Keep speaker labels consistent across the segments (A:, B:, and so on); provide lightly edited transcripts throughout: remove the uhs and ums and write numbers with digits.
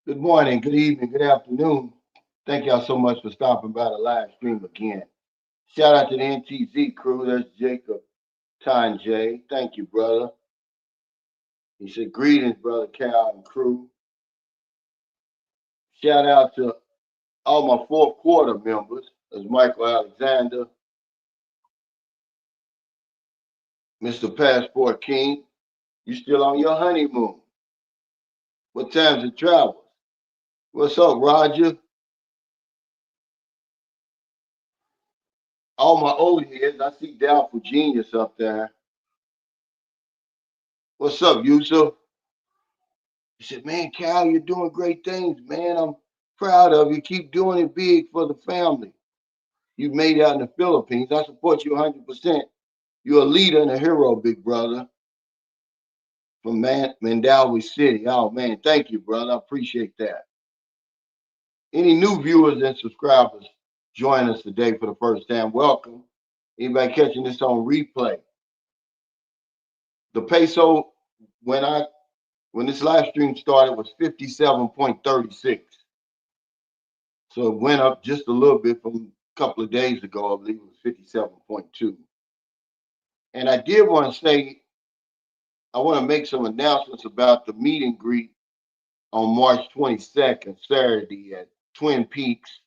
A: Good morning, good evening, good afternoon. Thank y'all so much for stopping by the live stream again. Shout out to the NTZ crew. That's Jacob Tanjay. Thank you, brother. He said, greetings, brother Cal and crew. Shout out to all my fourth quarter members. There's Michael Alexander, Mr. Passport King. You still on your honeymoon? What time's it travel? What's up, Roger? All my old heads. I see Doubtful Genius up there. What's up, Yusuf? He said, man, Cal, you're doing great things, man. I'm proud of you. Keep doing it big for the family. You made it out in the Philippines. I support you 100%. You're a leader and a hero, big brother, from Mandawi City. Oh, man, thank you, brother. I appreciate that. Any new viewers and subscribers join us today for the first time, welcome. Anybody catching this on replay? The peso, when I when this live stream started, was 57.36. So it went up just a little bit from a couple of days ago. I believe it was 57.2. And I did want to say, I want to make some announcements about the meet and greet on March 22nd, Saturday at Twin Peaks.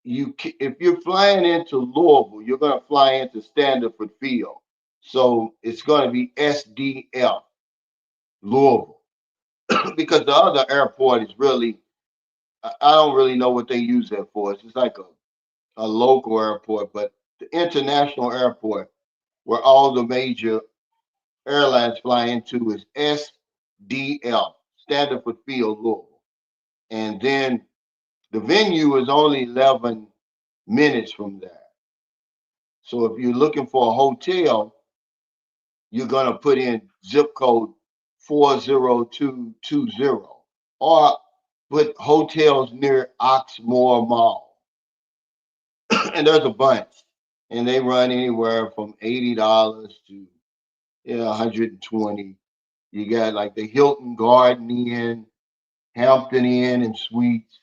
A: If you're flying into Louisville, you're going to fly into Standiford Field. So it's going to be SDF, Louisville, because the other airport is really, I don't really know what they use that for. It's just like a local airport, but the international airport where all the major airlines fly into is SDL, Standard Field, Louisville. And then the venue is only 11 minutes from there. So if you're looking for a hotel, you're going to put in zip code 40220 or put hotels near Oxmoor Mall. And there's a bunch. And they run anywhere from $80 to 120. You got like the Hilton Garden Inn, Hampton Inn and Suites.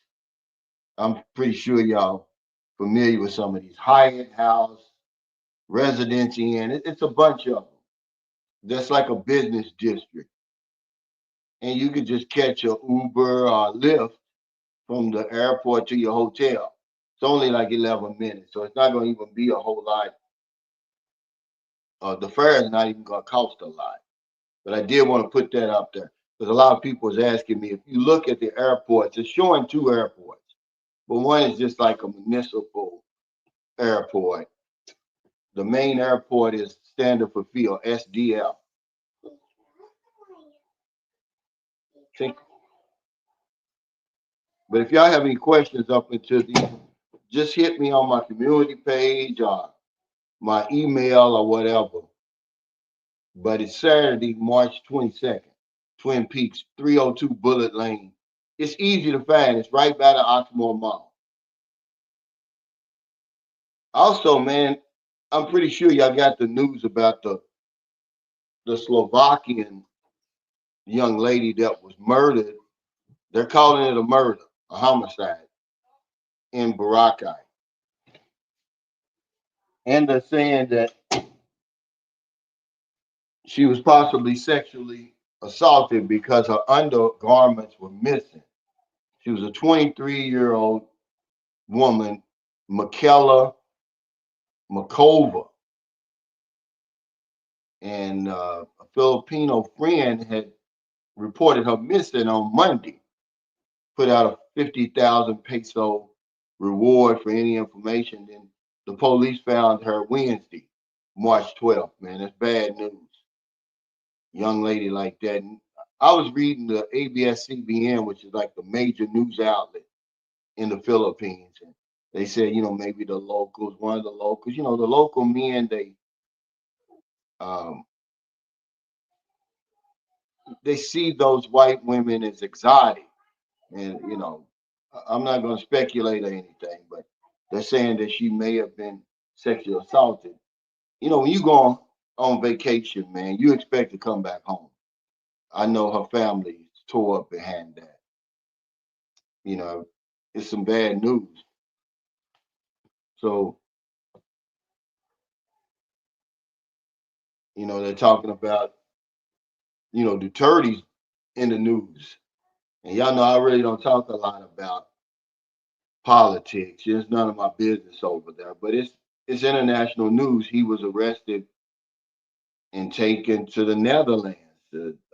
A: I'm pretty sure y'all familiar with some of these Hyatt House, Residence Inn. It's a bunch of them. That's like a business district, and you can just catch a Uber or Lyft from the airport to your hotel. It's only like 11 minutes, so it's not going to even be a whole lot. The fare is not even going to cost a lot. But I did want to put that up there because a lot of people was asking me if you look at the airports, it's showing two airports, but one is just like a municipal airport. The main airport is Standard for Field, SDL. Think, but if y'all have any questions up into these, just hit me on my community page or my email or whatever. But it's Saturday, March 22nd, Twin Peaks, 302 Bullet Lane. It's easy to find. It's right by the Oxmoor Mall. Also, man, I'm pretty sure y'all got the news about the Slovakian young lady that was murdered. They're calling it a murder, a homicide in Boracay. And they're saying that she was possibly sexually assaulted because her undergarments were missing. She was a 23-year-old woman, Michaela Makova, and a Filipino friend had reported her missing on Monday, put out a 50,000 peso reward for any information. Then the police found her Wednesday, March 12th. Man, that's bad news. Young lady like that. And I was reading the ABS-CBN, which is like the major news outlet in the Philippines, and they said, maybe the locals, one of the locals, the local men, um, they see those white women as exotic. And, I'm not going to speculate or anything, but they're saying that she may have been sexually assaulted. When you go on vacation, man, you expect to come back home. I know her family tore up behind that. You know, it's some bad news. So, they're talking about, the turdies in the news. And y'all know I really don't talk a lot about politics. It's none of my business over there. But it's international news. He was arrested and taken to the Netherlands.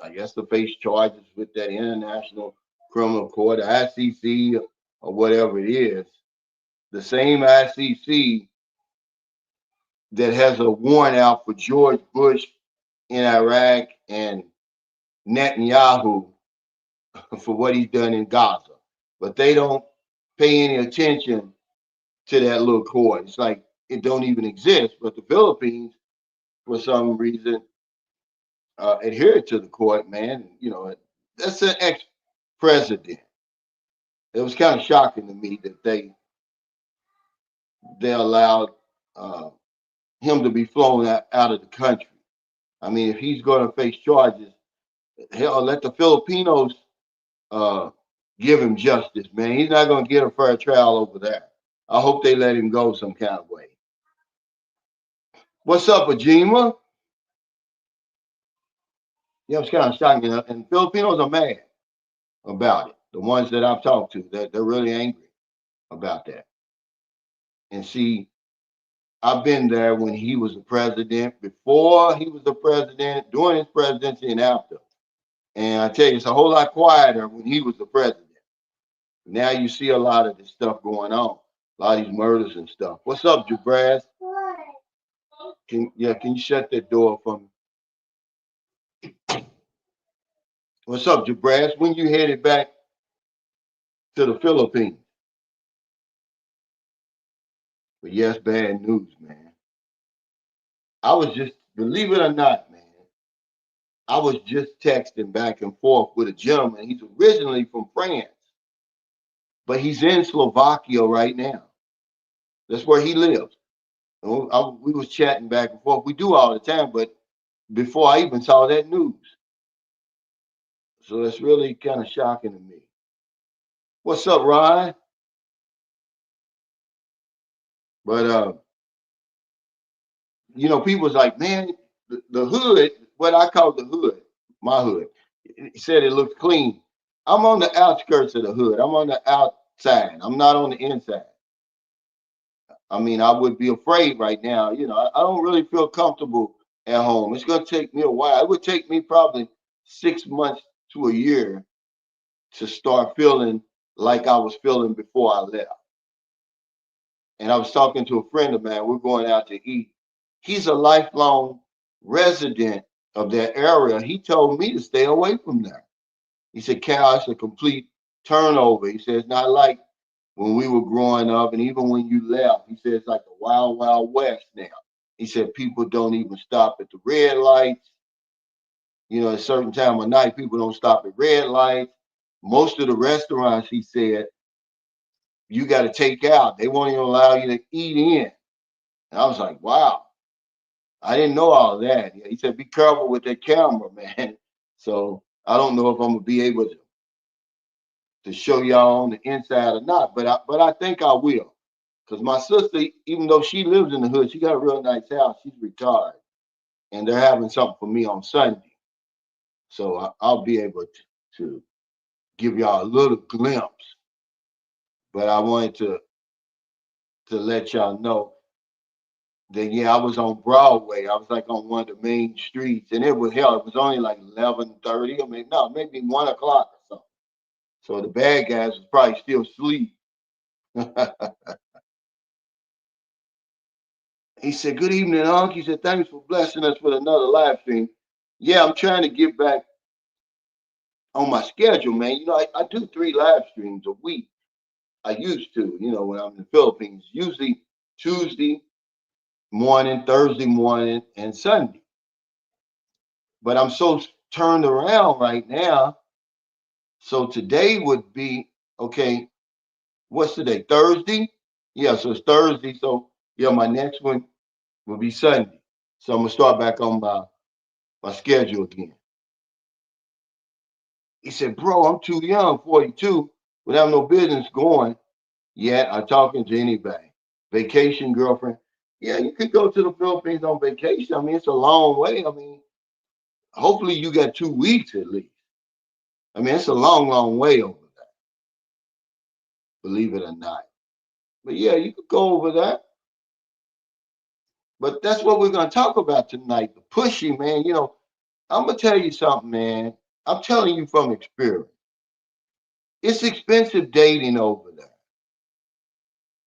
A: I guess to face charges with that International Criminal Court, the ICC, or whatever it is. The same ICC that has a warrant out for George Bush in Iraq and Netanyahu for what he's done in Gaza. But they don't pay any attention to that little court. It's like it don't even exist. But the Philippines, for some reason, adhered to the court, man. That's an ex-president. It was kind of shocking to me that they allowed uh, him to be flown out of the country. I mean, if he's going to face charges, hell, let the Filipinos uh, give him justice, man. He's not going to get a fair trial over there. I hope they let him go some kind of way. What's up, Ajima? Yeah, it's kind of shocking. And Filipinos are mad about it. The ones that I've talked to, they're really angry about that. And see, I've been there when he was the president, before he was the president, during his presidency, and after. And I tell you, it's a whole lot quieter when he was the president. Now you see a lot of this stuff going on, a lot of these murders and stuff. What's up, Jabraz? Can you shut that door for me? What's up, Jabraz? When you headed back to the Philippines? But yes, bad news, man. I was just, believe it or not, man, I was just texting back and forth with a gentleman. He's originally from France, but he's in Slovakia right now. That's where he lives. We was chatting back and forth. We do all the time, but before I even saw that news. So it's really kind of shocking to me. What's up, Ryan? But people's like, man, the hood, what I call the hood, my hood, he said it looks clean. I'm on the outskirts of the hood. I'm on the outside. I'm not on the inside. I mean, I would be afraid right now. I don't really feel comfortable at home. It's going to take me a while. It would take me probably 6 months to a year to start feeling like I was feeling before I left. And I was talking to a friend of mine. We're going out to eat. He's a lifelong resident of that area. He told me to stay away from there. He said, Cal, it's a complete turnover. He said, it's not like when we were growing up and even when you left. He said, it's like the wild, wild west now. He said, people don't even stop at the red lights. At a certain time of night, people don't stop at red lights. Most of the restaurants, he said, you got to take out. They won't even allow you to eat in. And I was like, wow, I didn't know all of that. He said, be careful with that camera, man. So I don't know if I'm gonna be able to show y'all on the inside or not, but I think I will. Because my sister, even though she lives in the hood, she got a real nice house. She's retired. And they're having something for me on Sunday. So I'll be able to give y'all a little glimpse. But I wanted to let y'all know that yeah, I was on Broadway. I was like on one of the main streets, and it was hell. It was only like 11:30, or maybe 1 o'clock or something. So the bad guys was probably still asleep. He said, "Good evening, Unc." He said, "Thanks for blessing us with another live stream." Yeah, I'm trying to get back on my schedule, man. I do 3 live streams a week. I used to, when I'm in the Philippines, usually Tuesday morning, Thursday morning, and Sunday. But I'm so turned around right now. So today would be okay. What's today? Thursday? Yeah, so it's Thursday. So yeah, my next one will be Sunday. So I'm gonna start back on my schedule again. He said, bro, I'm too young, 42, without no business going yet. I'm talking to anybody. Vacation, girlfriend. Yeah, you could go to the Philippines on vacation. I mean, it's a long way. I mean, hopefully you got 2 weeks at least. I mean, it's a long, long way over there, believe it or not. But yeah, you could go over there. But that's what we're going to talk about tonight. The pushy, man. I'm going to tell you something, man. I'm telling you from experience. It's expensive dating over there,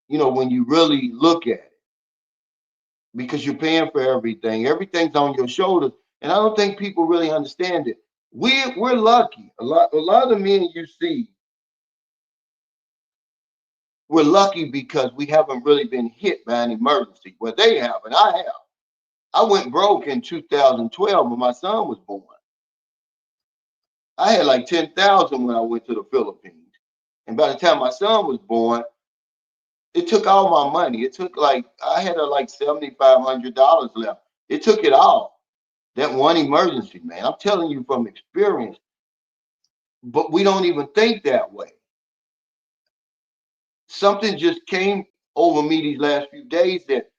A: when you really look at it, because you're paying for everything. Everything's on your shoulders. And I don't think people really understand it. We're lucky. A lot of the men you see, we're lucky because we haven't really been hit by an emergency. Well, they have, and I have. I went broke in 2012 when my son was born. I had like 10,000 when I went to the Philippines. And by the time my son was born, it took all my money. It took like I had like $7,500 left. It took it all. That one emergency, man. I'm telling you from experience. But we don't even think that way. Something just came over me these last few days that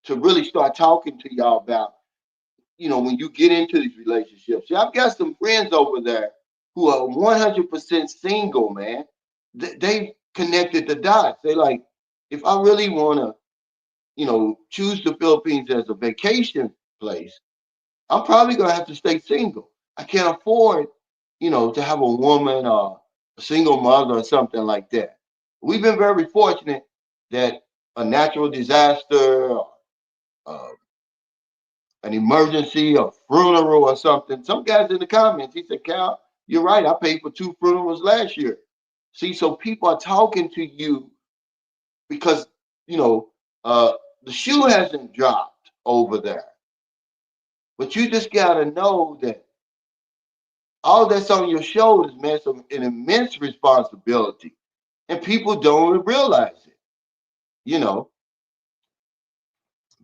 A: to really start talking to y'all about, when you get into these relationships. See, I've got some friends over there who are 100% single, man. They connected the dots. They like, if I really want to, choose the Philippines as a vacation place, I'm probably gonna have to stay single. I can't afford, to have a woman or a single mother or something like that. We've been very fortunate that a natural disaster, uh, an emergency, a funeral or something. Some guys in the comments, he said, Cal, you're right. I paid for 2 funerals last year. See, so people are talking to you because, you know, uh, the shoe hasn't dropped over there. But you just got to know that all that's on your shoulders, man, is an immense responsibility. And people don't realize it, you know.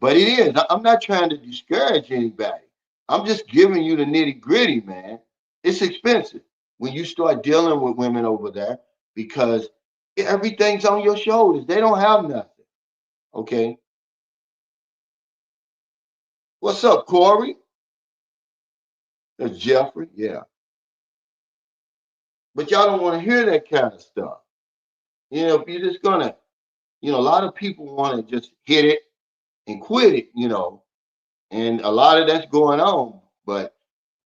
A: But it is. I'm not trying to discourage anybody. I'm just giving you the nitty gritty, man. It's expensive when you start dealing with women over there because everything's on your shoulders. They don't have nothing. Okay. What's up, Corey? That's Jeffrey. Yeah. But y'all don't want to hear that kind of stuff. If you're just gonna, a lot of people want to just hit it and quit it, and a lot of that's going on. But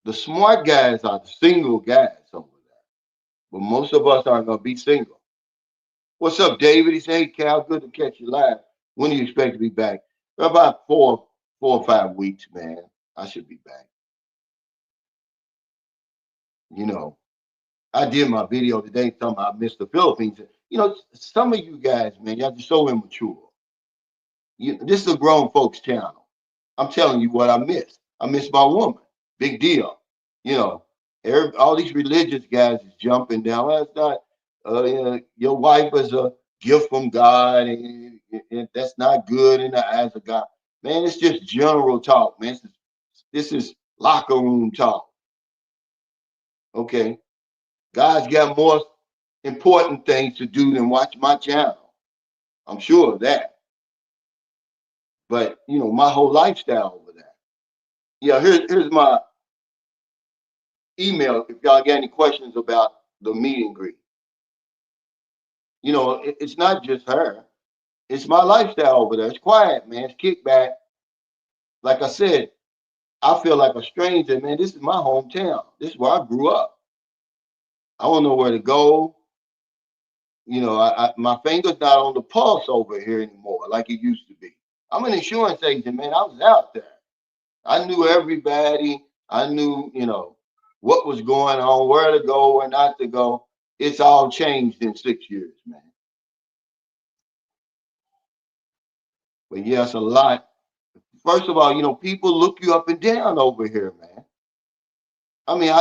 A: the smart guys are the single guys over there. But most of us aren't gonna be single. What's up, David? He said, "Hey, Cal, good to catch you live. When do you expect to be back?" About 4 or 5 weeks, man. I should be back. You know, I did my video today talking about Mr. Philippines. Some of you guys, man, y'all just so immature. This is a grown folks channel. I'm telling you what I miss. I miss my woman. Big deal. You know, all these religious guys is jumping down. Well, it's not. Your wife is a gift from God, and that's not good in the eyes of God. Man, it's just general talk, man. This is locker room talk. Okay, God's got more important things to do than watch my channel. I'm sure of that. But my whole lifestyle over there. Yeah, here's my email if y'all got any questions about the meet and greet. It's not just her. It's my lifestyle over there. It's quiet, man. It's kickback. Like I said, I feel like a stranger, man. This is my hometown. This is where I grew up. I don't know where to go. My finger's not on the pulse over here anymore like it used to be. I'm an insurance agent, man. I was out there. I knew everybody. I knew, what was going on, where to go, where not to go. It's all changed in 6 years, man. But yes, a lot. First of all, people look you up and down over here, man. I mean,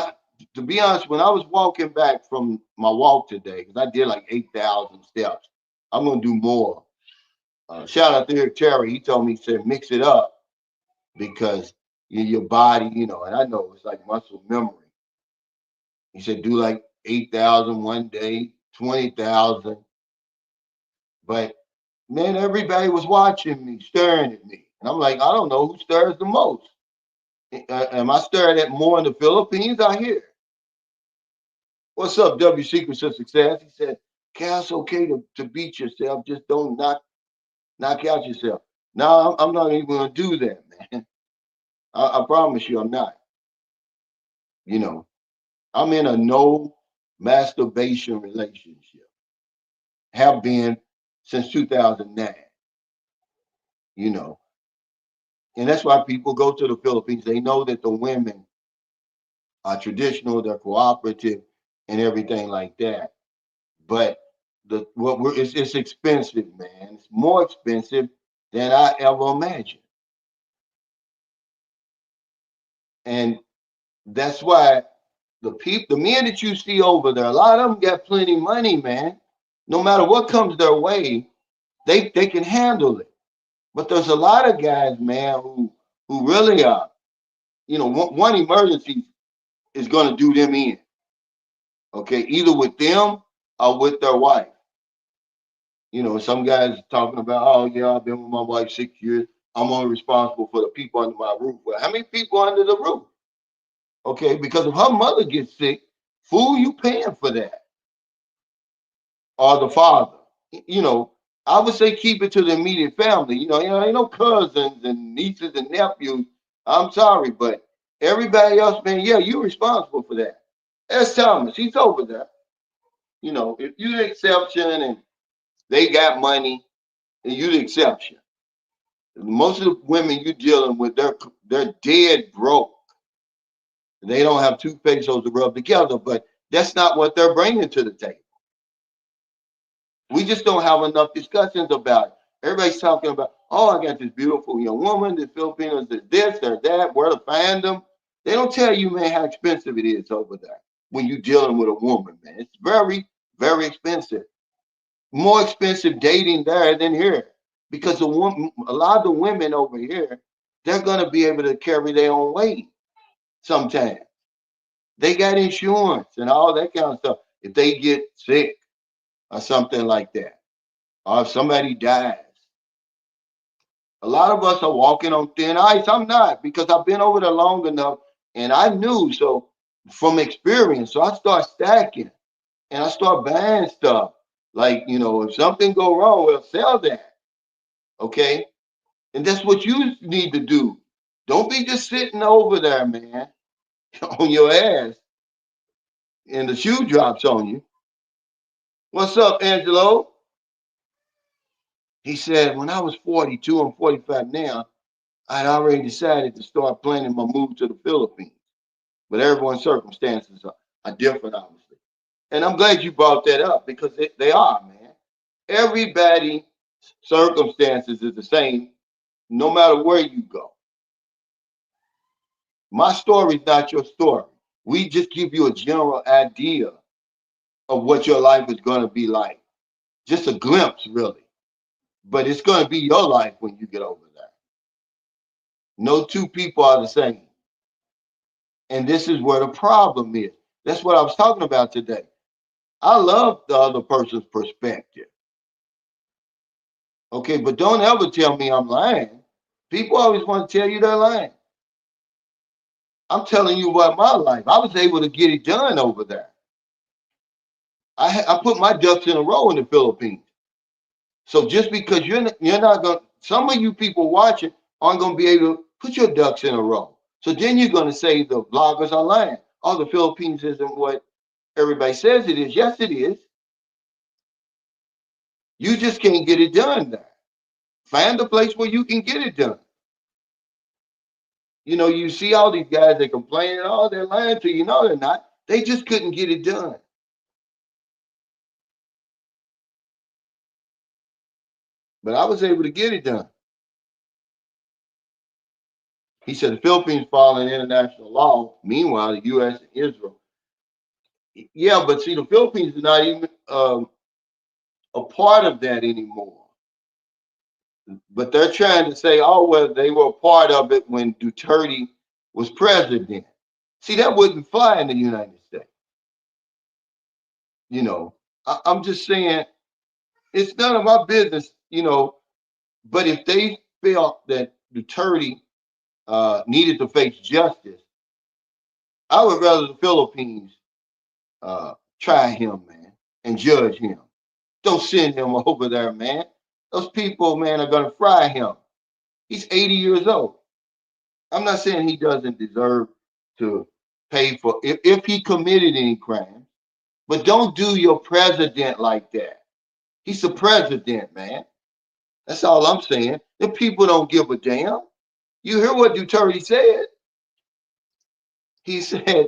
A: to be honest, when I was walking back from my walk today, because I did like 8,000 steps, I'm gonna do more. Shout out to Eric Terry. He told me, he said, mix it up because your body, and I know it's like muscle memory. He said, do like 8,000 one day, 20,000. But man, everybody was watching me, staring at me. And I'm like, I don't know who stares the most. Am I staring at more in the Philippines out here? What's up, W Secrets of Success? He said, Cass, okay to beat yourself. Just don't knock out yourself. No, I'm not even going to do that, man. I promise you, I'm not. You know, I'm in a no masturbation relationship. Have been since 2009. You know, and that's why people go to the Philippines. They know that the women are traditional, they're cooperative, and everything like that. But it's expensive, man. It's more expensive than I ever imagined, and that's why the men that you see over there, a lot of them got plenty of money, man. No matter what comes their way, they can handle it. But there's a lot of guys, man, who really are, one emergency is going to do them in. Okay, either with them or with their wife. Some guys talking about, oh yeah, I've been with my wife 6 years. I'm only responsible for the people under my roof. Well, how many people under the roof? Okay, because if her mother gets sick, fool, you paying for that, or the father. You know, I would say keep it to the immediate family. Ain't no cousins and nieces and nephews. I'm sorry, but everybody else, man, yeah, you're responsible for that. That's Thomas. He's over there. If you're the exception and they got money and you're the exception. Most of the women you're dealing with, they're dead broke. They don't have two pesos to rub together, but that's not what they're bringing to the table. We just don't have enough discussions about it. Everybody's talking about, oh, I got this beautiful young woman, the Filipinos, this, or that, where to find them. They don't tell you, man, how expensive it is over there when you're dealing with a woman, man. It's very, very expensive. More expensive dating there than here. Because a lot of the women over here, they're gonna be able to carry their own weight sometimes. They got insurance and all that kind of stuff. If they get sick or something like that, or if somebody dies, a lot of us are walking on thin ice. I'm not, because I've been over there long enough and I knew. So from experience, so I start stacking and I start buying stuff. Like, if something go wrong, we'll sell that. Okay. And that's what you need to do. Don't be just sitting over there, man, on your ass and the shoe drops on you. What's up, Angelo? He said, when I was 42, I'm 45 now, I'd already decided to start planning my move to the Philippines. But everyone's circumstances are different, obviously. And I'm glad you brought that up because they are, man. Everybody's circumstances is the same no matter where you go. My story is not your story. We just give you a general idea of what your life is going to be like. Just a glimpse, really. But it's going to be your life when you get over there. No two people are the same. And this is where the problem is. That's what I was talking about today. I love the other person's perspective. Okay, but don't ever tell me I'm lying. People always want to tell you they're lying. I'm telling you about my life. I was able to get it done over there. I put my ducks in a row in the Philippines. So just because you're not going, some of you people watching aren't going to be able to put your ducks in a row. So then you're going to say the bloggers are lying. Oh, the Philippines isn't what everybody says it is. Yes, it is. You just can't get it done there. Find a place where you can get it done. You see all these guys that complain, oh, they're lying to you. No, they're not. They just couldn't get it done. But I was able to get it done. He said the Philippines following international law. Meanwhile, the U.S. and Israel. Yeah, but see, the Philippines is not even a part of that anymore. But they're trying to say, oh, well, they were a part of it when Duterte was president. See, that wouldn't fly in the United States. You know, I'm just saying it's none of my business. You know, but if they felt that Duterte needed to face justice, I would rather the Philippines try him, man, and judge him. Don't send him over there, man. Those people, man, are gonna fry him. He's 80 years old. I'm not saying he doesn't deserve to pay for if he committed any crime, but don't do your president like that. He's the president, man. That's all I'm saying. The people don't give a damn. You hear what Duterte said? He said,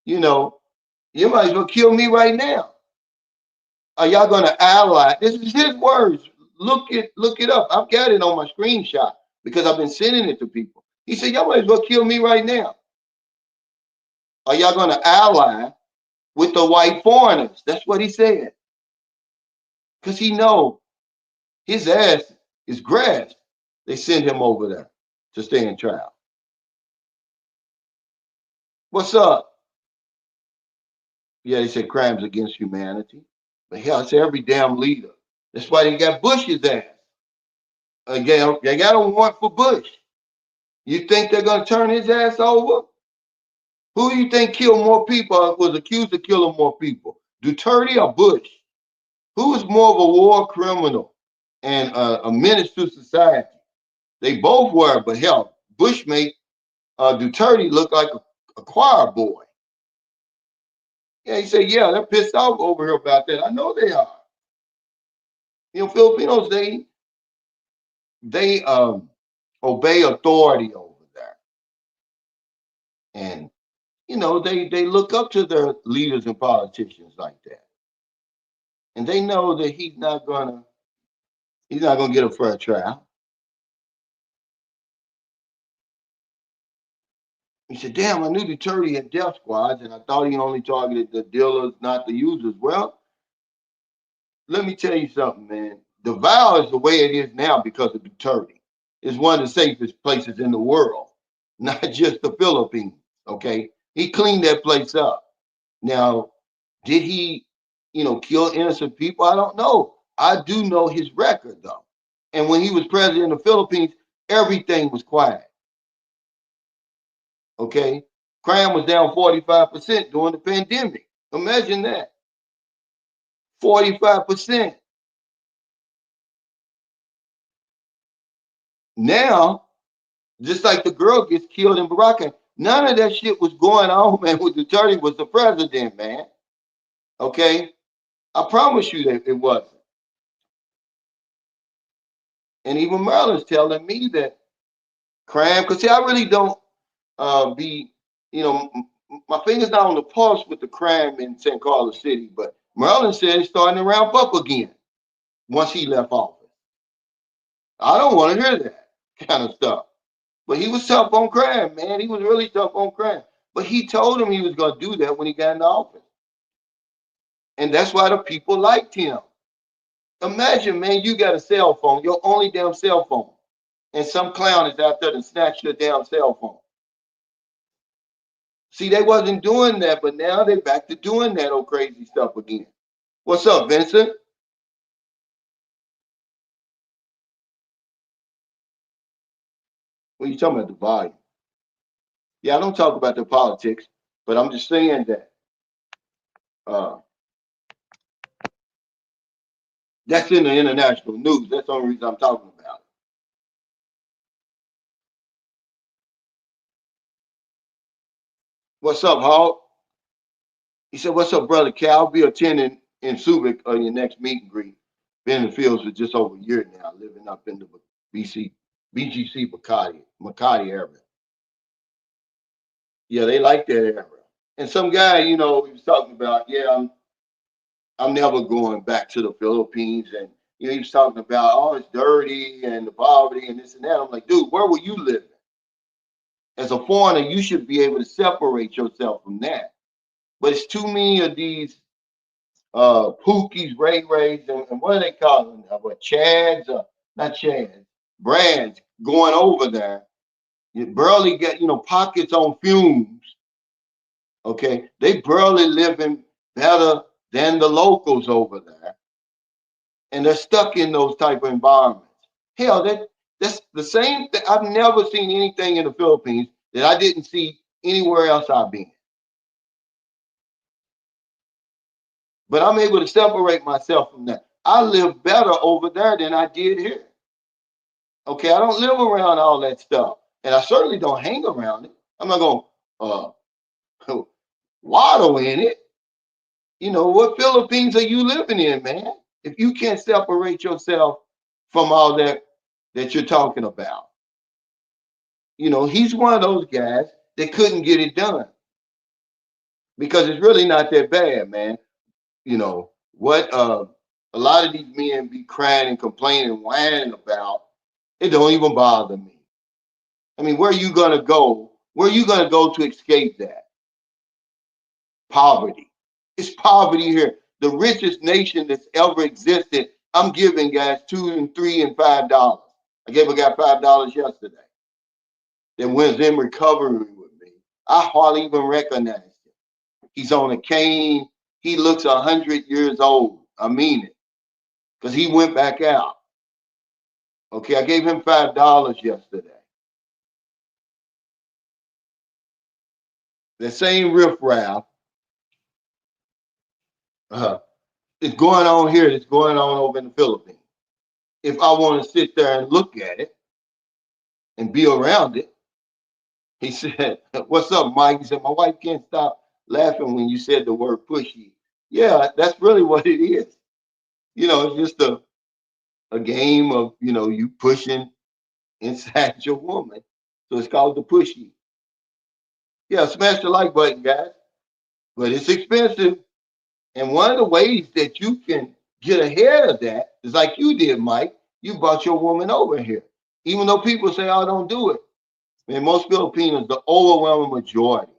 A: you know, you might as well kill me right now. Are y'all gonna ally? This is his words. Look it up. I've got it on my screenshot because I've been sending it to people. He said, y'all might as well kill me right now. Are y'all gonna ally with the white foreigners? That's what he said. Because he know his ass is grass. They send him over there to stay in trial. What's up? Yeah, they said crimes against humanity. But hell, it's every damn leader. That's why they got Bush's ass. Again, they got a warrant for Bush. You think they're gonna turn his ass over? Who do you think killed more people, was accused of killing more people? Duterte or Bush? Who is more of a war criminal and a menace to society? They both were, but hell, Bush made Duterte look like a choir boy. Yeah, he said, yeah, they're pissed off over here about that. I know they are. You know, Filipinos, they obey authority over there. And, you know, they look up to their leaders and politicians like that. And they know that he's not gonna get a fair trial. He said, damn, I knew Duterte had death squads and I thought he only targeted the dealers, not the users. Well, let me tell you something, man. The Val is the way it is now because of Duterte. It's one of the safest places in the world, not just the Philippines. Okay. He cleaned that place up. Now, did he, kill innocent people? I don't know. I do know his record though. And when he was president of the Philippines, everything was quiet. Okay. Crime was down 45% during the pandemic. Imagine that. 45%. Now, just like the girl gets killed in Baraka, none of that shit was going on, man, with Duterte was the president, man. Okay? I promise you that it wasn't. And even Maryland's telling me that crime, because see, I really don't be, my finger's not on the pulse with the crime in St. Carlos City, but Maryland said it's starting to ramp up again once he left office. I don't want to hear that kind of stuff. But he was tough on crime, man. He was really tough on crime. But he told him he was going to do that when he got into office. And that's why the people liked him. Imagine, man, you got a cell phone, your only damn cell phone. And some clown is out there to snatch your damn cell phone. See, they wasn't doing that, but now they're back to doing that old crazy stuff again. What's up, Vincent? What are you talking about, the volume? Yeah, I don't talk about the politics, but I'm just saying that uh, that's in the international news. That's the only reason I'm talking about it. What's up, Hawk? He said, what's up, brother Cal? I'll be attending in Subic on your next meet and greet. Been in the fields for just over a year now, living up in the BC, BGC Makati area. Yeah, they like that area. And some guy, he was talking about, yeah, I'm never going back to the Philippines. And, he was talking about, oh, it's dirty and the poverty and this and that. I'm like, dude, where were you living? As a foreigner, you should be able to separate yourself from that. But it's too many of these Pookies, Ray Rays, and what do they call them? What Chads? Not Chads, brands going over there. You barely get, pockets on fumes. Okay, they barely living better than the locals over there, and they're stuck in those type of environments. Hell, that's the same thing. I've never seen anything in the Philippines that I didn't see anywhere else I've been. But I'm able to separate myself from that. I live better over there than I did here. Okay, I don't live around all that stuff, and I certainly don't hang around it. I'm not going to waddle in it. You know, what Philippines are you living in, man? If you can't separate yourself from all that you're talking about. You know, he's one of those guys that couldn't get it done because it's really not that bad, man. You know, what a lot of these men be crying and complaining and whining about, it don't even bother me. I mean, where are you gonna go? Where are you gonna go to escape that? Poverty. It's poverty here. The richest nation that's ever existed. I'm giving guys $2 and $3 and $5. I gave a guy $5 yesterday that was in recovery with me. I hardly even recognize him. He's on a cane. He looks 100 years old. I mean it, because he went back out. Okay, I gave him $5 yesterday. The same riffraff is going on here. It's going on over in the Philippines. If I want to sit there and look at it and be around it, he said, "What's up, Mike?" He said, "My wife can't stop laughing when you said the word pushy." Yeah, that's really what it is. You know, it's just a game of, you know, you pushing inside your woman. So it's called the pushy. Yeah, smash the like button, guys. But it's expensive. And one of the ways that you can get ahead of that is like you did, Mike. You brought your woman over here. Even though people say, "Oh, don't do it." Man, most Filipinos, the overwhelming majority,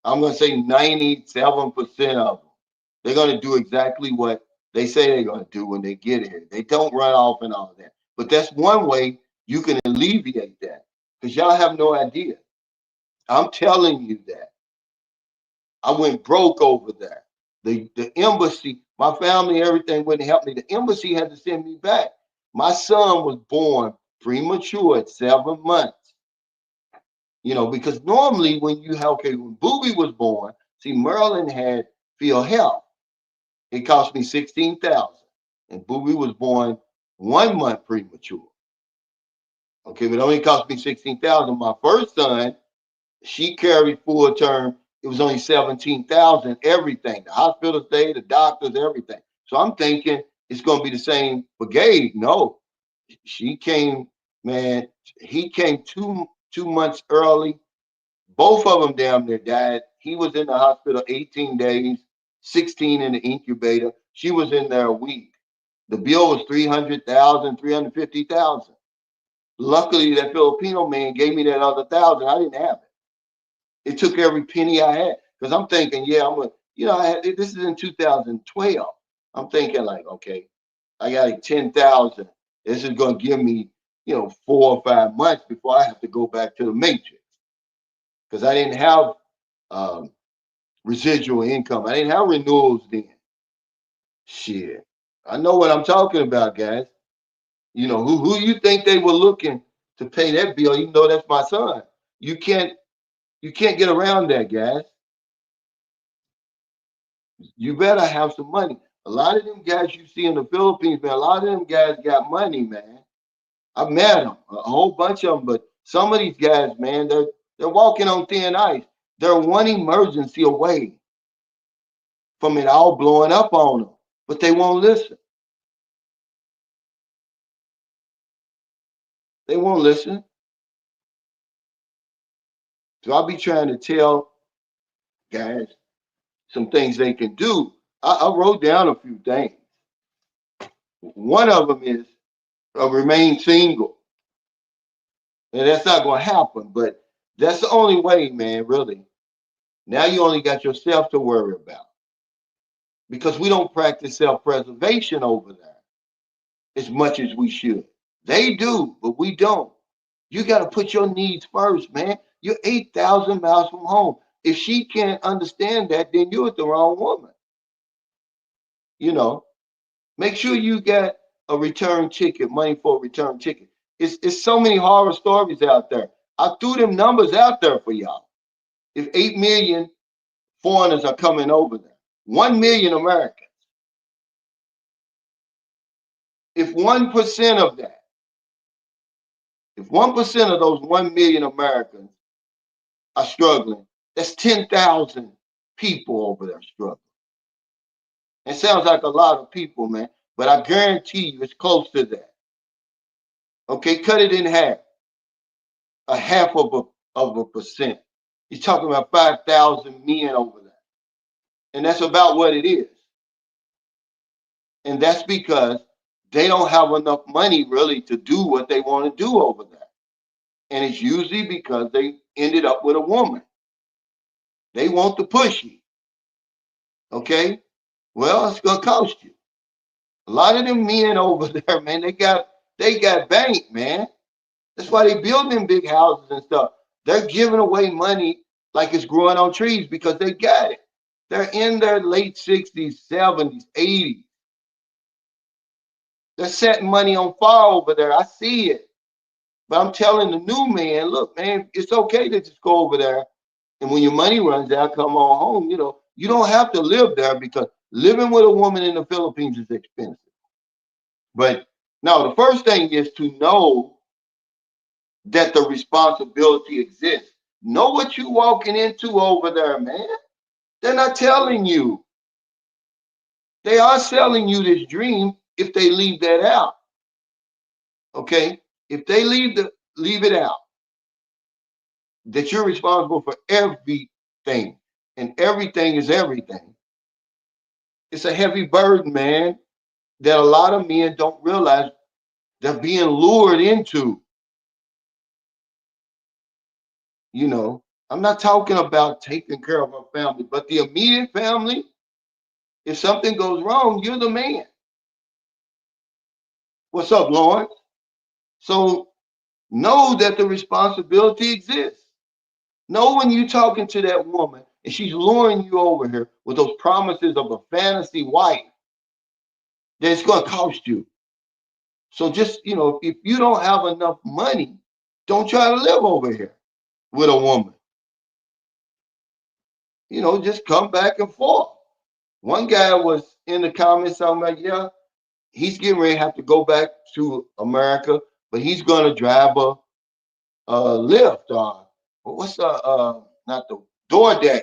A: I'm going to say 97% of them, they're going to do exactly what they say they're going to do when they get here. They don't run off and all that. But that's one way you can alleviate that, because y'all have no idea. I'm telling you that. I went broke over there. The embassy, my family, everything wouldn't help me. The embassy had to send me back. My son was born premature at 7 months. You know, because normally when you have, okay, when Booby was born, see, Maryland had field health. It cost me 16,000, and Booby was born 1 month premature. Okay, but it only cost me 16,000. My first son, she carried full term. It was only 17,000. Everything, the hospital stay, the doctors, everything. So I'm thinking it's going to be the same for Gabe. No, she came, man. He came two months early. Both of them damn near died. He was in the hospital 18 days, 16 in the incubator. She was in there a week. The bill was 300,000, 350,000. Luckily, that Filipino man gave me that other thousand. I didn't have it. It took every penny I had, because I'm thinking, yeah, I'm gonna, you know, this is in 2012. I'm thinking like, okay, I got like 10,000. This is gonna give me, you know, 4 or 5 months before I have to go back to the matrix, because I didn't have um, residual income. I didn't have renewals then. Shit, I know what I'm talking about, guys. You know, who you think they were looking to pay that bill? Even though that's my son, you can't you can't get around that, guys. You better have some money. A lot of them guys you see in the Philippines, man, a lot of them guys got money, man. I've met them, a whole bunch of them, but some of these guys, man, they're walking on thin ice. They're one emergency away from it all blowing up on them, but they won't listen. They won't listen. So I'll be trying to tell guys some things they can do. I wrote down a few things. One of them is remain single. And that's not going to happen, but that's the only way, man, really. Now you only got yourself to worry about, because we don't practice self preservation over there as much as we should. They do, but we don't. You got to put your needs first, man. You're 8,000 miles from home. If she can't understand that, then you're with the wrong woman. You know, make sure you get a return ticket, money for a return ticket. It's so many horror stories out there. I threw them numbers out there for y'all. If 8 million foreigners are coming over there, 1 million Americans, if 1% of that, if 1% of those 1 million Americans are struggling, that's 10,000 people over there struggling. It sounds like a lot of people, man, but I guarantee you it's close to that. Okay, cut it in half, a half of a percent. He's talking about 5,000 men over there. And that's about what it is. And that's because they don't have enough money really to do what they want to do over there. And it's usually because they ended up with a woman. They want the pushy. Okay? Well, it's gonna cost you. A lot of them men over there, man, they got bank, man. That's why they build them big houses and stuff. They're giving away money like it's growing on trees because they got it. They're in their late 60s, 70s, 80s. They're setting money on fire over there. I see it. But I'm telling the new man, look, man, it's okay to just go over there. And when your money runs out, come on home. You don't have to live there because living with a woman in the Philippines is expensive. But no, the first thing is to know that the responsibility exists. Know what you're walking into over there, man. They're not telling you. They are selling you this dream if they leave that out. Okay? If they leave it out, that you're responsible for everything, and everything is everything. It's a heavy burden, man, that a lot of men don't realize they're being lured into. I'm not talking about taking care of our family, but the immediate family, if something goes wrong, you're the man. What's up, Lawrence? So know that the responsibility exists. Know when you're talking to that woman and she's luring you over here with those promises of a fantasy wife, that it's going to cost you. So just, if you don't have enough money, don't try to live over here with a woman. Just come back and forth. One guy was in the comments talking about, yeah, he's getting ready to have to go back to America, but he's going to drive a Lyft or what's not the DoorDash,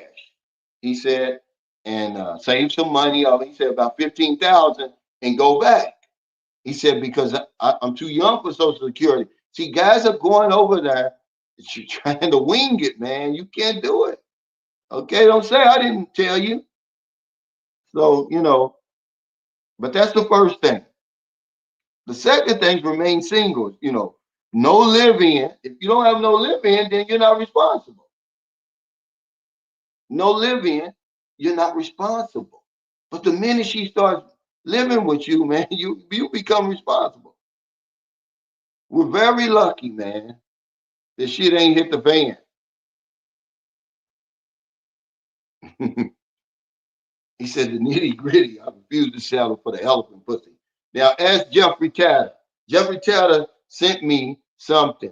A: he said, and save some money. He said about 15,000 and go back. He said because I'm too young for Social Security. See, guys are going over there, trying to wing it, man. You can't do it. Okay, don't say I didn't tell you. So but that's the first thing. The second thing is remain single. No live in. If you don't have no live in, then you're not responsible. No live in, you're not responsible. But the minute she starts living with you, man, you become responsible. We're very lucky, man. This shit ain't hit the fan. He said the nitty gritty. I refuse to settle for the elephant pussy. Now, ask Jeffrey Tatter. Jeffrey Tatter sent me something.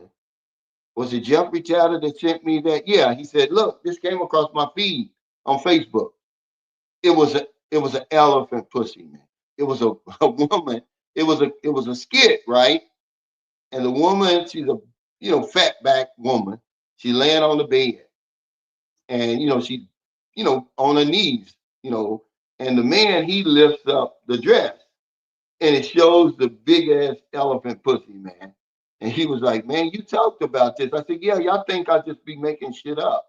A: Was it Jeffrey Tatter that sent me that? Yeah, he said, look, this came across my feed on Facebook. It was an elephant pussy, man. It was a woman. It was a skit, right? And the woman, she's a fat back woman. She laying on the bed, and she, on her knees, and the man he lifts up the dress, and it shows the big ass elephant pussy, man. And he was like, man, you talked about this. I said, yeah, y'all think I just be making shit up.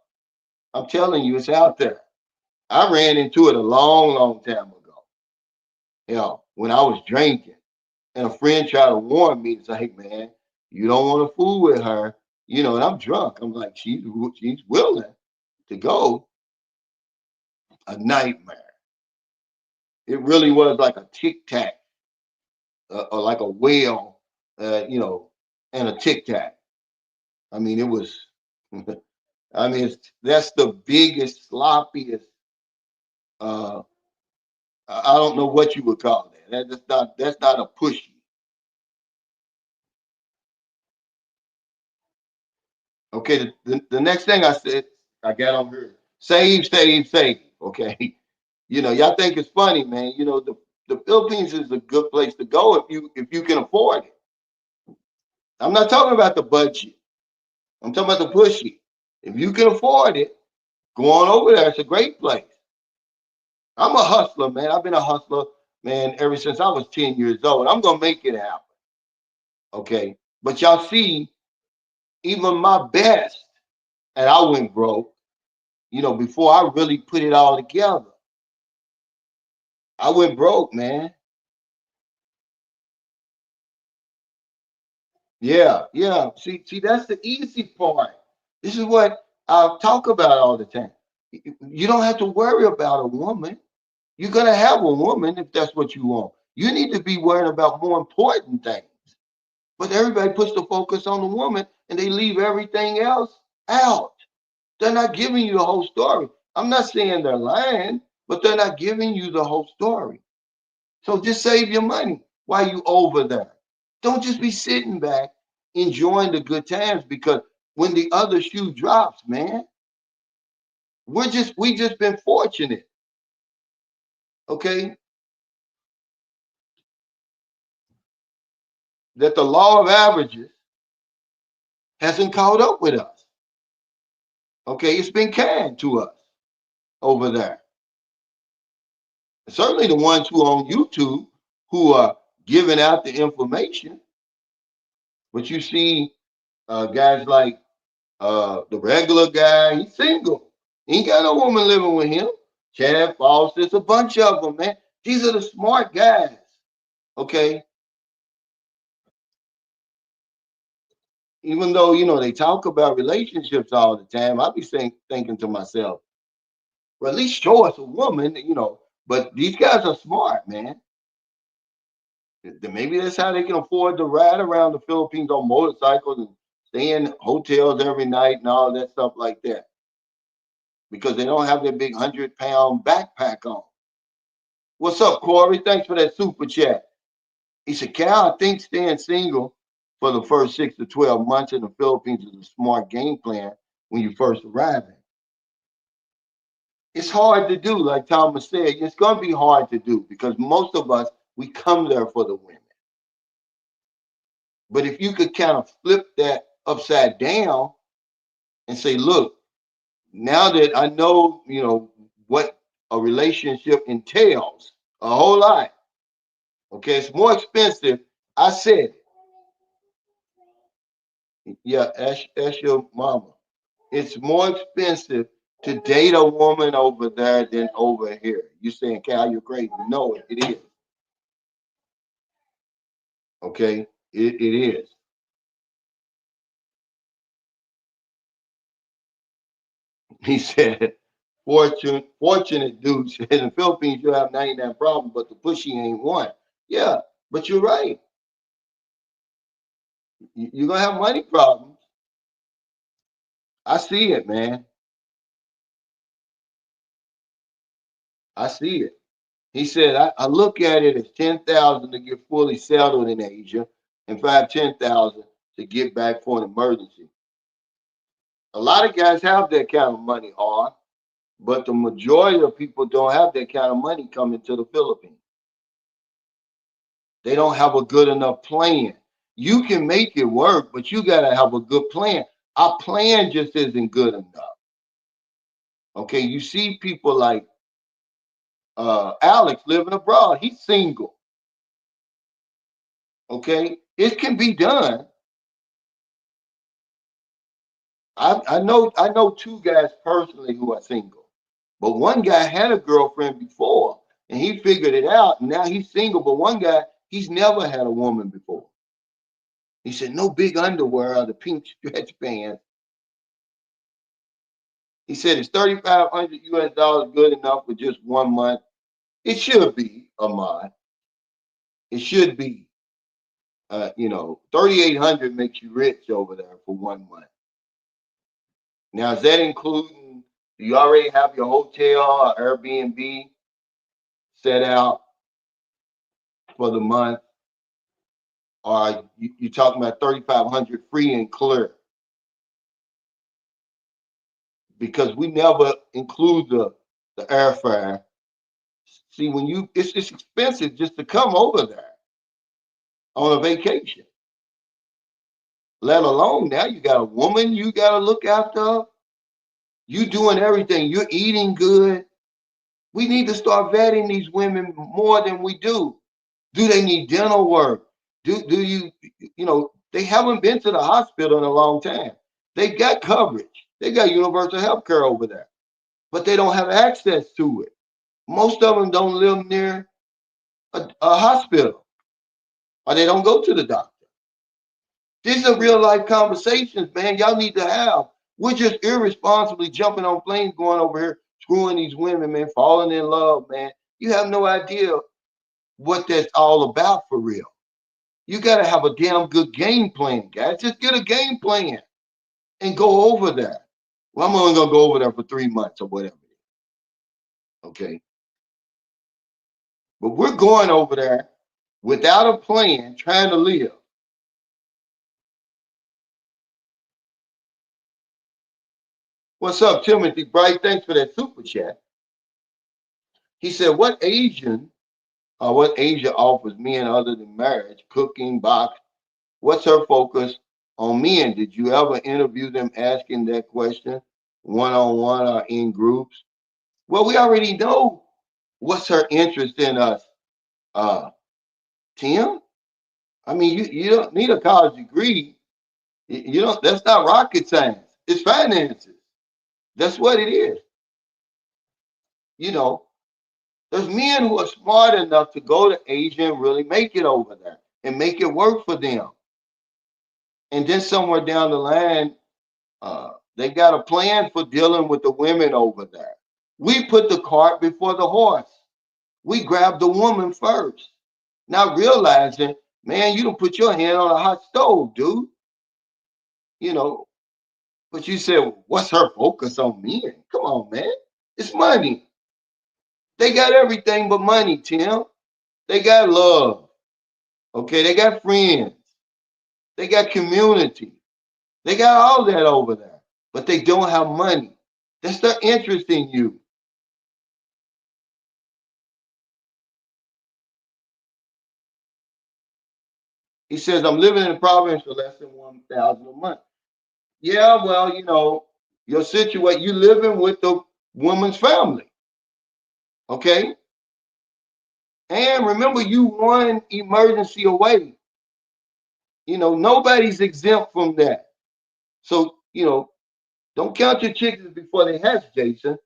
A: I'm telling you, it's out there. I ran into it a long, long time ago. When I was drinking, and a friend tried to warn me, it's like, man, you don't want to fool with her, and I'm drunk. I'm like, she's willing to go. A nightmare. It really was like a tic tac, or like a whale, and a tic tac. I mean, it was. I mean, that's the biggest, sloppiest, uh, I don't know what you would call that. That's not a pushy. Okay, the next thing I said, I got on here, save, save, save. Okay, y'all think it's funny, man. The Philippines is a good place to go if you can afford it. I'm not talking about the budget. I'm talking about the pushy. If you can afford it, go on over there. It's a great place. I'm a hustler, man. I've been a hustler, man, ever since I was 10 years old. I'm gonna make it happen. Okay. But y'all see, even my best, and I went broke, before I really put it all together. I went broke, man. Yeah, yeah. See, that's the easy part. This is what I talk about all the time. You don't have to worry about a woman. You're gonna have a woman if that's what you want. You need to be worrying about more important things. But everybody puts the focus on the woman and they leave everything else out. They're not giving you the whole story. I'm not saying they're lying, but they're not giving you the whole story. So just save your money while you over there. Don't just be sitting back enjoying the good times because when the other shoe drops, man, we just been fortunate. Okay, that the law of averages hasn't caught up with us. Okay, it's been kind to us over there. Certainly the ones who on YouTube who are giving out the information, but you see guys like the regular guy, he's single. He ain't got no woman living with him. Chad Foss, there's a bunch of them, man. These are the smart guys. Okay. Even though, they talk about relationships all the time, I be thinking to myself, well, at least show us a woman. But these guys are smart, man. Maybe that's how they can afford to ride around the Philippines on motorcycles and stay in hotels every night and all that stuff like that because they don't have their big 100-pound backpack on. What's up, Corey? Thanks for that super chat. He said, Cal, I think staying single for the first 6 to 12 months in the Philippines is a smart game plan when you first arrive. It's hard to do, like Thomas said. It's going to be hard to do because most of us, we come there for the women. But if you could kind of flip that upside down and say, look, now that I know, what a relationship entails, a whole lot. Okay, it's more expensive. I said it. Yeah, ask your mama. It's more expensive to date a woman over there than over here. You saying, Cal, you're crazy. No, it is. Okay, it is. He said, fortunate dude said in the Philippines you have 99 problems, but the pushy ain't one. Yeah, but you're right. You're gonna have money problems. I see it, man. I see it. He said, I look at it as 10,000 to get fully settled in Asia and 10,000 to get back for an emergency. A lot of guys have that kind of money, hard, but the majority of people don't have that kind of money coming to the Philippines. They don't have a good enough plan. You can make it work, but you got to have a good plan. Our plan just isn't good enough. Okay, you see people like Alex living abroad. He's single. Okay, it can be done. I know two guys personally who are single, but one guy had a girlfriend before and he figured it out. And now he's single, but one guy he's never had a woman before. He said no big underwear or the pink stretch pants. He said it's 3,500 US dollars good enough for just 1 month. It should be, Ahmad. It should be. 3,800 makes you rich over there for 1 month. Now, is that including? Do you already have your hotel or Airbnb? set out for the month, or you're talking about 3,500 free and clear, because we never include the airfare. See, when it's expensive just to come over there on a vacation. Let alone now you got a woman you got to look after. You doing everything. You're eating good. We need to start vetting these women more than we do. Do they need dental work? Do they haven't been to the hospital in a long time. They got coverage. They got universal health care over there, but they don't have access to it. Most of them don't live near a hospital, or they don't go to the doctor. These are real life conversations, man. Y'all need to have. We're just irresponsibly jumping on planes, going over here, screwing these women, man, falling in love, man. You have no idea what that's all about for real. You got to have a damn good game plan, guys. Just get a game plan and go over there. Well, I'm only going to go over there for 3 months or whatever. Okay. But we're going over there without a plan, trying to live. What's up, Timothy Bright? Thanks for that super chat. He said, what Asia offers men other than marriage, cooking, box? What's her focus on men? Did you ever interview them asking that question one-on-one or in groups? Well, we already know what's her interest in us, Tim. I mean, you don't need a college degree. You don't. That's not rocket science. It's finances. That's what it is. You know, there's men who are smart enough to go to Asia and really make it over there and make it work for them. And then somewhere down the line, they got a plan for dealing with the women over there. We put the cart before the horse. We grab the woman first, not realizing, man, you don't put your hand on a hot stove, dude. You know, but you said, what's her focus on men? Come on, man. It's money. They got everything but money, Tim. They got love. Okay, they got friends. They got community. They got all that over there, but they don't have money. That's their interest in you. He says, I'm living in the province for less than 1,000 a month. Yeah, well, your situation, you living with the woman's family. Okay. And remember, you one emergency away. Nobody's exempt from that. So, don't count your chickens before they hatch, Jason,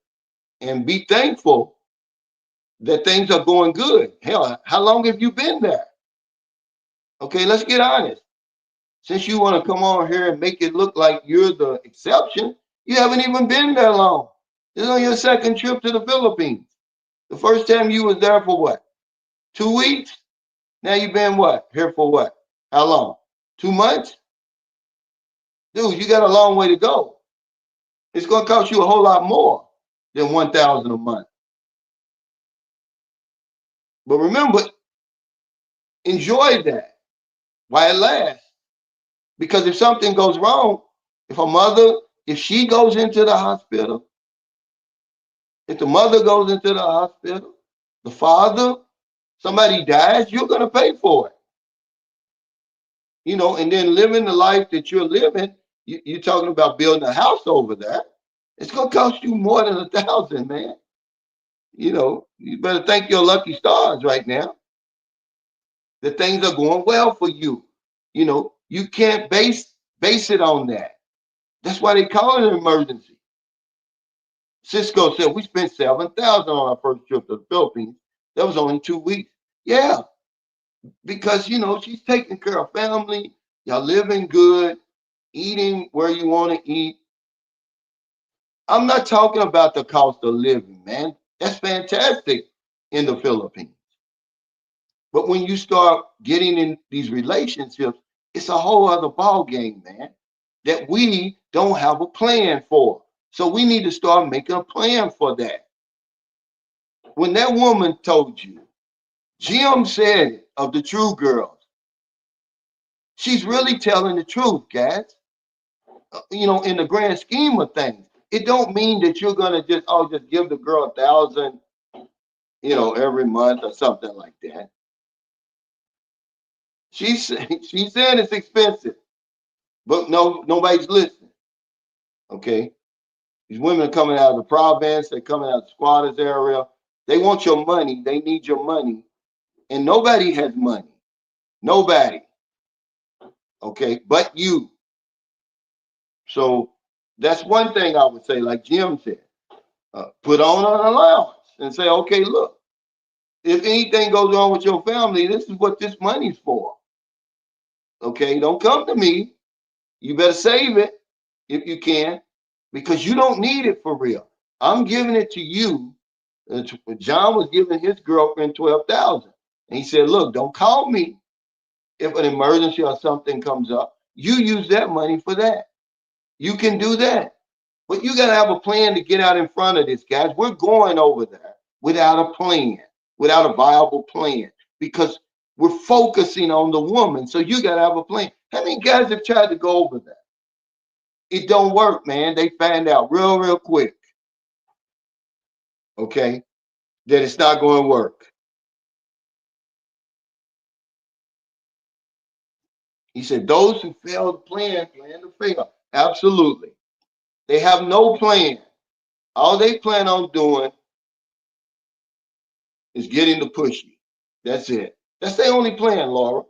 A: and be thankful that things are going good. Hell, how long have you been there? Okay, let's get honest. Since you want to come on here and make it look like you're the exception, you haven't even been there long. This is on your second trip to the Philippines. The first time you was there for what? 2 weeks? Now you've been what? Here for what? How long? 2 months? Dude, you got a long way to go. It's going to cost you a whole lot more than 1,000 a month. But remember, enjoy that while it lasts. Because if something goes wrong, if she goes into the hospital, if the mother goes into the hospital, the father, somebody dies, you're going to pay for it. And then living the life that you're living, you're talking about building a house over there. It's going to cost you more than 1,000, man. You better thank your lucky stars right now that things are going well for you. You can't base it on that. That's why they call it an emergency. Cisco said we spent 7,000 on our first trip to the Philippines. That was only 2 weeks. Yeah, because she's taking care of family. Y'all living good, eating where you want to eat. I'm not talking about the cost of living, man. That's fantastic in the Philippines. But when you start getting in these relationships, it's a whole other ball game, man, that we don't have a plan for. So we need to start making a plan for that. When that woman told you, Jim said it of the true girls, she's really telling the truth, guys. In the grand scheme of things, it don't mean that you're gonna just give the girl 1,000, every month or something like that. She's saying it's expensive, but no, nobody's listening. Okay, these women are coming out of the province, they're coming out of the squatters area. They want your money, they need your money, and nobody has money. Nobody, okay, but you. So that's one thing I would say, like Jim said, put on an allowance and say, okay, look, if anything goes on with your family, this is what this money's for. Okay, don't come to me. You better save it if you can, because you don't need it for real. I'm giving it to you. John was giving his girlfriend 12,000, and he said, "Look, don't call me if an emergency or something comes up. You use that money for that. You can do that, but you got to have a plan to get out in front of this, guys. We're going over there without a plan, without a viable plan, because we're focusing on the woman. So you got to have a plan. How many guys have tried to go over there? It don't work, man. They find out real quick, okay, that it's not going to work. He said, those who fail to plan to fail. Absolutely. They have no plan. All they plan on doing is getting the pushy. That's it. That's their only plan, Laura.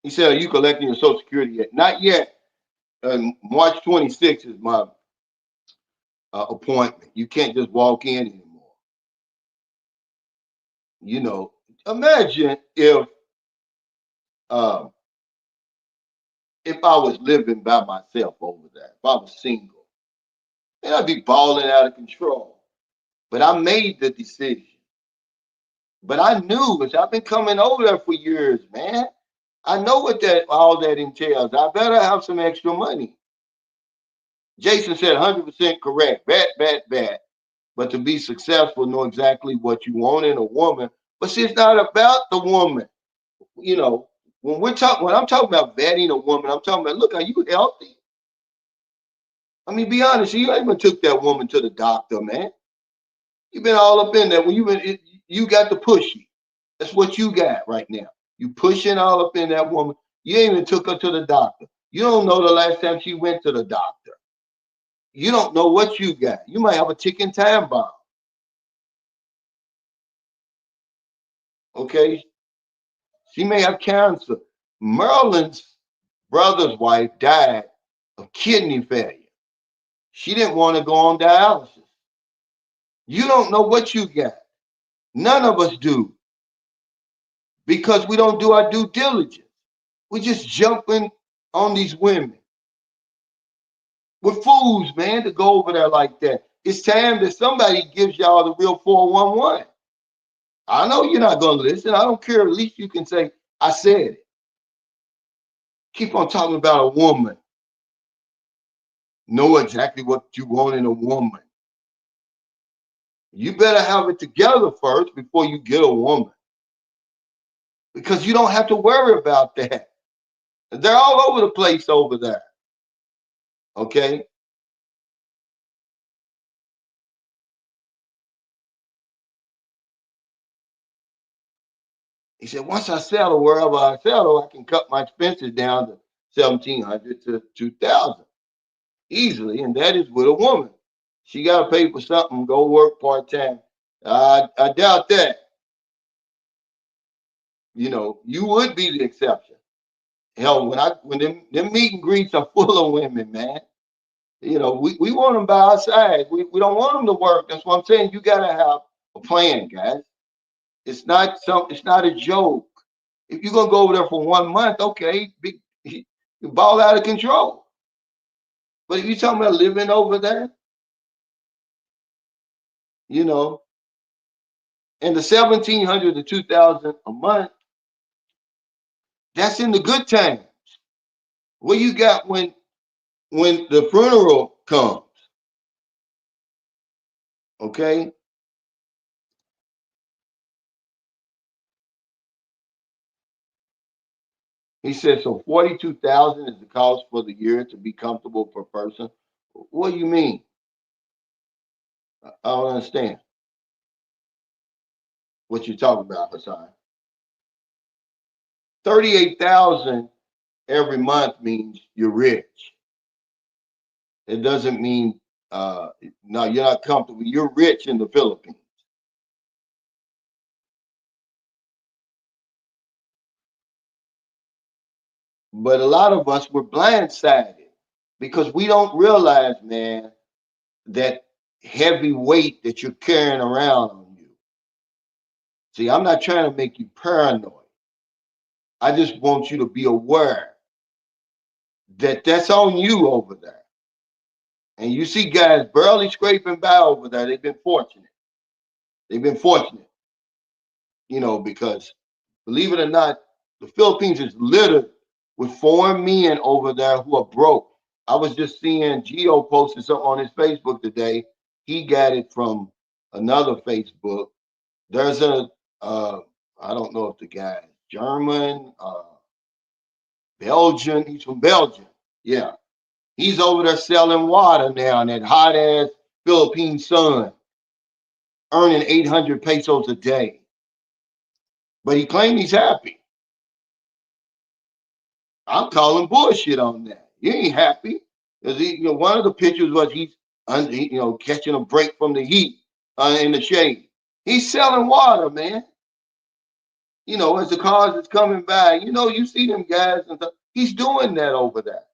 A: He said, are you collecting your Social Security yet? Not yet. March 26th is my appointment. You can't just walk in anymore. You know, imagine um, if I was living by myself over there, if I was single, and I'd be balling out of control. But I made the decision. But I knew, because I've been coming over there for years, man. I know what that all that entails. I better have some extra money. Jason said 100% correct. Bet. But to be successful, know exactly what you want in a woman. But see, it's not about the woman. You know, when I'm talking about vetting a woman, I'm talking about, look, are you healthy? I mean, be honest, you even took that woman to the doctor, man. You've been all up in there. When you got the pushy. That's what you got right now. You pushing all up in that woman. You ain't even took her to the doctor. You don't know the last time she went to the doctor. You don't know what you got. You might have a ticking time bomb. Okay, she may have cancer. Merlin's brother's wife died of kidney failure. She didn't want to go on dialysis. You don't know what you got. None of us do, because we don't do our due diligence. We're just jumping on these women. We're fools, man, to go over there like that. It's time that somebody gives y'all the real 411. I know you're not going to listen. I don't care. At least you can say, I said it. Keep on talking about a woman. Know exactly what you want in a woman. You better have it together first before you get a woman, because you don't have to worry about that. They're all over the place over there. Okay. He said, once I settle wherever I settle, I can cut my expenses down to 1,700 to 2,000 easily, and that is with a woman. She got to pay for something, go work part time. I doubt that. You would be the exception. Hell, when them meet and greets are full of women, man. We want them by our side. We don't want them to work. That's what I'm saying. You got to have a plan, guys. It's not a joke. If you're gonna go over there for 1 month, okay, you ball out of control. But if you're talking about living over there, you know, and the 1,700 to 2,000 a month, that's in the good times. What you got when the funeral comes? Okay. He said, so 42,000 is the cost for the year to be comfortable per person. What do you mean? I don't understand what you're talking about, Hassan. 38,000 every month means you're rich. It doesn't mean no, you're not comfortable. You're rich in the Philippines. But a lot of us were blindsided because we don't realize, man, that heavy weight that you're carrying around on you. See, I'm not trying to make you paranoid. I just want you to be aware that that's on you over there. And you see guys barely scraping by over there. They've been fortunate. They've been fortunate, because believe it or not, the Philippines is littered with foreign men over there who are broke. I was just seeing Geo posted something on his Facebook today. He got it from another Facebook. There's uh, I don't know if the guy is German, Belgian. He's from Belgium. Yeah. He's over there selling water now in that hot ass Philippine sun, earning 800 pesos a day. But he claimed he's happy. I'm calling bullshit on that. You ain't happy. Because one of the pictures was he's catching a break from the heat in the shade. He's selling water, man. As the cars is coming by, you see them guys and stuff. He's doing that over there.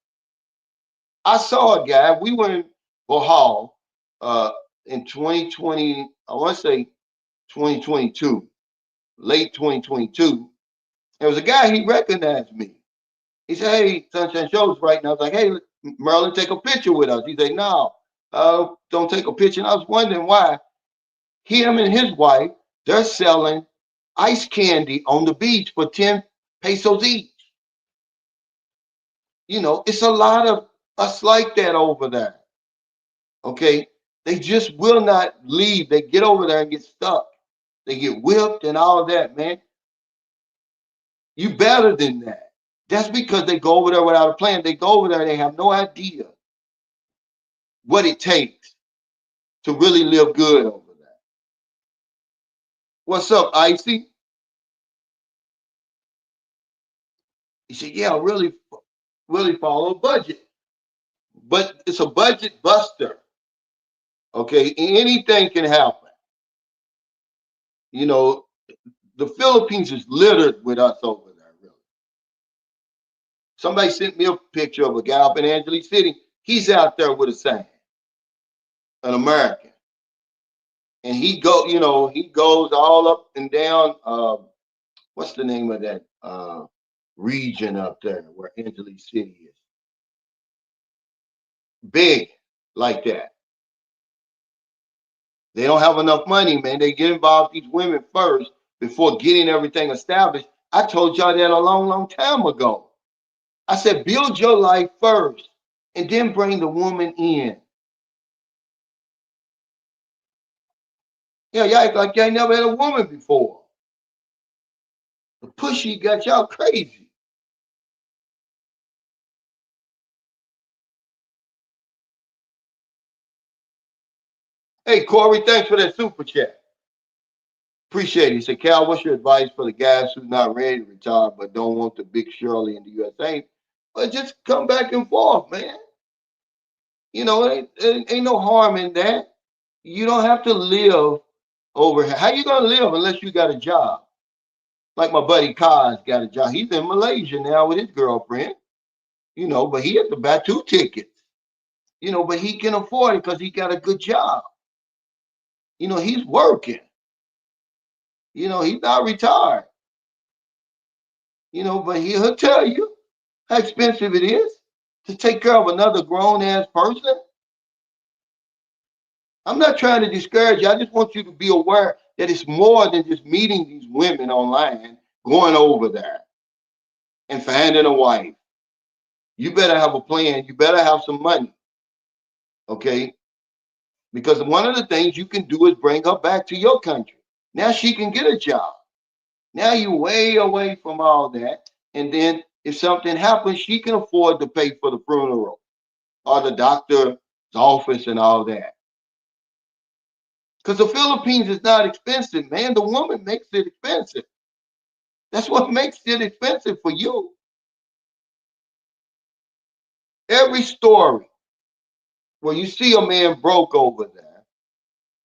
A: I saw a guy. We were in Bohol in 2020. I want to say 2022, late 2022. There was a guy. He recognized me. He said, "Hey, Sunshine Show's right." And I was like, "Hey, Merlin, take a picture with us." He said, "No, don't take a picture." And I was wondering why. Him and his wife, they're selling ice candy on the beach for 10 pesos each. It's a lot of us like that over there. Okay. They just will not leave. They get over there and get stuck. They get whipped and all of that, man. You better than that. That's because they go over there without a plan. They go over there, they have no idea what it takes to really live good over there. What's up, Icy? He said, yeah, really, really follow budget. But it's a budget buster. Okay. Anything can happen. You know, the Philippines is littered with us over there, really. Somebody sent me a picture of a guy up in Angeles City. He's out there with a sign, an American. And he goes all up and down. What's the name of that region up there where Angeles City is? Big like that. They don't have enough money, man. They get involved with these women first before getting everything established. I told y'all that a long, long time ago. I said, build your life first and then bring the woman in. Y'all act like y'all ain't never had a woman before. The pushy got y'all crazy. Hey, Corey, thanks for that super chat. Appreciate it. He said, Cal, what's your advice for the guys who's not ready to retire but don't want the big Shirley in the USA? But just come back and forth, man. Ain't no harm in that. You don't have to live over here. How you gonna live unless you got a job? Like my buddy Kaz got a job. He's in Malaysia now with his girlfriend, but he has to buy 2 tickets, but he can afford it because he got a good job. He's working. He's not retired, but he'll tell you how expensive it is to take care of another grown ass person. I'm not trying to discourage you. I just want you to be aware that it's more than just meeting these women online, going over there and finding a wife. You better have a plan. You better have some money. Okay. Because one of the things you can do is bring her back to your country. Now she can get a job. Now you way away from all that. And then if something happens, she can afford to pay for the funeral or the doctor's office and all that. Because the Philippines is not expensive, man. The woman makes it expensive. That's what makes it expensive for you. Every story where you see a man broke over there,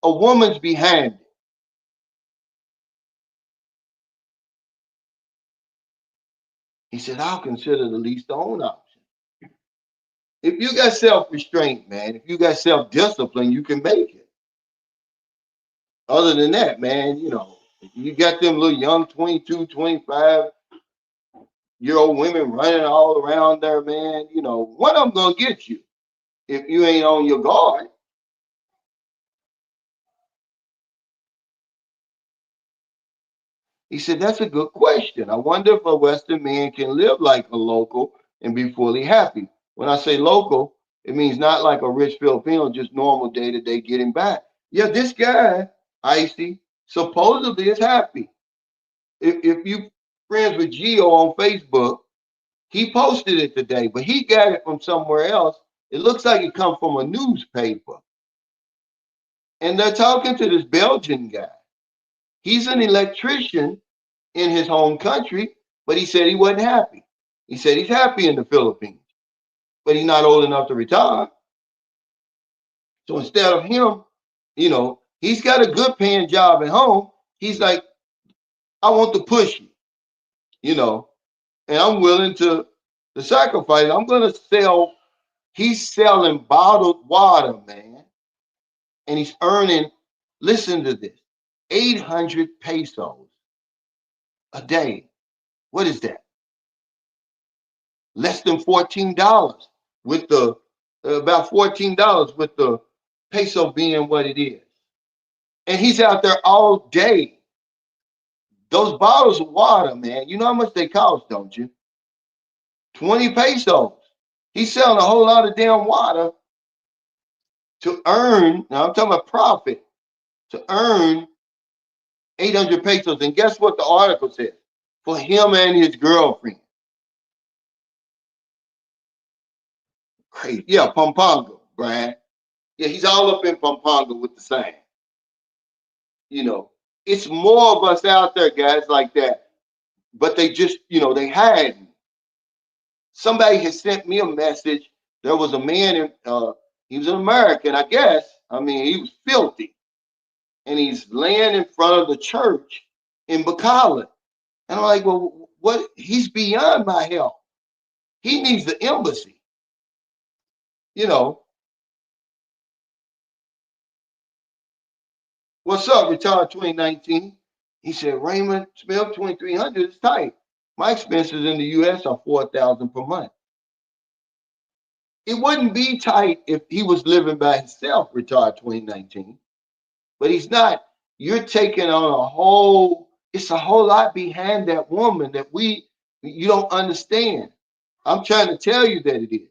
A: a woman's behind it. He said, I'll consider the least own option. If you got self-restraint, man, if you got self-discipline, you can make it. Other than that, man, you got them little young 22, 25-year-old women running all around there, man. One of them gonna get you if you ain't on your guard. He said, that's a good question. I wonder if a Western man can live like a local and be fully happy. When I say local, it means not like a rich Filipino, just normal day to day getting back. Yeah, this guy, Icy, supposedly is happy. If you friends with Gio on Facebook, he posted it today, but he got it from somewhere else. It looks like it comes from a newspaper. And they're talking to this Belgian guy. He's an electrician in his home country, but he said he wasn't happy. He said he's happy in the Philippines, but he's not old enough to retire. So instead of him, he's got a good paying job at home. He's like, I want the pushy, you know, and I'm willing to sacrifice. I'm gonna sell. He's selling bottled water, man, and he's earning. Listen to this: 800 pesos a day. What is that? Less than $14 with the about $14 with the peso being what it is. And he's out there all day. Those bottles of water, man, you know how much they cost, don't you? 20 pesos. He's selling a whole lot of damn water to earn, now I'm talking about profit, to earn 800 pesos. And guess what the article says? For him and his girlfriend. Crazy. Yeah, Pampanga, Brad. Yeah, he's all up in Pampanga with the sand. You know, it's more of us out there, guys, like that. But they just, they hide. Somebody has sent me a message. There was a man in, he was an American, I guess. I mean, he was filthy. And he's laying in front of the church in Bacala. And I'm like, well, what? He's beyond my help. He needs the embassy. You know, what's up, retired 2019? He said, Raymond Smith, 2300 is tight. My expenses in the US are 4,000 per month. It wouldn't be tight if he was living by himself, retired 2019. But he's not. You're taking on it's a whole lot behind that woman that you don't understand. I'm trying to tell you that it is.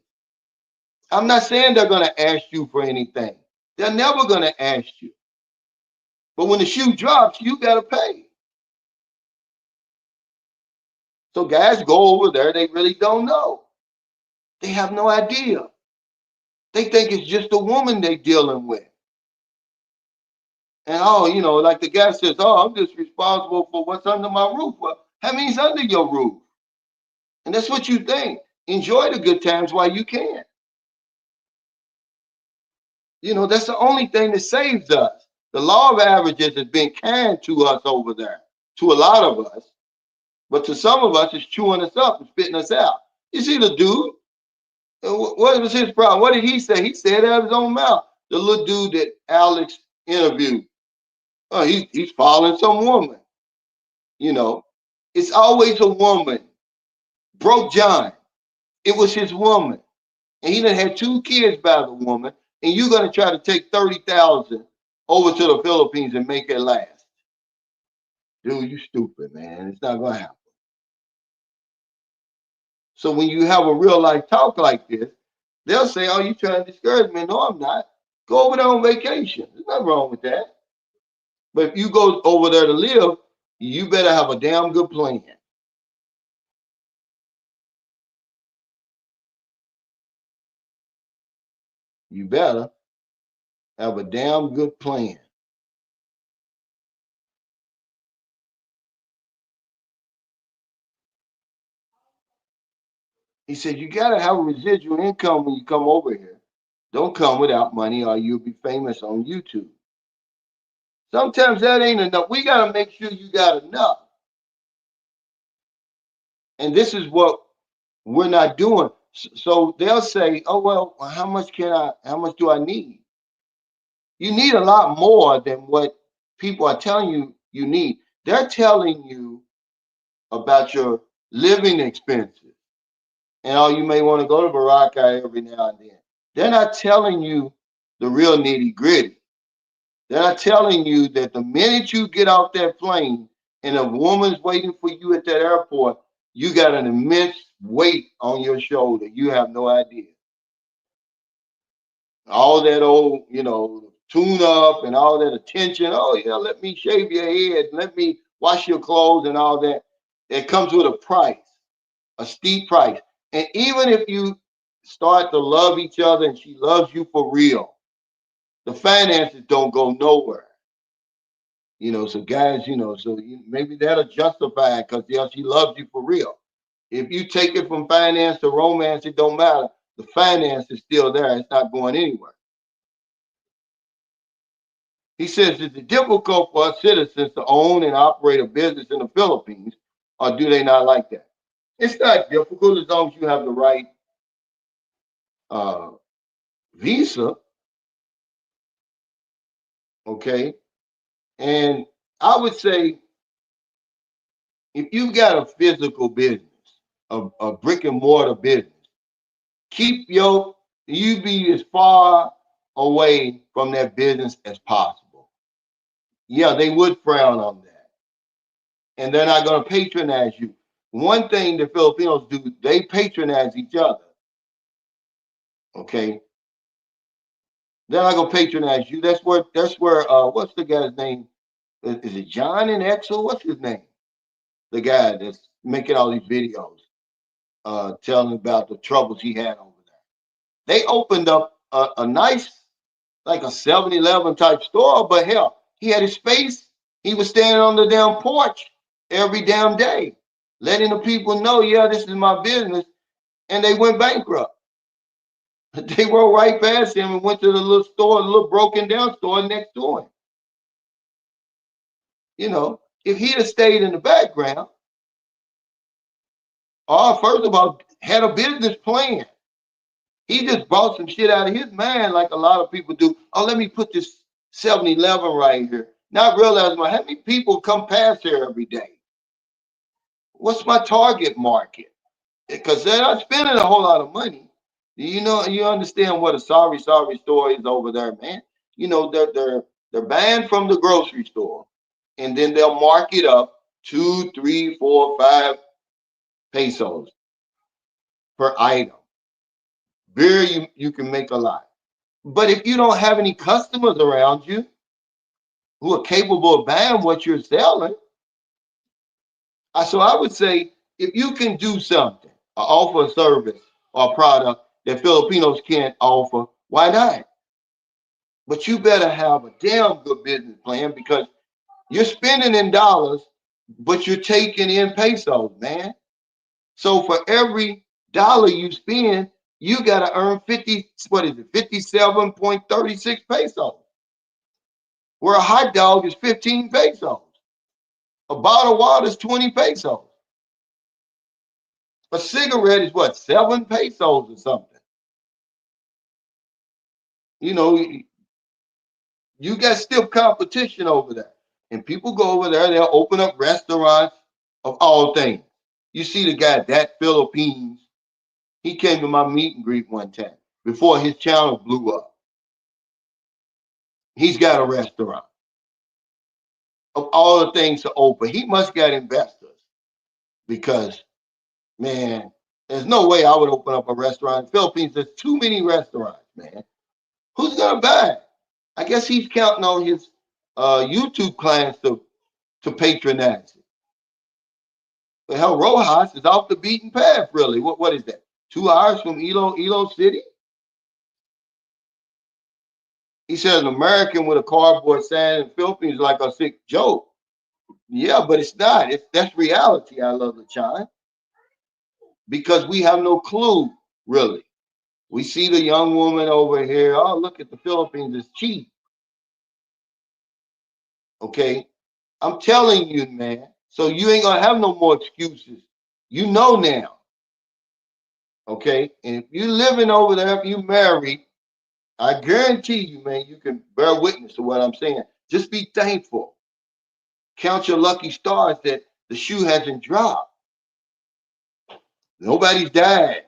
A: I'm not saying they're going to ask you for anything. They're never going to ask you. But when the shoe drops, you got to pay. So guys go over there, they really don't know. They have no idea. They think it's just a woman they're dealing with. And like the guy says, I'm just responsible for what's under my roof. Well, that means under your roof. And that's what you think. Enjoy the good times while you can. That's the only thing that saves us. The law of averages has been kind to us over there, to a lot of us. But to some of us, it's chewing us up and spitting us out. You see the dude? What was his problem? What did he say? He said out of his own mouth. The little dude that Alex interviewed. Oh, he's following some woman. It's always a woman. Broke John. It was his woman. And he done had 2 kids by the woman. And you're going to try to take 30,000 over to the Philippines and make it last. Dude, you stupid, man. It's not going to happen. So when you have a real life talk like this, they'll say, "Oh, you trying to discourage me?" No, I'm not. Go over there on vacation. There's nothing wrong with that. But if you go over there to live, you better have a damn good plan. You better have a damn good plan. He said, you got to have a residual income when you come over here. Don't come without money or you'll be famous on YouTube. Sometimes that ain't enough. We got to make sure you got enough. And this is what we're not doing. So they'll say, oh, well, how much do I need? You need a lot more than what people are telling you you need. They're telling you about your living expenses. And you may want to go to Baraka every now and then. They're not telling you the real nitty gritty. They're not telling you that the minute you get off that plane and a woman's waiting for you at that airport, you got an immense weight on your shoulder. You have no idea. All that old, tune up and all that attention. Oh, yeah, let me shave your head. Let me wash your clothes and all that. It comes with a price, a steep price. And even if you start to love each other and she loves you for real, the finances don't go nowhere. So guys, maybe that'll justify it because she loves you for real. If you take it from finance to romance, it don't matter. The finance is still there. It's not going anywhere. He says, is it difficult for us citizens to own and operate a business in the Philippines, or do they not like that? It's not difficult as long as you have the right uh, visa, okay? And I would say if you've got a physical business, a brick and mortar business, keep you be as far away from that business as possible. Yeah, they would frown on that. And they're not going to patronize you. One thing the Filipinos do, they patronize each other. Okay. They're not going to patronize you. That's where what's the guy's name? Is it John in Exo? What's his name? The guy that's making all these videos, telling about the troubles he had over there. They opened up a nice, like a 7-Eleven type store, but hell, he had his space. He was standing on the damn porch every damn day, letting the people know, yeah, this is my business. And they went bankrupt. They rode right past him and went to the little store, the little broken down store next to him. If he'd have stayed in the background, or first of all, had a business plan, he just brought some shit out of his mind like a lot of people do. Oh, let me put this 7-Eleven right here. Not realizing how many people come past here every day. What's my target market? Because they're not spending a whole lot of money. You understand what a sorry story is over there, man. They're banned from the grocery store, and then they'll mark it up 2, 3, 4, 5 pesos per item. Beer, you can make a lot. But if you don't have any customers around you who are capable of buying what you're selling, so I would say if you can do something, or offer a service or a product that Filipinos can't offer, why not? But you better have a damn good business plan because you're spending in dollars, but you're taking in pesos, man. So for every dollar you spend, you got to earn 57.36 pesos. Where a hot dog is 15 pesos. A bottle of water is 20 pesos. A cigarette is what, 7 pesos or something. You know, you got stiff competition over there. And people go over there, they'll open up restaurants of all things. You see the guy, that Philippines, he came to my meet and greet one time before his channel blew up. He's got a restaurant of all the things to open. He must got investors because, man, There's no way I would open up a restaurant in the Philippines. There's too many restaurants, man. Who's gonna buy it? I guess he's counting on his YouTube clients to patronize it. But hell, Rojas is off the beaten path, really. What is that? 2 hours from Ilo City? He said an American with a cardboard sign in the Philippines is like a sick joke. Yeah, but it's not. That's reality. I love the child because we have no clue, really. We see the young woman over here. Oh, look at the Philippines. It's cheap. Okay. I'm telling you, man. So you ain't gonna have no more excuses. You know now. Okay. And if you living over there, if you married, I guarantee you, man, you can bear witness to what I'm saying. Just be thankful. Count your lucky stars that the shoe hasn't dropped. Nobody's died.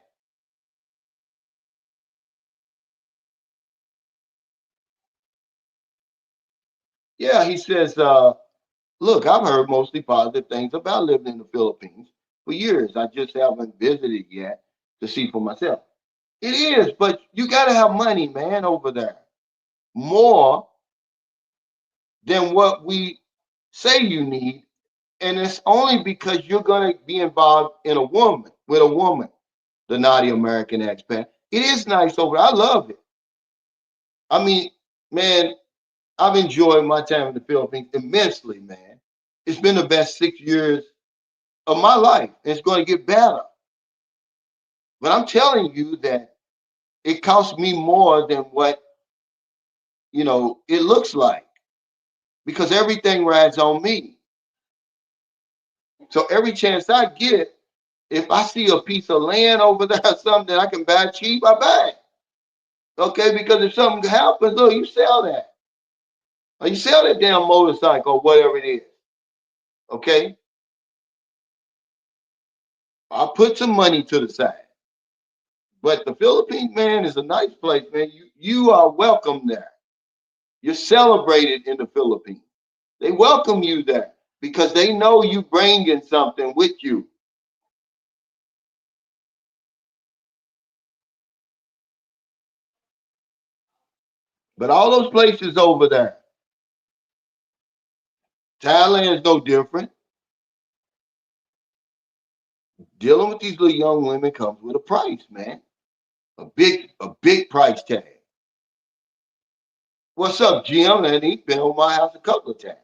A: Yeah, he says, look, I've heard mostly positive things about living in the Philippines for years. I just haven't visited yet to see for myself. It is, but you got to have money, man, over there. More than what we say you need. And it's only because you're going to be involved in with a woman, the naughty American expat. It is nice over there. I love it. I mean, man, I've enjoyed my time in the Philippines immensely, man. It's been the best 6 years of my life. It's going to get better. But I'm telling you that it costs me more than what, it looks like because everything rides on me. So every chance I get, if I see a piece of land over there or something that I can buy cheap, I buy it. Okay, because if something happens, look, you sell that. Or you sell that damn motorcycle or whatever it is. Okay? I'll put some money to the side. But the Philippines, man, is a nice place, man. You are welcome there. You're celebrated in the Philippines. They welcome you there because they know you bringing something with you. But all those places over there, Thailand is no different. Dealing with these little young women comes with a price, man. A big price tag. What's up, Jim? And he's been on my house a couple of times.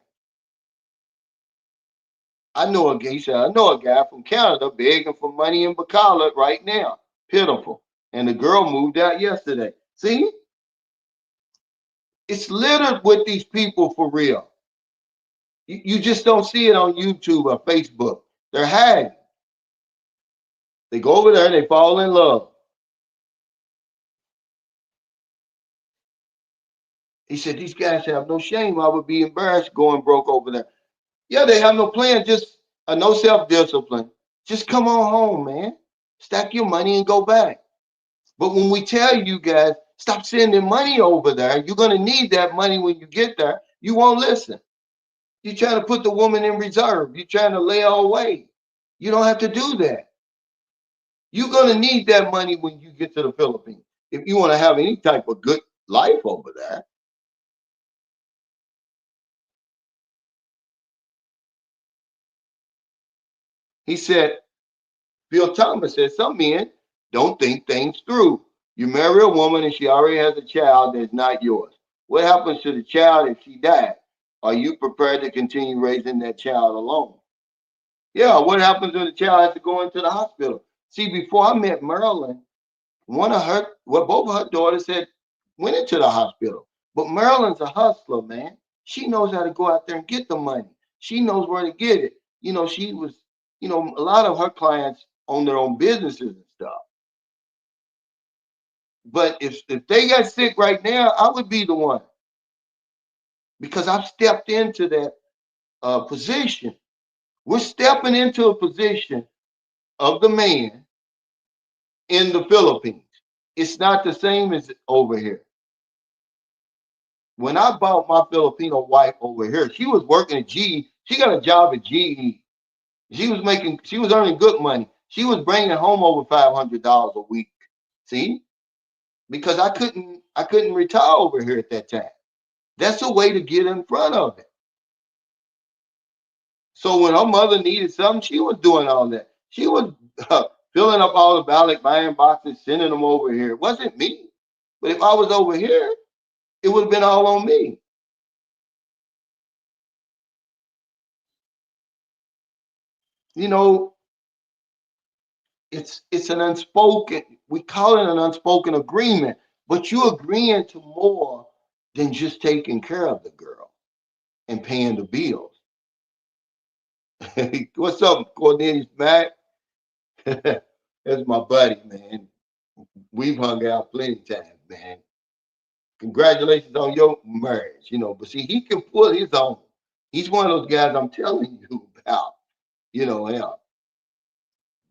A: I know a guy. He said, I know a guy from Canada begging for money in Bacala right now. Pitiful. And the girl moved out yesterday. See, it's littered with these people for real. You just don't see it on YouTube or Facebook. They're hiding. They go over there and they fall in love. He said, these guys have no shame. I would be embarrassed going broke over there. Yeah, they have no plan, just no self-discipline. Just come on home, man. Stack your money and go back. But when we tell you guys, stop sending money over there, you're going to need that money when you get there. You won't listen. You're trying to put the woman in reserve. You're trying to lay her away. You don't have to do that. You're going to need that money when you get to the Philippines. If you want to have any type of good life over there. He said, Bill Thomas said, some men don't think things through. You marry a woman and she already has a child that's not yours. What happens to the child if she dies? Are you prepared to continue raising that child alone? Yeah, what happens when the child has to go into the hospital? See, before I met Marilyn, both of her daughters had went into the hospital. But Marilyn's a hustler, man. She knows how to go out there and get the money. She knows where to get it. She was, a lot of her clients own their own businesses and stuff. But if they got sick right now, I would be the one because I've stepped into that position. We're stepping into a position of the man in the Philippines. It's not the same as over here. When I bought my Filipino wife over here, she was working at GE. She got a job at GE. She was earning good money. She was bringing home over $500 a week. See, because I couldn't retire over here at that time. That's a way to get in front of it. So when her mother needed something, she was doing all that. She was filling up all the ballot, buying boxes, sending them over here. It wasn't me. But if I was over here, it would have been all on me. You know, it's an unspoken, we call it an unspoken agreement, but you're agreeing to more than just taking care of the girl and paying the bills. What's up, Cornelius Mac? That's my buddy, man. We've hung out plenty of times, man. Congratulations on your marriage, but see, he can pull his own. He's one of those guys I'm telling you about, him.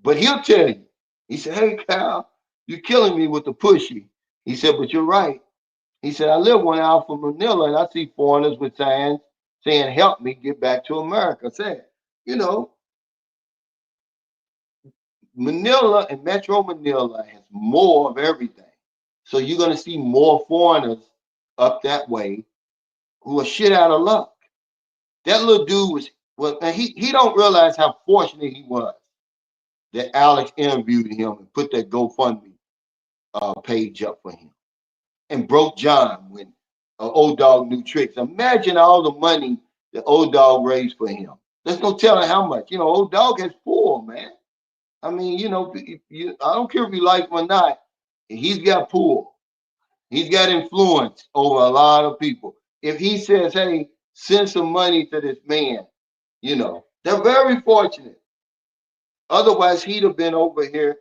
A: But he'll tell you. He said, "Hey, Cal, you're killing me with the pushy." He said, "But you're right." He said, "I live 1 hour from Manila and I see foreigners with signs saying, 'Help me get back to America.'" I said, you know, Manila and Metro Manila has more of everything. So you're going to see more foreigners up that way who are shit out of luck. That little dude well, and he don't realize how fortunate he was that Alex interviewed him and put that GoFundMe page up for him and broke John when old dog knew tricks. Imagine all the money that old dog raised for him. There's no telling how much. Old dog has poor, man. I mean, I don't care if you like him or not. He's got pull. He's got influence over a lot of people. If he says, "Hey, send some money to this man," they're very fortunate. Otherwise, he'd have been over here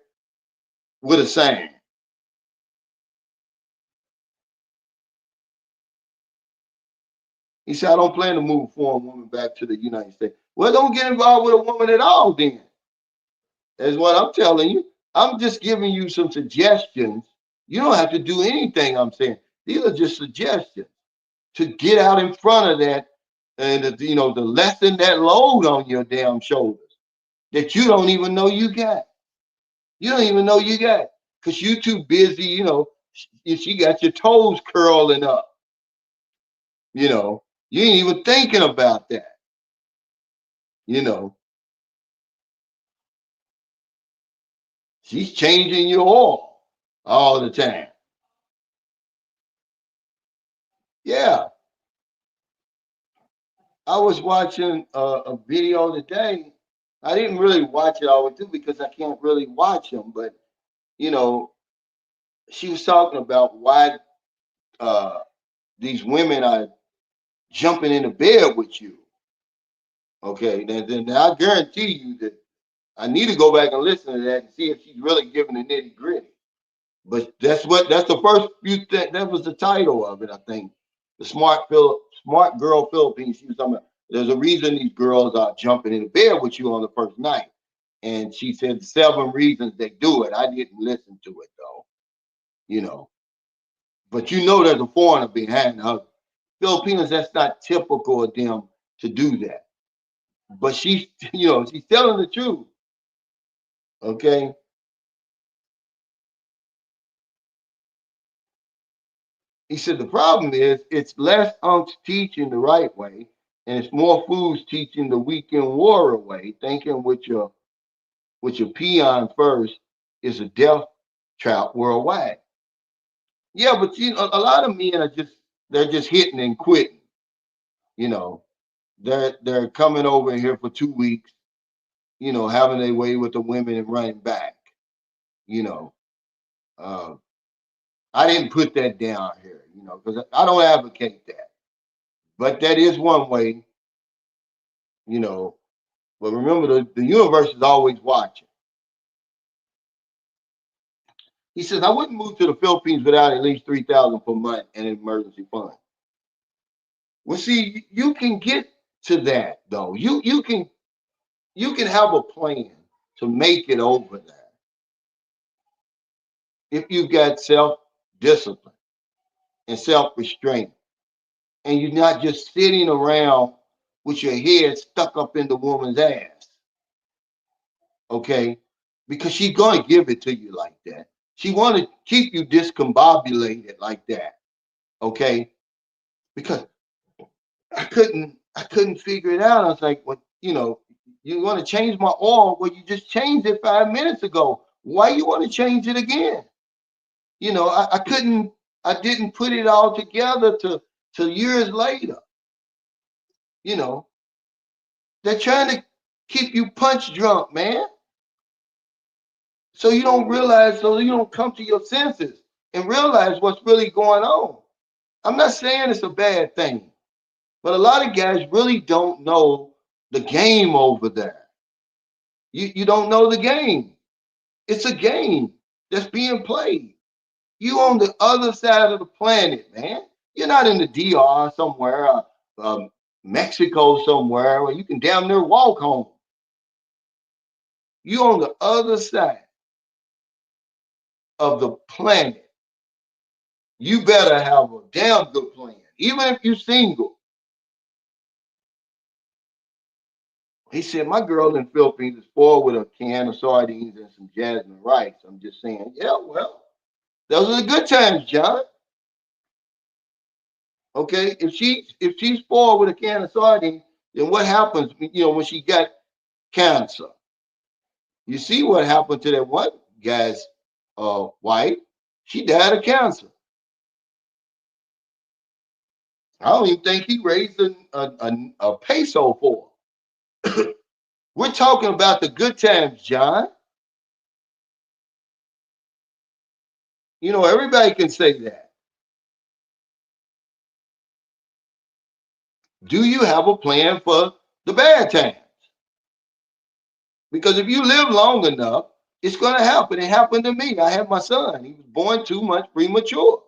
A: with a sign. He said, "I don't plan to move a foreign woman back to the United States." Well, don't get involved with a woman at all then. That's what I'm telling you. I'm just giving you some suggestions. You don't have to do anything I'm saying. These are just suggestions to get out in front of that and to lessen that load on your damn shoulders that you don't even know you got. You don't even know you got because you too busy. She got your toes curling up. You ain't even thinking about that. You know, she's changing your oil all the time. Yeah, I was watching a video today. I didn't really watch it all the way through because I can't really watch them. But you know, she was talking about why uh, these women are jumping into bed with you. Okay, then I guarantee you that I need to go back and listen to that and see if she's really giving the nitty gritty. But that's the first few things. That was the title of it, I think. The smart girl Philippines. She was talking about. There's a reason these girls are jumping into bed with you on the first night, and she said 7 reasons they do it. I didn't listen to it though, you know. But there's a foreigner behind her. Filipinos, that's not typical of them to do that. But she's, she's telling the truth. Okay. He said the problem is it's less unks teaching the right way, and it's more fools teaching the weekend warrior way, thinking with your peon first is a death trap worldwide. Yeah, but a lot of men they're just hitting and quitting. You know, they're coming over here for 2 weeks, having their way with the women and running back. You know, uh, I didn't put that down here, because I don't advocate that. But that is one way, you know. But remember, the universe is always watching. He says, "I wouldn't move to the Philippines without at least 3,000 per month and an emergency fund." Well, see, you can get to that though. You can have a plan to make it over there if you've got self discipline and self restraint, and you're not just sitting around with your head stuck up in the woman's ass. Okay, because she's going to give it to you like that. She want to keep you discombobulated like that. Okay, because I couldn't figure it out. I was like, well, you want to change my oil? Well, you just changed it 5 minutes ago. Why you want to change it again? I couldn't. I didn't put it all together to years later. You know, they're trying to keep you punch drunk, man. So you don't realize, so you don't come to your senses and realize what's really going on. I'm not saying it's a bad thing, but a lot of guys really don't know the game over there. You don't know the game. It's a game that's being played. You on the other side of the planet, man. You're not in the DR somewhere, um, Mexico somewhere, where you can damn near walk home. You on the other side of the planet. You better have a damn good plan, even if you're single. He said, my girl in the Philippines is spoiled with a can of sardines and some jasmine rice. I'm just saying, yeah, well, those are the good times, John. Okay, if she's spoiled with a can of sardines, then what happens? When she got cancer, you see what happened to that one guy's wife? She died of cancer. I don't even think he raised a peso for her. We're talking about the good times, John. Everybody can say that. Do you have a plan for the bad times? Because if you live long enough, it's going to happen. It happened to me. I had my son. He was born 2 months premature.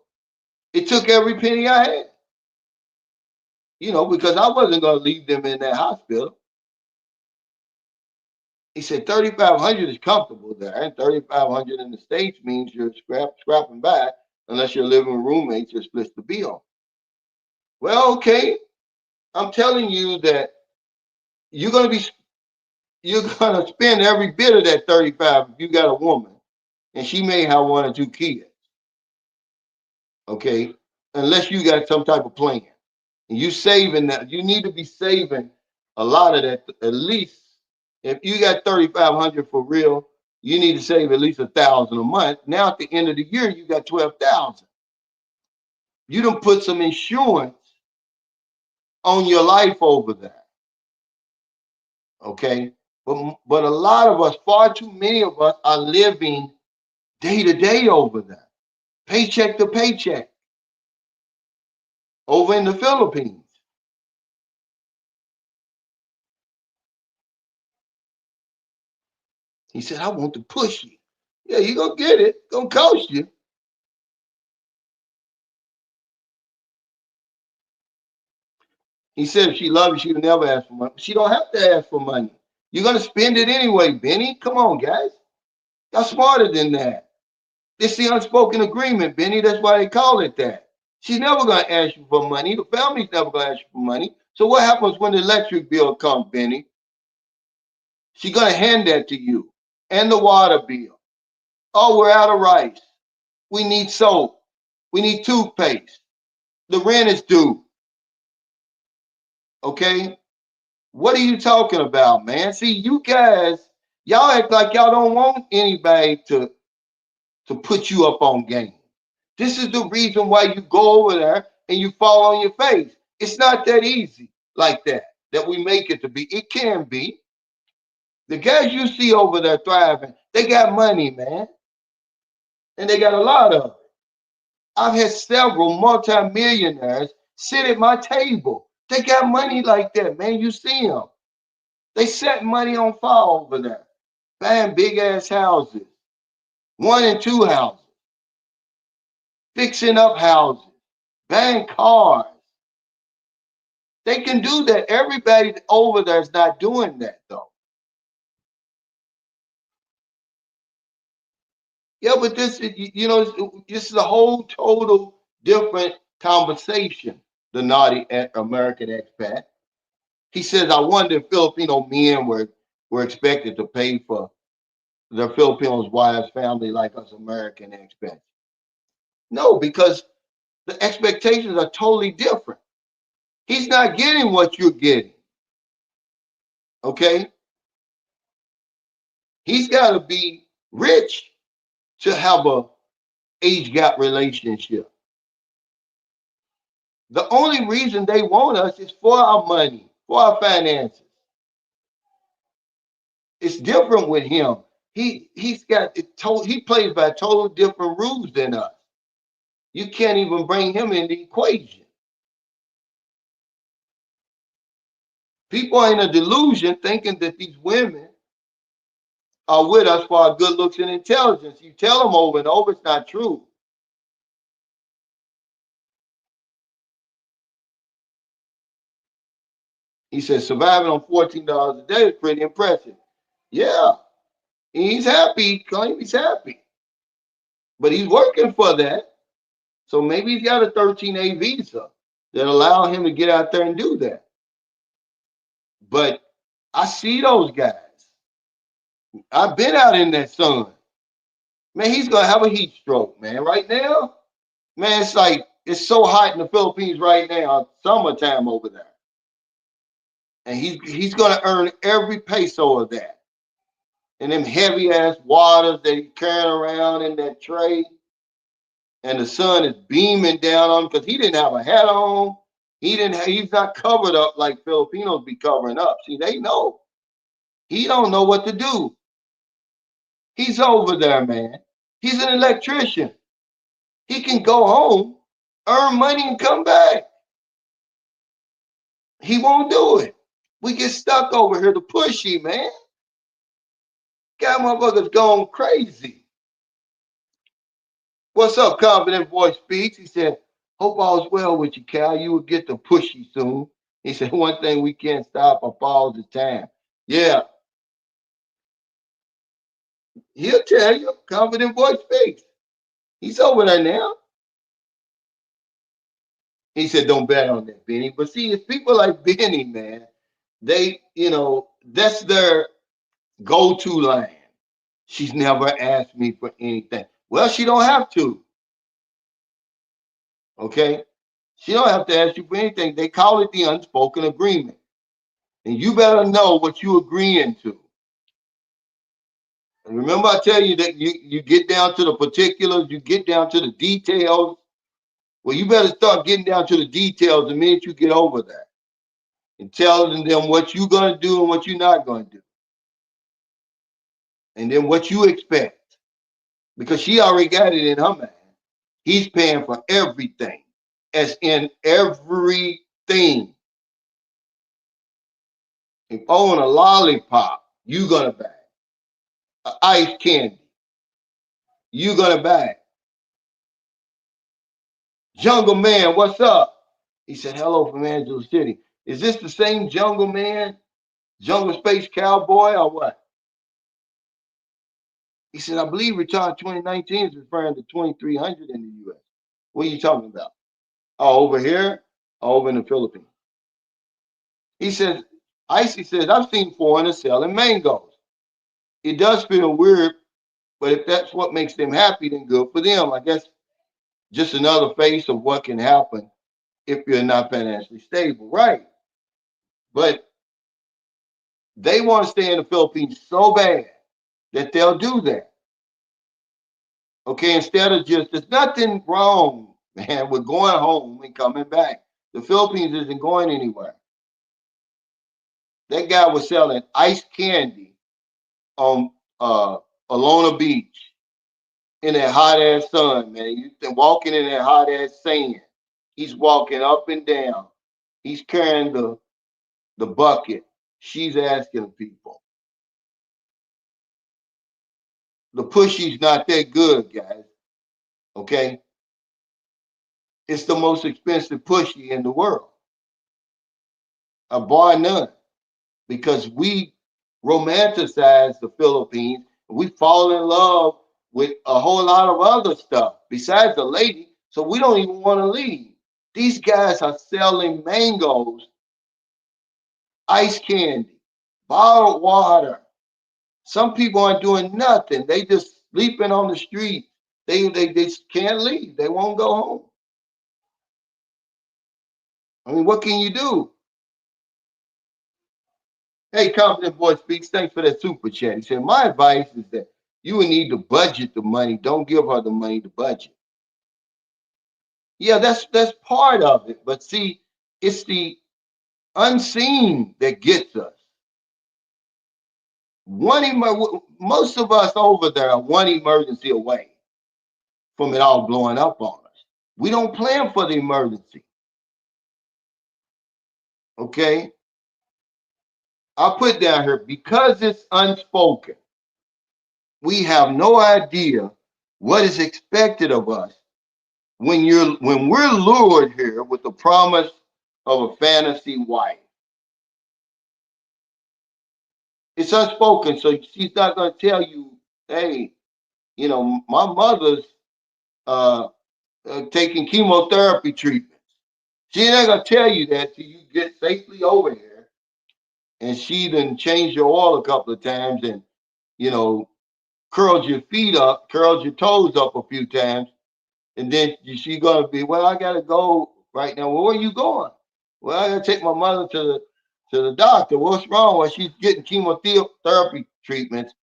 A: It took every penny I had, because I wasn't going to leave them in that hospital. He said 3,500 is comfortable there, and 3,500 in the States means you're scrapping by unless you're living with roommates or splits the bill. Well, okay, I'm telling you that you're going to be you're going to spend every bit of that 35 if you got a woman, and she may have 1 or 2 kids. Okay, unless you got some type of plan, and you saving that, you need to be saving a lot of that. At least if you got 3,500 for real, you need to save at least 1,000 a month. Now at the end of the year, you got 12,000. You don't put some insurance on your life over there. Okay, but a lot of us, far too many of us, are living day to day over there, paycheck to paycheck, over in the Philippines. He said, I want to push you. Yeah, you're going to get it. It's going to cost you. He said if she loves you, she would never ask for money. She don't have to ask for money. You're going to spend it anyway, Benny. Come on, guys. Y'all smarter than that. It's the unspoken agreement, Benny. That's why they call it that. She's never going to ask you for money. The family's never going to ask you for money. So what happens when the electric bill comes, Benny? She's going to hand that to you. And the water bill. Oh, we're out of rice. We need soap. We need toothpaste. The rent is due. Okay? What are you talking about, man? See, you guys, y'all act like y'all don't want anybody to put you up on game. This is the reason why you go over there and you fall on your face. It's not that easy like that we make it to be. It can be. The guys you see over there thriving, they got money, man. And they got a lot of it. I've had several multimillionaires sit at my table. They got money like that, man. You see them. They set money on fire over there, buying big ass houses, 1 and 2 houses, fixing up houses, buying cars. They can do that. Everybody over there is not doing that though. Yeah, but this is a whole total different conversation. The naughty American expat. He says, I wonder if Filipino men were expected to pay for the Filipinos' wives, family like us American expats? No, because the expectations are totally different. He's not getting what you're getting. Okay? He's got to be rich to have a age gap relationship. The only reason they want us is for our money, for our finances. It's different with him. He's got it he plays by total different rules than us. You can't even bring him in the equation. People are in a delusion thinking that these women are with us for our good looks and intelligence. You tell them over and over, it's not true. He says surviving on $14 a day is pretty impressive. Yeah, he's happy. He claims he's happy, but he's working for that. So maybe he's got a 13A visa that allow him to get out there and do that. But I see those guys. I've been out in that sun. Man, he's gonna have a heat stroke, man. Right now, man, it's like it's so hot in the Philippines right now, summertime over there. And he's gonna earn every peso of that. And them heavy ass waters that he's carrying around in that tray. And the sun is beaming down on him because he didn't have a hat on. He's not covered up like Filipinos be covering up. See, they know. He don't know what to do. He's over there, man. He's an electrician. He can go home, earn money, and come back. He won't do it. We get stuck over here to Pushy, man. Got motherfuckers going crazy. What's up, Confident Voice Speaks? He said, hope all's well with you, Cal. You will get to Pushy soon. He said, one thing we can't stop are falls of time. Yeah, he'll tell you. Confident Voice Speaks. He's over there now. He said, don't bet on that, Benny. But see, it's people like Benny, man. They, that's their go-to line. She's never asked me for anything. Well, she don't have to. Okay? She don't have to ask you for anything. They call it the unspoken agreement. And you better know what you're agreeing to. And remember, I tell you that you get down to the particulars, you get down to the details. Well, you better start getting down to the details the minute you get over there and telling them what you're going to do and what you're not going to do. And then what you expect. Because she already got it in her mind. He's paying for everything, as in everything. If I want a lollipop, you gonna buy it. An ice candy, you gonna buy it. Jungle Man, what's up? He said, hello from Angelo City. Is this the same Jungle Man, Jungle Space Cowboy, or what? He said, I believe Retired 2019 is referring to 2300 in the U.S. What are you talking about? Oh, over here? Oh, over in the Philippines. He says, Icy says, I've seen foreigners selling mangoes. It does feel weird, but if that's what makes them happy, then good for them. I guess just another face of what can happen if you're not financially stable, right? But they want to stay in the Philippines so bad that they'll do that. Okay, instead of just, there's nothing wrong, man, with going home and coming back. The Philippines isn't going anywhere. That guy was selling ice candy on Alona Beach in that hot ass sun, man. You've been walking in that hot ass sand. He's walking up and down. He's carrying the bucket. She's asking people. The pushy's not that good, guys. Okay? It's the most expensive pushy in the world. Bar none. Because we romanticize the Philippines. We fall in love with a whole lot of other stuff besides the lady. So we don't even want to leave. These guys are selling mangoes, ice candy, bottled water, Some people aren't doing nothing. They just sleeping on the street. They can't leave. They won't go home. I mean, what can you do? Hey, Confident Boy Speaks, thanks for that super chat. He said, my advice is that you would need to budget the money. Don't give her the money to budget. Yeah, that's part of it. But see, it's the unseen that gets us. Most of us over there are one emergency away from it all blowing up on us. We don't plan for the emergency. Okay? I'll put down here because it's unspoken. We have no idea what is expected of us when we're lured here with the promise of a fantasy wife. It's unspoken, so she's not going to tell you, hey, my mother's uh, taking chemotherapy treatments. She's not going to tell you that till you get safely over here, and she done changed your oil a couple of times, and you know curled your feet up, curled your toes up a few times, and then she gonna be, well, I gotta go right now. Well, where are you going? Well, I gotta take my mother to the doctor. What's wrong? Well, she's getting chemotherapy treatments.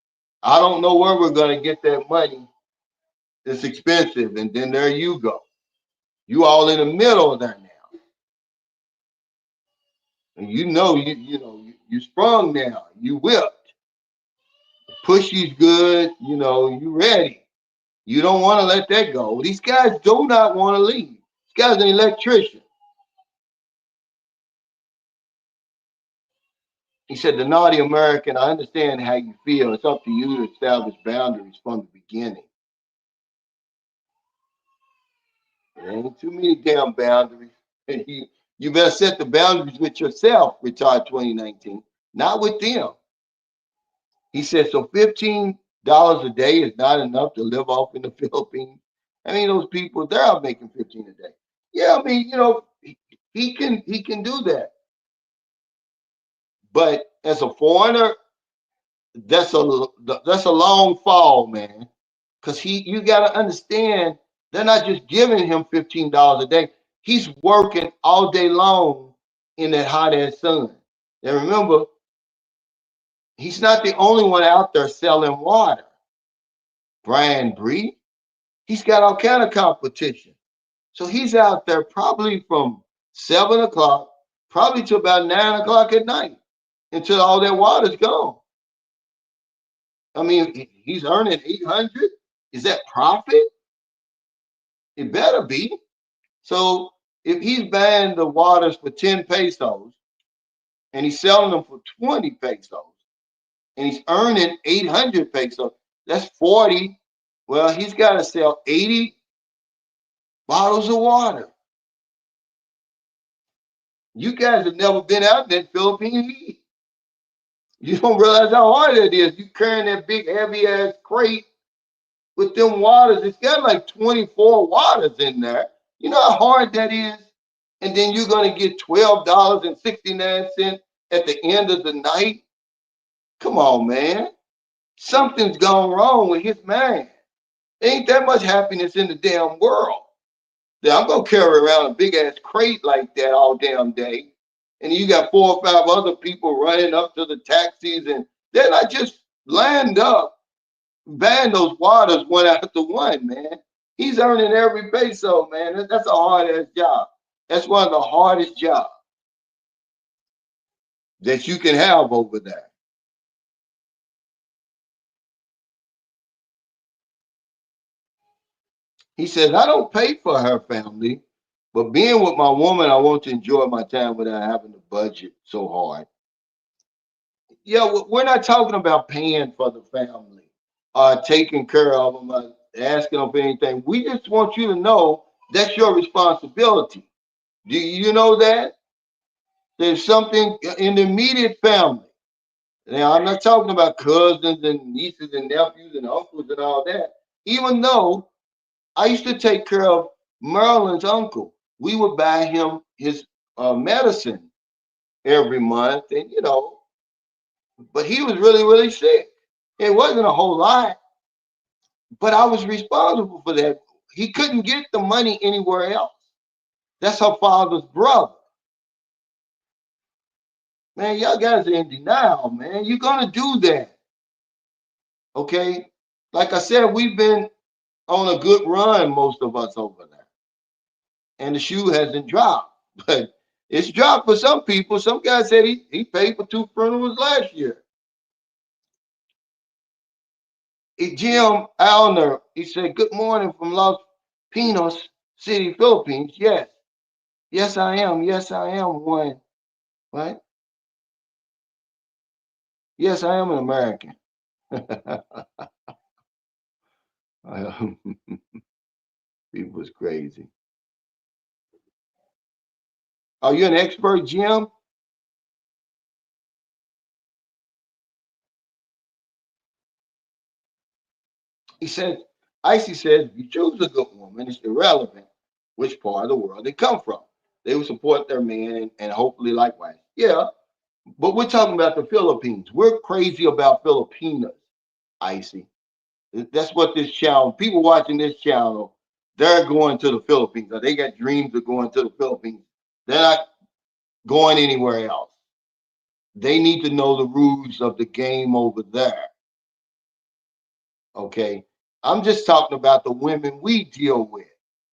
A: I don't know where we're gonna get that money. It's expensive, and then there you go. You all in the middle of there now, and you sprung now. You whipped. Pushy's good. You ready. You don't want to let that go. These guys do not want to leave. This guy's an electrician. He said, the naughty American, I understand how you feel. It's up to you to establish boundaries from the beginning. There ain't too many damn boundaries. And you better set the boundaries with yourself, retired 2019, not with them. He said, so $15 a day is not enough to live off in the Philippines. I mean, those people, they're out making 15 a day. Yeah, I mean, he can do that. But as a foreigner, that's a long fall, man. Because you got to understand, they're not just giving him $15 a day. He's working all day long in that hot ass sun. And remember, he's not the only one out there selling water. Brian Bree, he's got all kind of competition. So he's out there probably from 7 o'clock, probably to about 9 o'clock at night until all that water's gone. I mean, he's earning 800. Is that profit? It better be. So if he's buying the waters for 10 pesos and he's selling them for 20 pesos and he's earning 800 pesos, that's 40. Well, he's got to sell 80 bottles of water. You guys have never been out in that Philippine heat. You don't realize how hard it is. You carrying that big heavy ass crate with them waters. It's got like 24 waters in there. You know how hard that is? And then you're going to get $12.69 at the end of the night? Come on, man. Something's gone wrong with his mind. There ain't that much happiness in the damn world. Now, I'm going to carry around a big ass crate like that all damn day. And you got 4 or 5 other people running up to the taxis, and they're not just lined up, buying those waters one after one, man. He's earning every peso, man. That's a hard ass job. That's one of the hardest jobs that you can have over there. He says, I don't pay for her family, but being with my woman, I want to enjoy my time without having to budget so hard. Yeah, we're not talking about paying for the family, taking care of them, asking them for anything. We just want you to know that's your responsibility. Do you know that? There's something in the immediate family. Now, I'm not talking about cousins and nieces and nephews and uncles and all that. Even though I used to take care of Merlin's uncle, we would buy him his medicine every month, and but he was really, really sick. It wasn't a whole lot, but I was responsible for that. He couldn't get the money anywhere else. That's her father's brother. Man, y'all guys are in denial, man. You're gonna do that. Okay? Like I said, we've been on a good run, most of us over there. And the shoe hasn't dropped. But it's dropped for some people. Some guy said he paid for 2 funerals last year. Jim Alner, he said, "Good morning from Los Pinos City, Philippines." Yes. Yes, I am. Yes, I am one. What? Yes, I am an American. People was crazy. Are you an expert, Jim? He said, Icy said, you choose a good woman, it's irrelevant which part of the world they come from. They will support their man and hopefully likewise. Yeah, but we're talking about the Philippines. We're crazy about Filipinas, Icy. That's what this channel, people watching this channel, they're going to the Philippines. Or they got dreams of going to the Philippines. They're not going anywhere else. They need to know the rules of the game over there. Okay. I'm just talking about the women we deal with.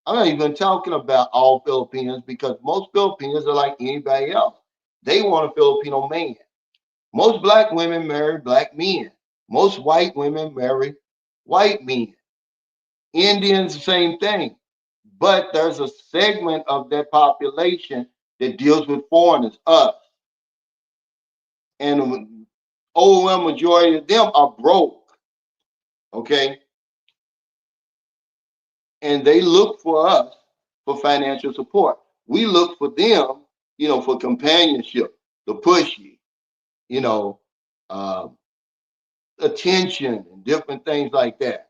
A: I'm not even talking about all Filipinos because most Filipinos are like anybody else. They want a Filipino man. Most black women marry black men. Most white women marry white men. Indians, the same thing. But there's a segment of that population that deals with foreigners, us. And the overwhelming majority of them are broke. Okay. And they look for us for financial support. We look for them, for companionship, the pushy, you know, uh, attention and different things like that.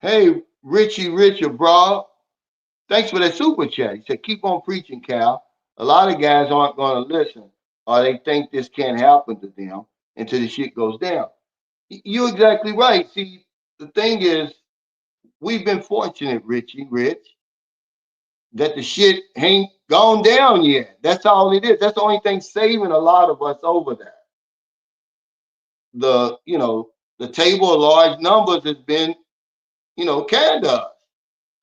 A: Hey, Richie Richard, bro, thanks for that super chat. He said, keep on preaching, Cal. A lot of guys aren't going to listen or they think this can't happen to them until the shit goes down. You're exactly right. See, the thing is, we've been fortunate, Richie, Rich, that the shit ain't gone down yet. That's all it is. That's the only thing saving a lot of us over there. The table of large numbers has been, kind of.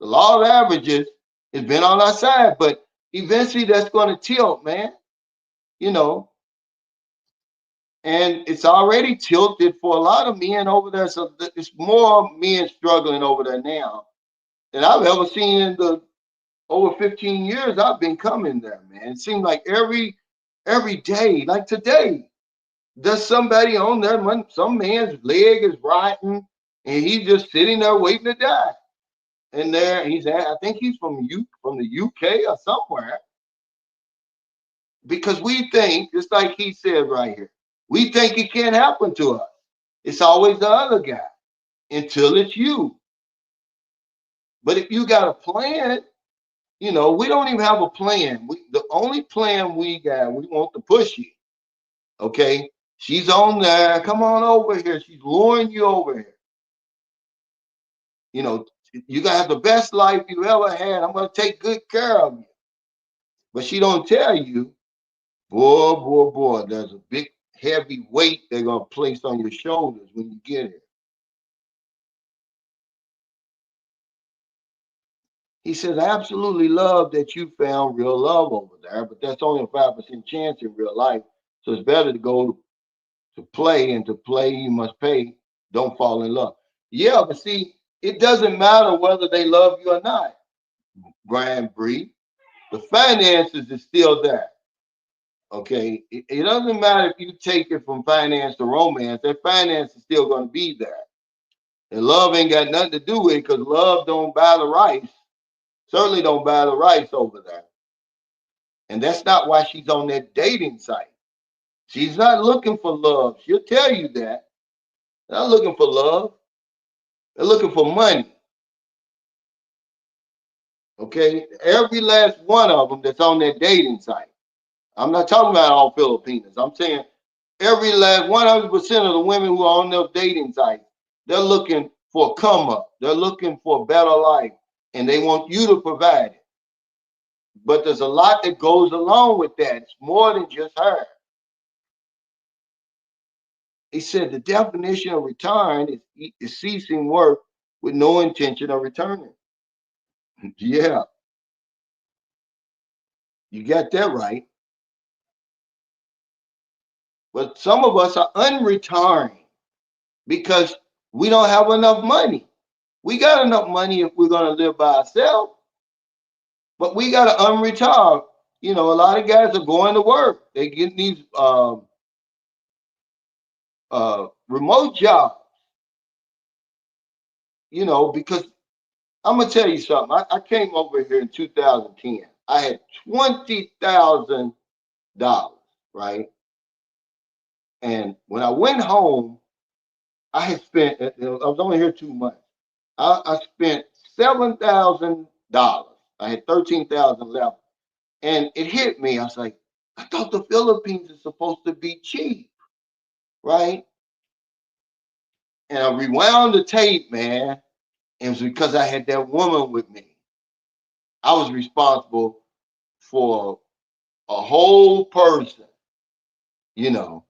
A: The law of averages has been on our side, but eventually that's going to tilt, man. You know, and it's already tilted for a lot of men over there. So it's more men struggling over there now than I've ever seen in the over 15 years I've been coming there, man. It seems like every day, like today, there's somebody on there, some man's leg is rotten, and he's just sitting there waiting to die. And there I think he's from the UK or somewhere, because we think, just like he said right here, we think it can't happen to us. It's always the other guy until it's you. But if you got a plan, we don't even have a plan. The only plan we got, we want the pushy. Okay, she's on there. Come on over here. She's luring you over here. You know, you gotta have the best life you ever had. I'm gonna take good care of you. But she don't tell you, boy, boy, boy, there's a big heavy weight they're gonna place on your shoulders when you get here. He says, I absolutely love that you found real love over there, but that's only a 5% chance in real life. So it's better to go to play, and to play you must pay. Don't fall in love. Yeah, but see, it doesn't matter whether they love you or not, Brian Bree. The finances is still there. Okay. It doesn't matter if you take it from finance to romance, that finance is still going to be there. And love ain't got nothing to do with it, because love don't buy the rice. Certainly don't buy the rice over there. And that's not why she's on that dating site. She's not looking for love. She'll tell you that. They're not looking for love. They're looking for money. Okay, every last one of them that's on that dating site. I'm not talking about all Filipinas. I'm saying every last 100% of the women who are on those dating sites, they're looking for a come up. They're looking for a better life, and they want you to provide it. But there's a lot that goes along with that. It's more than just her. He said the definition of return is ceasing work with no intention of returning. Yeah, you got that right. But some of us are unreturning because we don't have enough money. We got enough money if we're going to live by ourselves, but we got to unretire. You know, a lot of guys are going to work. They get these remote jobs, you know, because I'm going to tell you something. I came over here in 2010. I had $20,000, right? And when I went home, I had spent, I was only here 2 months. I spent $7,000. I had 13,000 left. And it hit me. I was like, I thought the Philippines is supposed to be cheap, right? And I rewound the tape, man. And it was because I had that woman with me. I was responsible for a whole person, you know.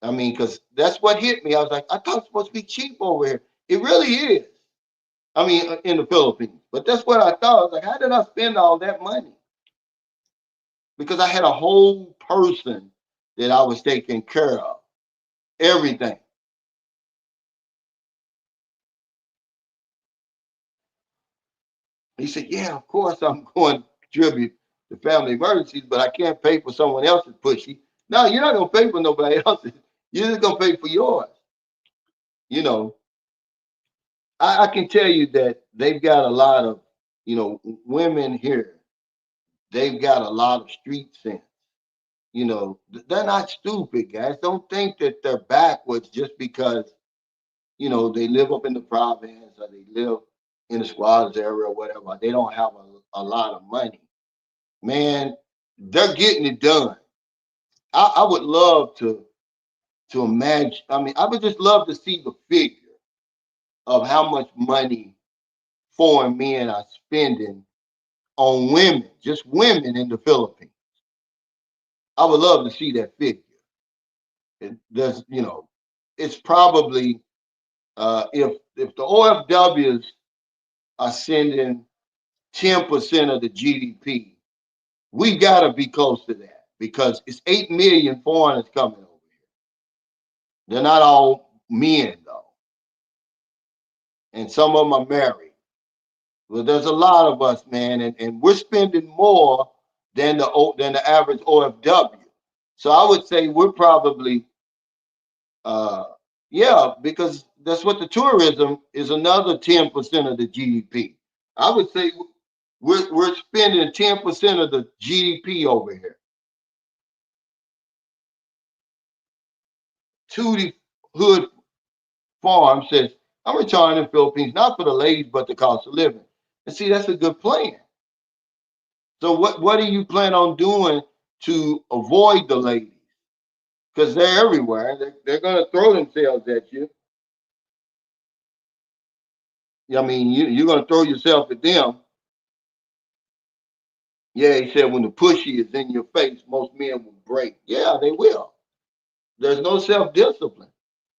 A: I mean, because that's what hit me. I was like, I thought it's supposed to be cheap over here. It really is. I mean, in the Philippines. But that's what I thought. I was like, how did I spend all that money? Because I had a whole person that I was taking care of. Everything. He said, yeah, of course I'm going to contribute to family emergencies, but I can't pay for someone else's pushy. No, you're not going to pay for nobody else's. You're just going to pay for yours. You know, I can tell you that they've got a lot of, you know, women here. They've got a lot of street sense. You know, they're not stupid, guys. Don't think that they're backwards just because, you know, they live up in the province or they live in the squatters area or whatever. They don't have a lot of money. Man, they're getting it done. I would love to imagine. I mean, I would just love to see the figure of how much money foreign men are spending on women, just women in the Philippines. I would love to see that figure. There's, you know, it's probably if the OFWs are sending 10% of the GDP, we got to be close to that because it's 8 million foreigners coming over here. They're not all men though, and some of them are married. Well, there's a lot of us, man, and we're spending more than the average OFW. So I would say we're probably uh yeah, because that's what the tourism is another 10% of the GDP. I would say we're spending 10% of the GDP over here. Tootie Hood Farm says, I'm retiring in the Philippines, not for the ladies, but the cost of living. And see, that's a good plan. So what do you plan on doing to avoid the ladies? Because they're everywhere. They're going to throw themselves at you. I mean, you're going to throw yourself at them. Yeah, he said when the pushy is in your face, most men will break. Yeah, they will. There's no self-discipline.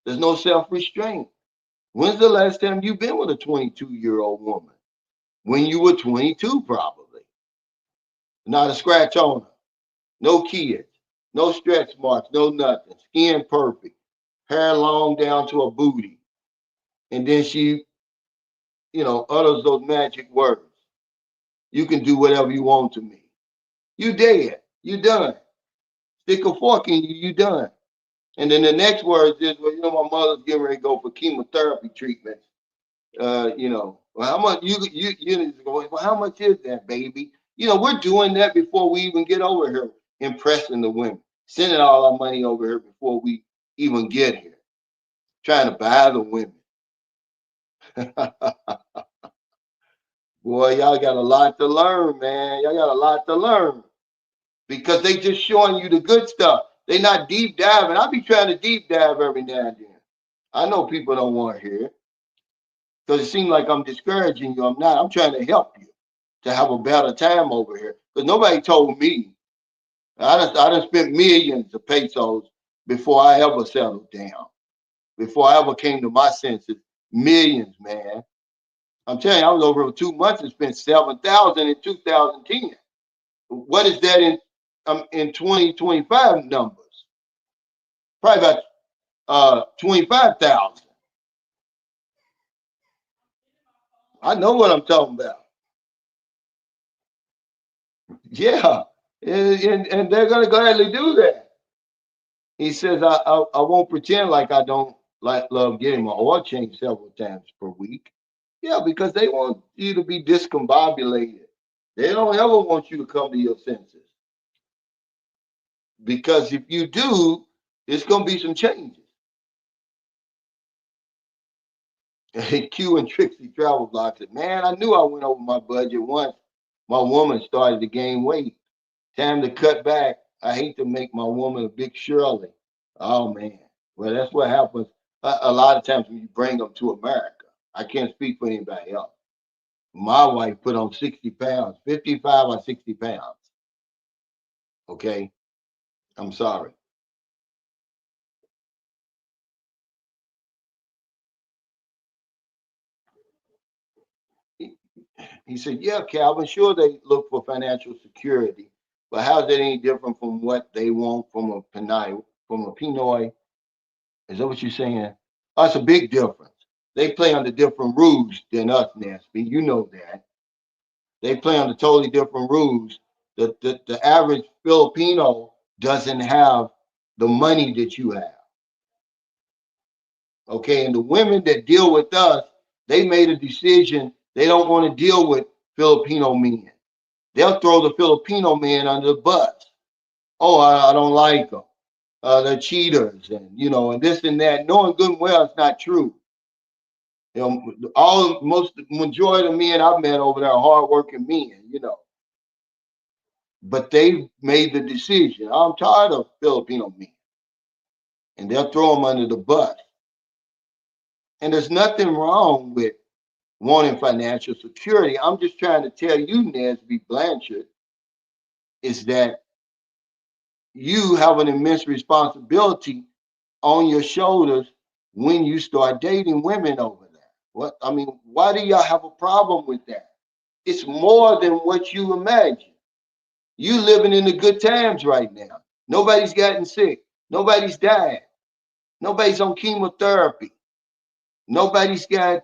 A: There's no self-restraint. When's the last time you've been with a 22-year-old woman? When you were 22, probably. Not a scratch on her. No kids. No stretch marks. No nothing. Skin perfect. Hair long down to her booty. And then she, you know, utters those magic words. You can do whatever you want to me. You dead. You done. Stick a fork in you. You done. And then the next words is, well, you know, my mother's getting ready to go for chemotherapy treatments. You know, well, how much you need to go, well, how much is that, baby? You know, we're doing that before we even get over here, impressing the women, sending all our money over here before we even get here. trying to buy the women. Boy, y'all got a lot to learn, man. Y'all got a lot to learn because they just showing you the good stuff. They not deep diving. I be trying to deep dive every now and then. I know people don't want to hear it because it seems like I'm discouraging you. I'm not. I'm trying to help you to have a better time over here because nobody told me. I done spent millions of pesos before I ever settled down, before I ever came to my senses. Millions, man. I'm telling you, I was over 2 months and spent 7,000 in 2010. What is that in 2025 numbers? Probably about 25,000. I know what I'm talking about. Yeah, and they're gonna gladly do that. He says, I won't pretend like I don't like love getting my oil changed several times per week. Yeah, because they want you to be discombobulated. They don't ever want you to come to your senses. Because if you do, it's gonna be some changes. Q and Trixie Travel Block said, man, I knew I went over my budget once. My woman started to gain weight. Time to cut back. I hate to make my woman a big Shirley. Oh man. Well, that's what happens a lot of times when you bring them to America. I can't speak for anybody else. My wife put on 60 pounds, 55 or 60 pounds. Okay. I'm sorry. He, he said, yeah, Calvin, sure they look for financial security, but how's that any different from what they want from a Pinoy? Is that what you're saying? That's a big difference. They play under different rules than us, Nasby. You know that. They play under totally different rules. The average Filipino doesn't have the money that you have. Okay, and the women that deal with us, they made a decision. They don't want to deal with Filipino men. They'll throw the Filipino men under the bus. Oh, I don't like them. They're cheaters, and and this and that, knowing good and well it's not true. All most majority of men I've met over there are hardworking men. But they made the decision. I'm tired of Filipino men, and they'll throw them under the bus. And there's nothing wrong with wanting financial security. I'm just trying to tell you, Nesby Blanchard, is that you have an immense responsibility on your shoulders when you start dating women over there. What I mean, why do y'all have a problem with that? It's more than what you imagine. You living in the good times right now. Nobody's gotten sick. Nobody's died. Nobody's on chemotherapy. Nobody's got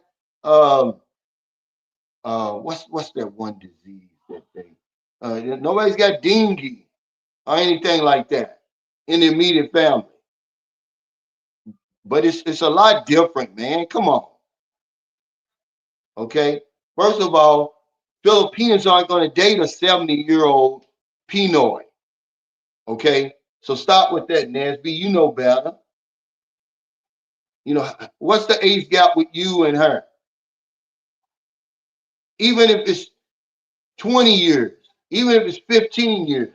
A: what's that one disease that they nobody's got dengue or anything like that in the immediate family. But it's a lot different, man. Come on. Okay. First of all, Filipinos aren't going to date a 70-year-old Pinoy. Okay. So stop with that, Nasby. You know better. What's the age gap with you and her? Even if it's 20 years, even if it's 15 years,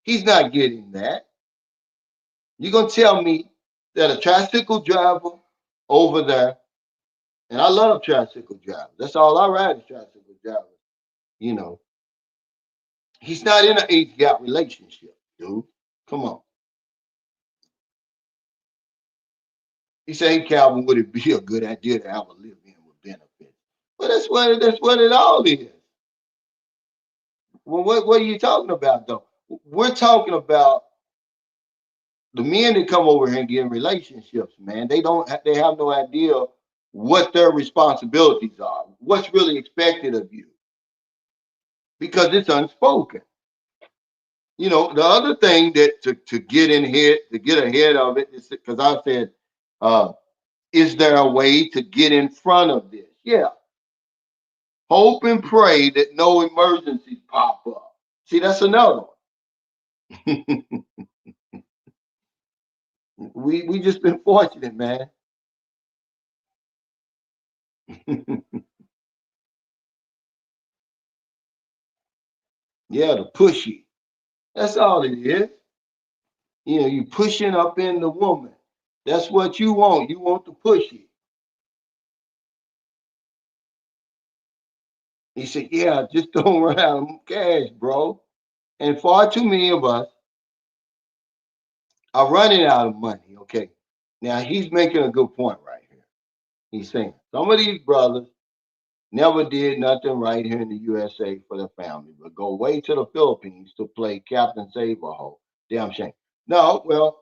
A: he's not getting that. You're going to tell me that a tricycle driver over there, and I love tricycle drivers. That's all I ride is tricycle drivers. You know, he's not in an age gap relationship, dude. Come on. He said, hey, Calvin, would it be a good idea to have a live in with benefits? Well, that's what it all is. Well, what are you talking about, though? We're talking about the men that come over here and get in relationships, man. They have no idea what their responsibilities are, what's really expected of you, because it's unspoken. The other thing that to get in here, to get ahead of it, is because I said, uh, is there a way to get in front of this? Yeah. Hope and pray that no emergencies pop up. See, that's another one. we just been fortunate, man. Yeah, the pushy. That's all it is. You pushing up in the woman. That's what you want. You want the pushy. He said, yeah, just don't run out of cash, bro. And far too many of us are running out of money. Okay. Now he's making a good point right here. He's saying some of these brothers never did nothing right here in the USA for their family, but go way to the Philippines to play Captain Save a Hole. Damn shame. No, well,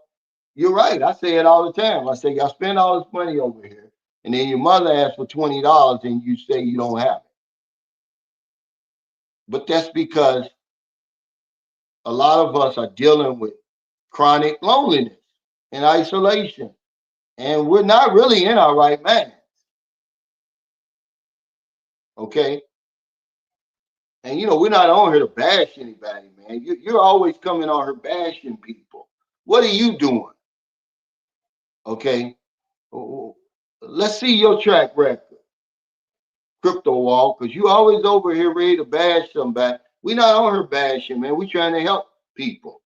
A: you're right. I say it all the time. I say, y'all spend all this money over here, and then your mother asks for $20 and you say you don't have it. But that's because a lot of us are dealing with chronic loneliness and isolation, and we're not really in our right mind. Okay. And we're not on here to bash anybody, man. You're always coming on here bashing people. What are you doing? Okay. Let's see your track record, crypto wall, because you always over here ready to bash somebody. We're not on here bashing, man. We're trying to help people.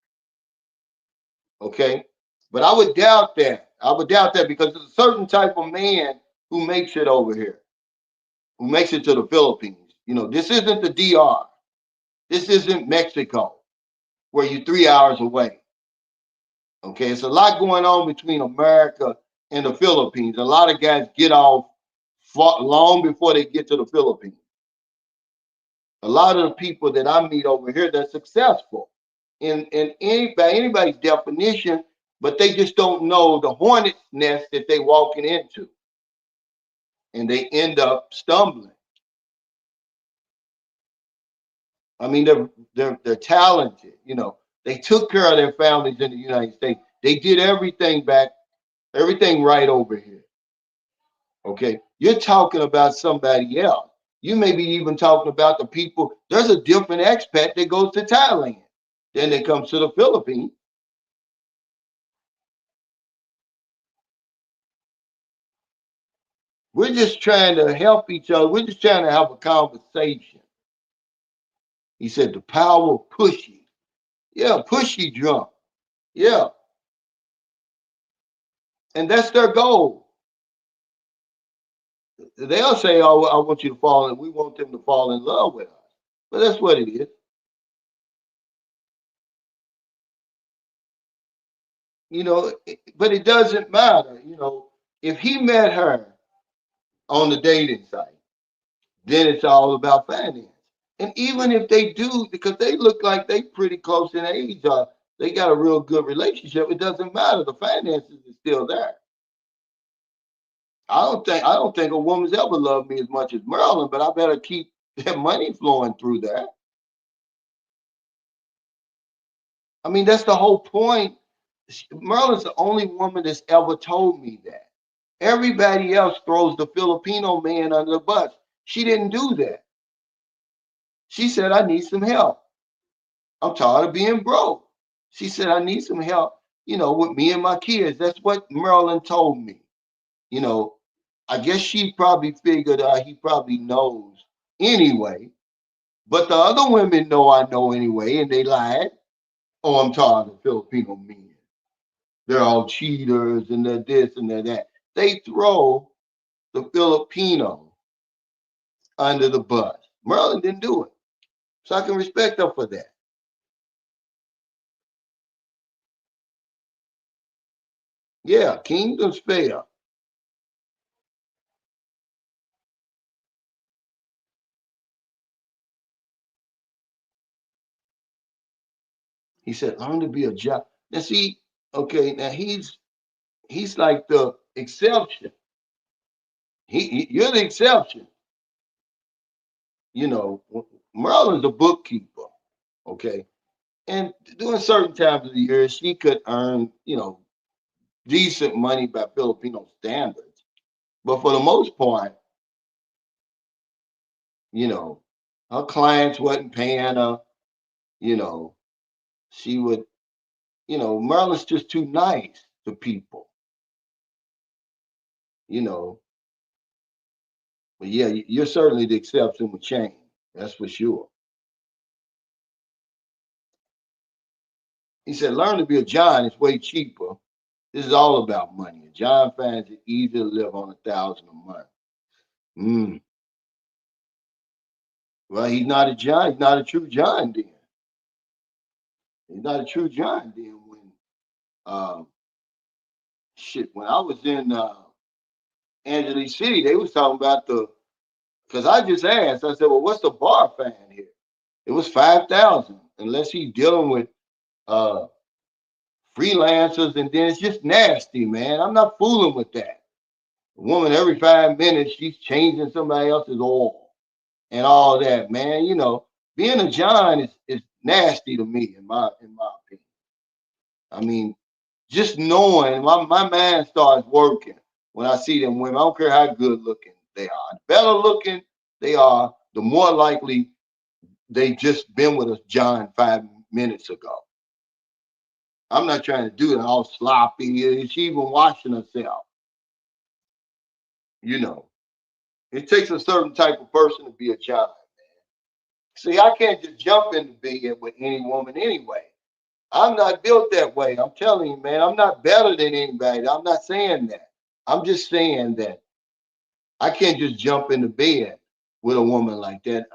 A: Okay. But I would doubt that. I would doubt that because there's a certain type of man who makes it over here, who makes it to the Philippines. This isn't the DR. This isn't Mexico, where you're 3 hours away. Okay, it's a lot going on between America and the Philippines. A lot of guys get off long before they get to the Philippines. A lot of the people that I meet over here, they're successful by anybody's definition, but they just don't know the hornet's nest that they walking into, and they end up stumbling. I mean, they're talented. They took care of their families in the United States. They did everything right over here. Okay, you're talking about somebody else. You may be even talking about the people. There's a different expat that goes to Thailand than that comes to the Philippines. We're just trying to help each other. We're just trying to have a conversation. He said the power of pushy. Yeah, pushy drunk. Yeah, and that's their goal. They'll say, "Oh, I want you to fall in." We want them to fall in love with us, but that's what it is. But it doesn't matter. If he met her on the dating site, then it's all about finance. And even if they do, because they look like they pretty close in age, or they got a real good relationship, it doesn't matter. The finances is still there. I don't think a woman's ever loved me as much as Maryland, but I better keep that money flowing through there. I mean, that's the whole point. Maryland's the only woman that's ever told me that. Everybody else throws the Filipino man under the bus. She didn't do that. She said, I need some help. I'm tired of being broke. She said, I need some help, with me and my kids. That's what Marilyn told me. You know, I guess she probably figured he probably knows anyway. But the other women know I know anyway, and they lied. Oh, I'm tired of Filipino men. They're all cheaters and they're this and they're that. They throw the Filipino under the bus. Marilyn didn't do it. So I can respect her for that. Yeah, kingdoms fail. He said, learn to be a job. Now see, okay, now he's like the exception. You're the exception. You know, Marilyn's a bookkeeper, okay, and during certain times of the year, she could earn, decent money by Filipino standards. But for the most part, you know, her clients wasn't paying her. You know, she would, Maryland's just too nice to people. You know, But yeah, you're certainly the exception with change. That's for sure. He said, learn to be a John is way cheaper. This is all about money. A John finds it easier to live on 1,000 a month. Mm. Well, he's not a John. He's not a true John then. He's not a true John then. When um, shit, when I was in Angeles City, they was talking about because I just asked. I said, well, what's the bar fine here? It was 5,000, unless he's dealing with uh, freelancers, and then it's just nasty, man. I'm not fooling with that. A woman every 5 minutes, she's changing somebody else's oil and all that, man. Being a John is nasty to me, in my opinion. I mean, just knowing my mind starts working when I see them women. I don't care how good looking they are. The better looking they are, the more likely they just been with us John 5 minutes ago. I'm not trying to do it all sloppy. She even washing herself. You know, it takes a certain type of person to be a John. See, I can't just jump into bed with any woman anyway. I'm not built that way. I'm telling you, man, I'm not better than anybody. I'm not saying that. I'm just saying that I can't just jump into bed with a woman like that.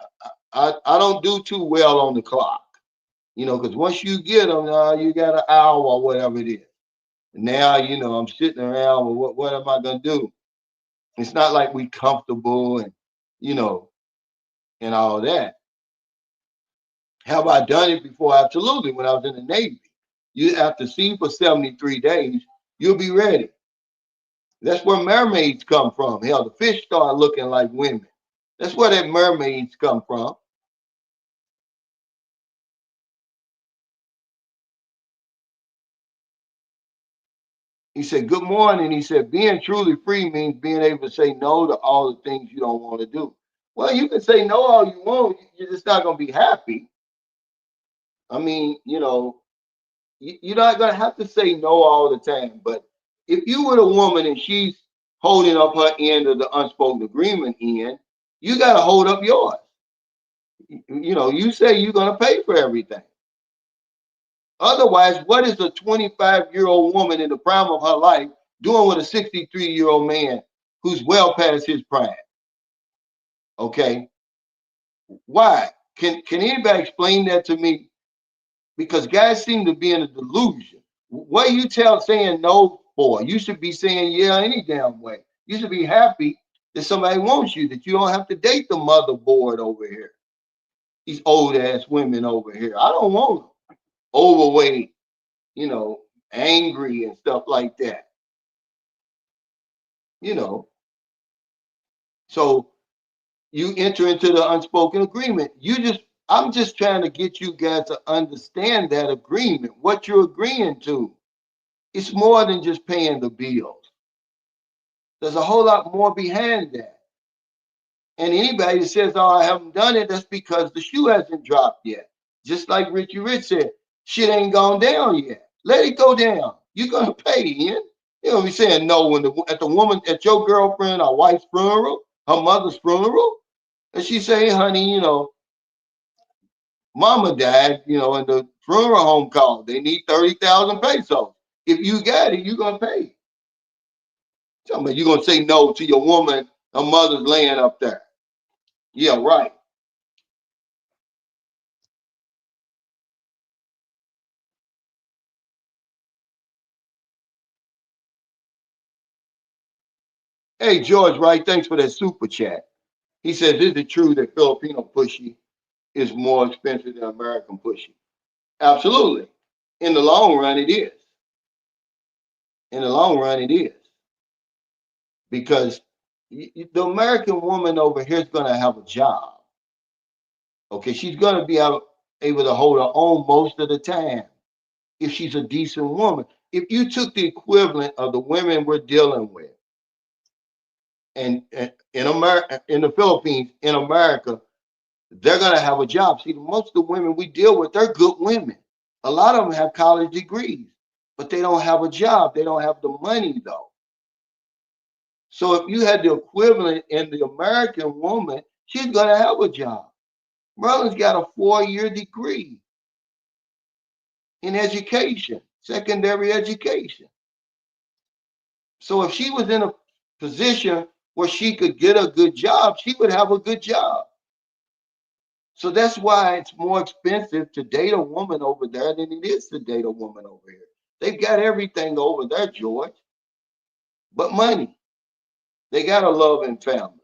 A: I don't do too well on the clock, because once you get them, you got an hour or whatever it is. Now, I'm sitting around, well, what am I going to do? It's not like we comfortable you know, and all that. Have I done it before? Absolutely. When I was in the Navy, you have to sea for 73 days, you'll be ready. That's where mermaids come from. Hell, the fish start looking like women. That's where that mermaids come from. He said, good morning. He said, being truly free means being able to say no to all the things you don't want to do. Well, you can say no all you want. You're just not going to be happy. I mean, you're not going to have to say no all the time. But if you were a woman and she's holding up her end of the unspoken agreement end, you got to hold up yours. You say you're going to pay for everything. Otherwise, what is a 25-year-old woman in the prime of her life doing with a 63-year-old man who's well past his prime? Okay. Why? Can anybody explain that to me? Because guys seem to be in a delusion. What are you saying no for? You should be saying yeah any damn way. You should be happy that somebody wants you, that you don't have to date the motherboard over here. These old ass women over here. I don't want them. Overweight, angry and stuff like that. You know. So you enter into the unspoken agreement. I'm just trying to get you guys to understand that agreement, what you're agreeing to. It's more than just paying the bills. There's a whole lot more behind that. And anybody that says, oh, I haven't done it, that's because the shoe hasn't dropped yet. Just like Richie Rich said, shit ain't gone down yet. Let it go down. You're gonna pay, Ian. You don't be saying no when at your girlfriend or wife's funeral, her mother's funeral, and she say, honey, mama died, and the funeral home called. They need 30,000 pesos. If you got it, you're gonna pay. You're gonna say no to your woman, her mother's laying up there. Yeah, right. Hey, George Wright, thanks for that super chat. He says, is it true that Filipino pushy is more expensive than American pushy? Absolutely. In the long run, it is. In the long run, it is. Because the American woman over here is going to have a job. Okay, she's going to be able to hold her own most of the time if she's a decent woman. If you took the equivalent of the women we're dealing with, and in America, in the Philippines, in America, they're going to have a job. See, most of the women we deal with, they're good women. A lot of them have college degrees, but they don't have a job. They don't have the money, though. So if you had the equivalent in the American woman, she's gonna have a job. Merlin's got a 4-year degree in education, secondary education. So if she was in a position where she could get a good job, she would have a good job. So that's why it's more expensive to date a woman over there than it is to date a woman over here. They've got everything over there, George, but money. They got a loving family.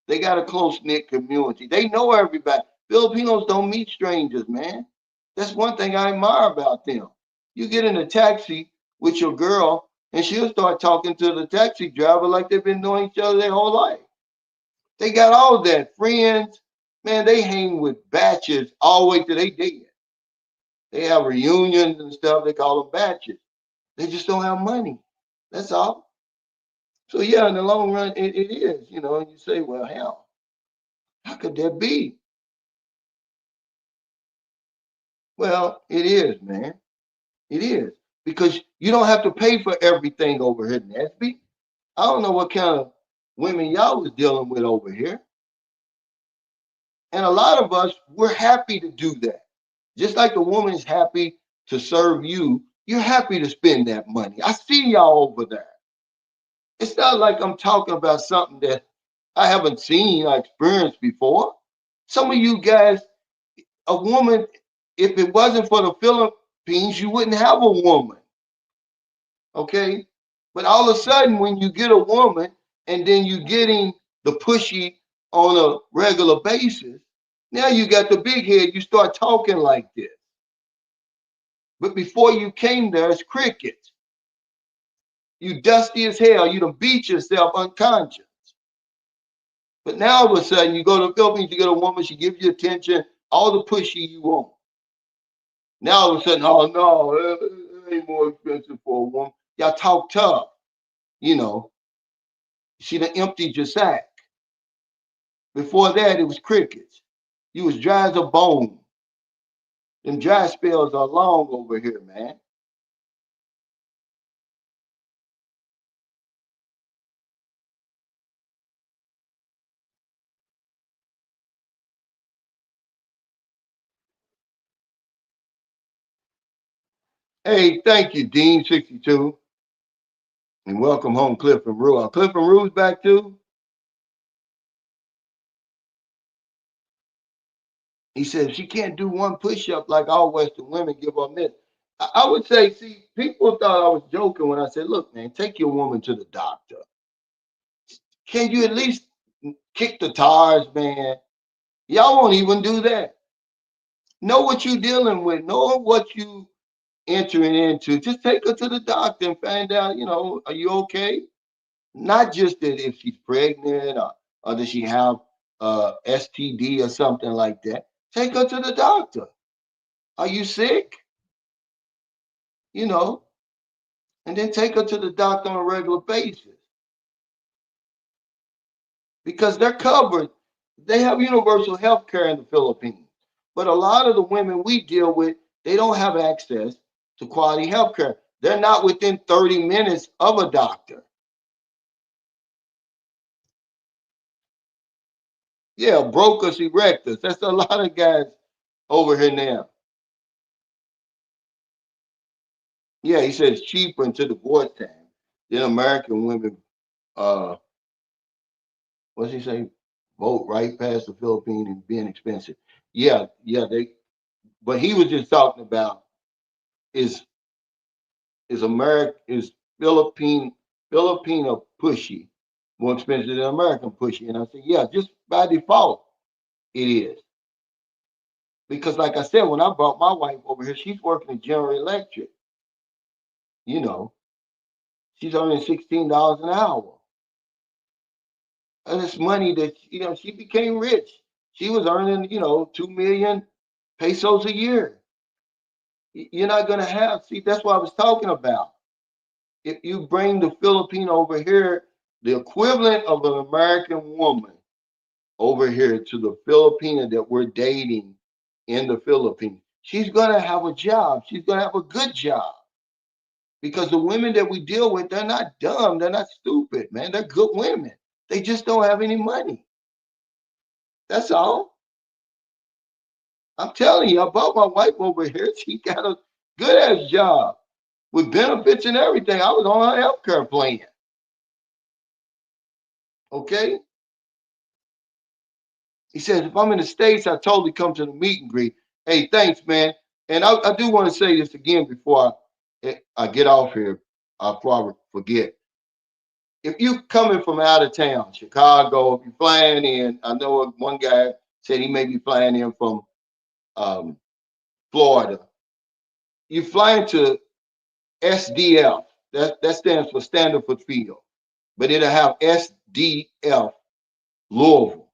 A: They got a close knit community. They know everybody. Filipinos don't meet strangers, man. That's one thing I admire about them. You get in a taxi with your girl, and she'll start talking to the taxi driver like they've been knowing each other their whole life. They got all that. Friends, man, they hang with batches all the way to they dead. They have reunions and stuff. They call them batches. They just don't have money. That's all. So yeah, in the long run, it is. You know, and you say, well, hell, how could that be? Well, it is, man. It is because you don't have to pay for everything over here, Nesby. I don't know what kind of women y'all was dealing with over here, and a lot of us we're happy to do that. Just like the woman is happy to serve you, you're happy to spend that money. I see y'all over there. It's not like I'm talking about something that I haven't seen or experienced before. Some of you guys, a woman, if it wasn't for the Philippines, you wouldn't have a woman. Okay? But all of a sudden, when you get a woman and then you're getting the pushy on a regular basis, now you got the big head, you start talking like this. But before you came there, it's crickets. You dusty as hell. You done beat yourself unconscious. But now all of a sudden, you go to the Philippines, you get a woman, she gives you attention, all the pushy you want. Now all of a sudden, oh no, it ain't more expensive for a woman. Y'all talk tough, you know. She done emptied your sack. Before that, it was crickets. You was dry as a bone. Them dry spells are long over here, man. Hey, thank you, Dean 62. And welcome home, Cliff and Rue. Are Cliff and Rue's back too? He said she can't do one push-up like all Western women give her miss. I would say, see, people thought I was joking when I said, look, man, take your woman to the doctor. Can you at least kick the tires, man? Y'all won't even do that. Know what you're dealing with. Know what you entering into. Just take her to the doctor and find out, are you okay? Not just that if she's pregnant or does she have STD or something like that. Take her to the doctor. Are you sick? You know, and then take her to the doctor on a regular basis because they're covered. They have universal health care in the Philippines. But a lot of the women we deal with, they don't have access to quality health care. They're not within 30 minutes of a doctor. Yeah, brocus erectus. That's a lot of guys over here now. Yeah, he says cheaper until divorce time than American women. What's he say? Vote right past the Philippines and being expensive. Yeah, yeah. But he was just talking about is Philippine Filipino pushy more expensive than American pushy? And I said, yeah, just by default, it is. Because like I said, when I brought my wife over here, she's working at General Electric. You know, she's earning $16 an hour. And it's money that she became rich. She was earning, 2 million pesos a year. You're not gonna have, see, that's what I was talking about. If you bring the Filipino over here, the equivalent of an American woman over here to the Filipina that we're dating in the Philippines, she's gonna have a job. She's gonna have a good job. because the women that we deal with, they're not dumb, they're not stupid, man. They're good women. They just don't have any money. That's all. I'm telling you, I bought my wife over here. She got a good ass job with benefits and everything. I was on her health care plan. Okay. He says, if I'm in the States, I totally come to the meet and greet. Hey, thanks, man. And I do want to say this again before I get off here, before I forget. If you coming from out of town, Chicago, if you're flying in, I know one guy said he may be flying in from um, Florida. You flying to SDF. That stands for Standard for Field, but it'll have SDF Louisville.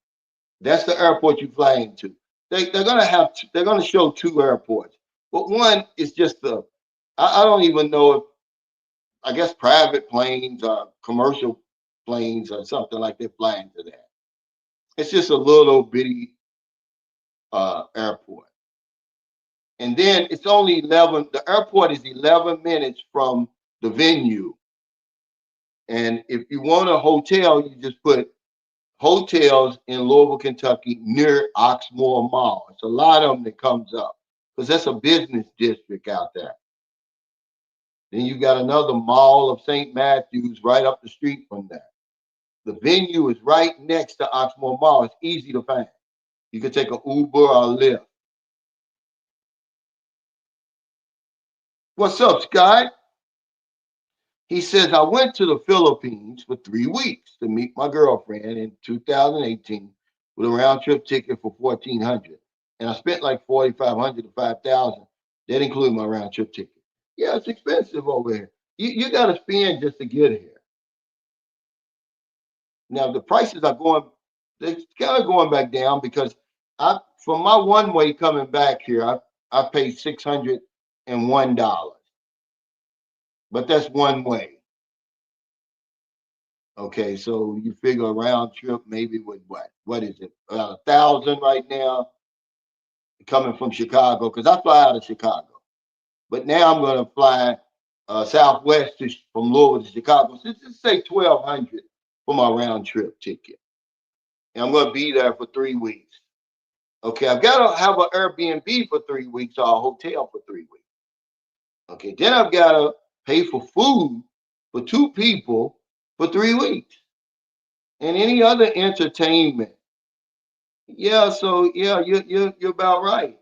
A: That's the airport you fly into. They're gonna show two airports, but one is just I don't even know if I guess private planes or commercial planes or something like they're flying to that. It's just a little bitty airport, and then it's only 11. The airport is 11 minutes from the venue, and if you want a hotel, you just put hotels in Louisville, Kentucky, near Oxmoor Mall. It's a lot of them that comes up because that's a business district out there. Then you got another Mall of St. Matthews right up the street from there. The venue is right next to Oxmoor Mall. It's easy to find. You can take an Uber or a Lyft. What's up, Scott? He says, I went to the Philippines for 3 weeks to meet my girlfriend in 2018 with a round trip ticket for 1,400. And I spent like 4,500 to 5,000. That included my round trip ticket. Yeah, it's expensive over here. You got to spend just to get here. Now the prices are they're kind of going back down because I, from my one way coming back here, I paid $601, but that's one way. Okay, so you figure a round trip maybe with what? What is it? About 1,000 right now coming from Chicago because I fly out of Chicago. But now I'm going to fly Southwest from Louisville to Chicago. So just say 1,200 for my round trip ticket, and I'm going to be there for 3 weeks. Okay, I've got to have an Airbnb for 3 weeks or a hotel for 3 weeks. Okay, then I've got to pay for food for two people for 3 weeks and any other entertainment. Yeah, so yeah, you're about right.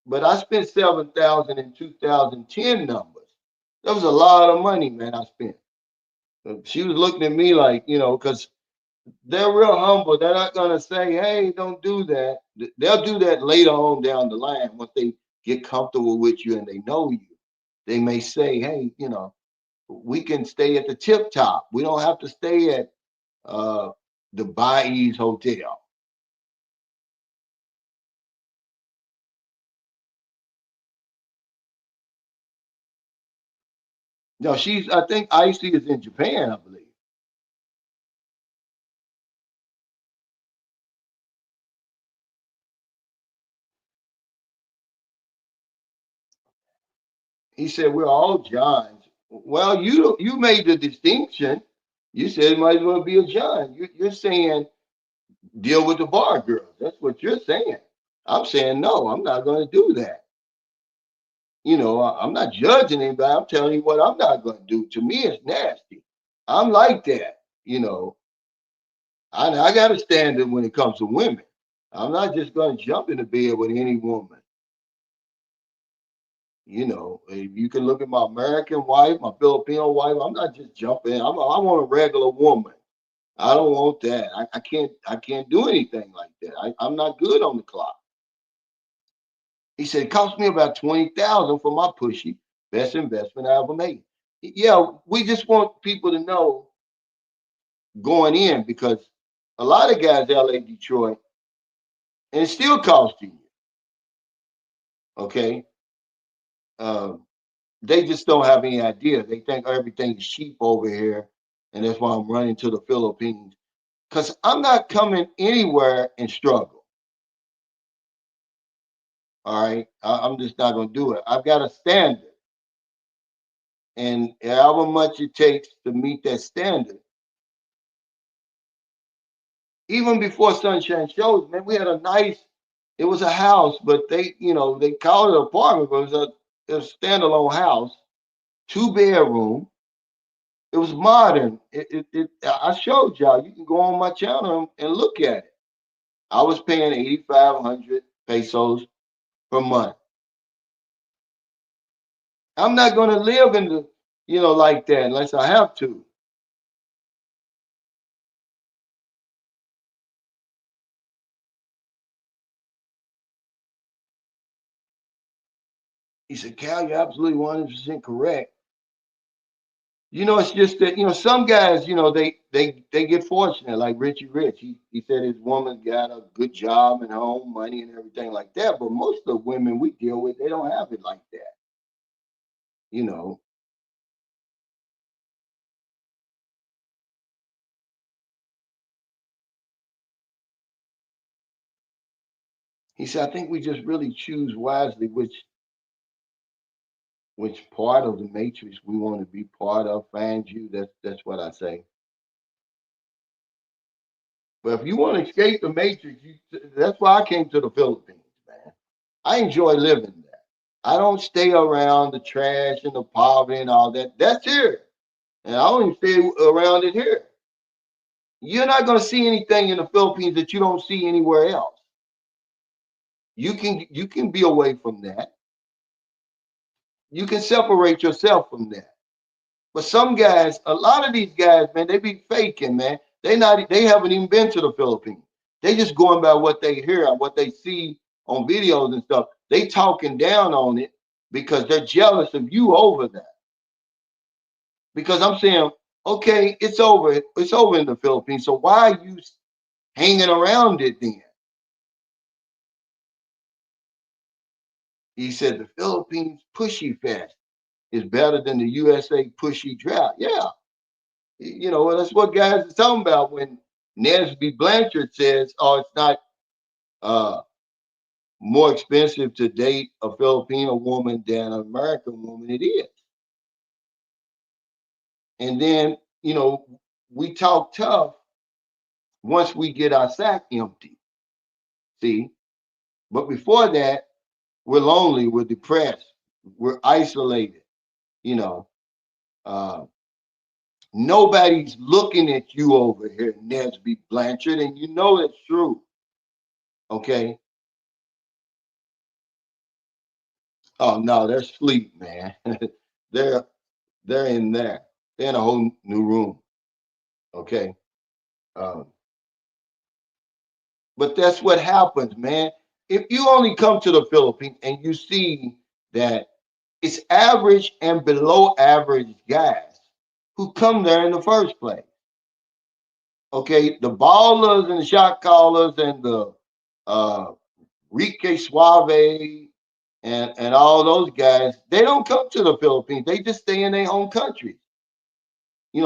A: But I spent 7,000 in 2010 numbers. That was a lot of money, man. I spent. She was looking at me like, because they're real humble. They're not gonna say, "Hey, don't do that." They'll do that later on down the line once they get comfortable with you and they know you. They may say, "Hey, we can stay at the Tip Top. We don't have to stay at uh, the Baez Hotel." No, I think Icy is in Japan, I believe. He said, we're all Johns. Well, you made the distinction. You said it might as well be a John. You're saying deal with the bar girls. That's what you're saying. I'm saying, no, I'm not going to do that. I'm not judging anybody. I'm telling you what I'm not going to do. To me, it's nasty. I'm like that. I got a standard when it comes to women. I'm not just going to jump in the bed with any woman. You can look at my American wife, my Filipino wife. I'm not just jumping. I want a regular woman. I don't want that. I can't do anything like that. I'm not good on the clock. He said it cost me about 20,000 for my pushy. Best investment I ever made. Yeah, we just want people to know going in because a lot of guys LA Detroit and it's still costing you. Okay. Um, they just don't have any idea. They think everything is cheap over here, and that's why I'm running to the Philippines. Because I'm not coming anywhere and struggle. All right, I'm just not going to do it. I've got a standard. and however much it takes to meet that standard. Even before Sunshine Shows, man, we had a nice. It was a house, but they called it an apartment, but it was a standalone house, 2 bedroom. It was modern. I showed y'all. You can go on my channel and look at it. I was paying 8,500 pesos per month. I'm not going to live in like that unless I have to. He said, Cal, you're absolutely 100% correct. It's just that, some guys, they get fortunate, like Richie Rich. He said his woman got a good job and home, money and everything like that. But most of the women we deal with, they don't have it like that. You know, he said, I think we just really choose wisely which part of the matrix we want to be part of. Find you. That's what I say. But if you want to escape the matrix, that's why I came to the Philippines, man. I enjoy living there. I don't stay around the trash and the poverty and all that. That's here. And I only stay around it here. You're not going to see anything in the Philippines that you don't see anywhere else. You can be away from that. You can separate yourself from that. But some guys, a lot of these guys, man, they be faking, man. They haven't even been to the Philippines. They just going by what they hear and what they see on videos and stuff. They talking down on it because they're jealous of you over there. Because I'm saying, okay, it's over. It's over in the Philippines. So why are you hanging around it then? He said the Philippines Pushy Fest is better than the USA Pushy Drought. Yeah, that's what guys are talking about when Nesby Blanchard says, "Oh, it's not uh, more expensive to date a Filipino woman than an American woman." It is. And then we talk tough once we get our sack empty. See, but before that, we're lonely, we're depressed, we're isolated. You know, uh, nobody's looking at you over here, Nesby Blanchard, and you know it's true. Okay. Oh no, they're asleep, man. they're they're in there. They're in a whole new room. Okay. Um, but that's what happens, man. If you only come to the Philippines and you see that it's average and below average guys who come there in the first place. Okay, the ballers and the shot callers and the uh, Rique Suave and all those guys, they don't come to the Philippines. They just stay in their home country. They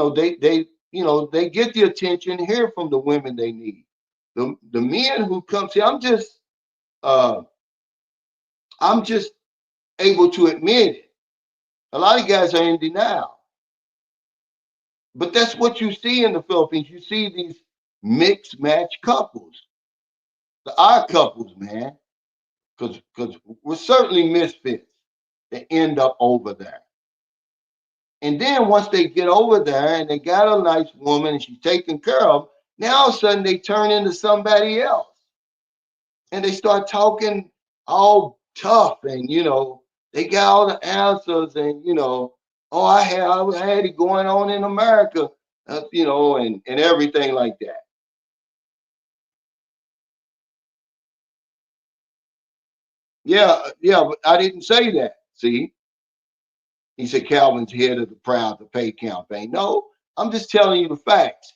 A: get the attention here from the women they need. The men who come, see, uh I'm just able to admit it. A lot of guys are in denial. But that's what you see in the Philippines. You see these mixed match couples, the odd couples, man, because we're certainly misfits that end up over there. And then once they get over there and they got a nice woman and she's taken care of, now all of a sudden they turn into somebody else. And they start talking all tough and they got all the answers and oh I had it going on in America, and everything like that. Yeah, but I didn't say that. See, he said Calvin's head of the Proud to Pay campaign. No, I'm just telling you the facts.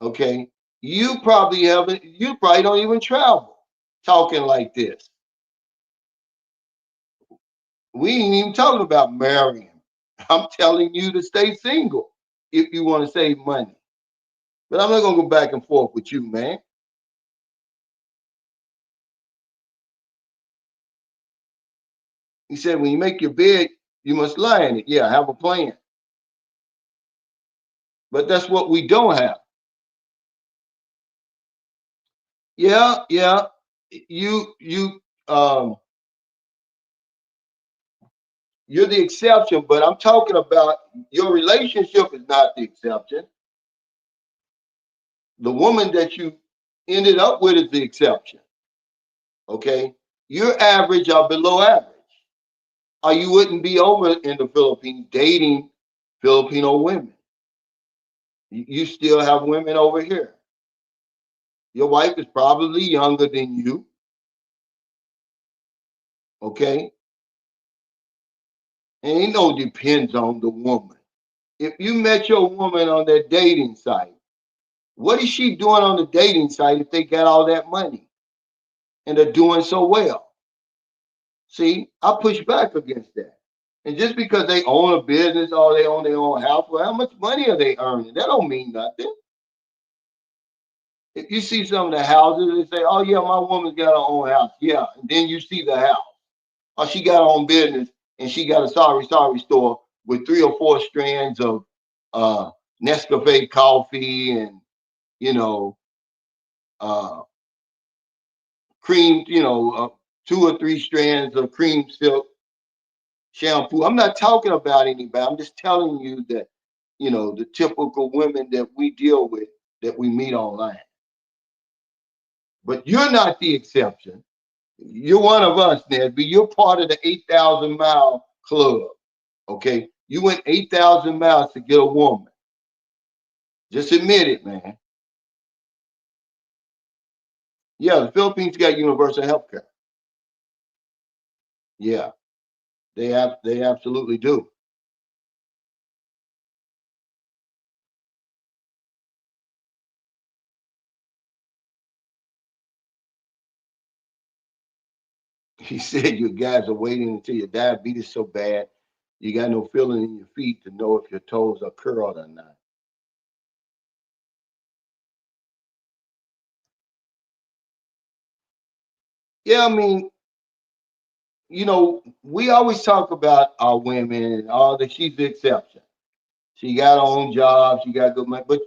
A: Okay, you probably don't even travel talking like this. We ain't even talking about marrying. I'm telling you to stay single if you want to save money. But I'm not gonna go back and forth with you, man. He said when you make your bed, You must lie in it. Yeah, have a plan. But that's what we don't have. Yeah, yeah. You you're the exception, but I'm talking about your relationship is not the exception. The woman that you ended up with is the exception. Okay? You're average or below average. Or you wouldn't be over in the Philippines dating Filipino women. You still have women over here. Your wife is probably younger than you. Okay? Ain't no depends on the woman. If you met your woman on that dating site, what is she doing on the dating site if they got all that money and they're doing so well? See, I push back against that. And just because they own a business or they own their own house, well, how much money are they earning? That don't mean nothing. If you see some of the houses, they say, "Oh yeah, my woman's got her own house." Yeah, and then you see the house. Or she got her own business and she got a sorry store with 3 or 4 strands of Nescafe coffee and you know uh, cream, 2 or 3 strands of cream silk shampoo. I'm not talking about anybody. I'm just telling you that the typical women that we deal with that we meet online. But you're not the exception. You're one of us, Nesby. You're part of the 8,000-mile club. Okay, you went 8,000 miles to get a woman. Just admit it, man. Yeah, the Philippines got universal health care. Yeah, they absolutely do. He said you guys are waiting until your diabetes so bad you got no feeling in your feet to know if your toes are curled or not. Yeah, I mean, we always talk about our women and all that. She's the exception. She got her own job. She got good money. But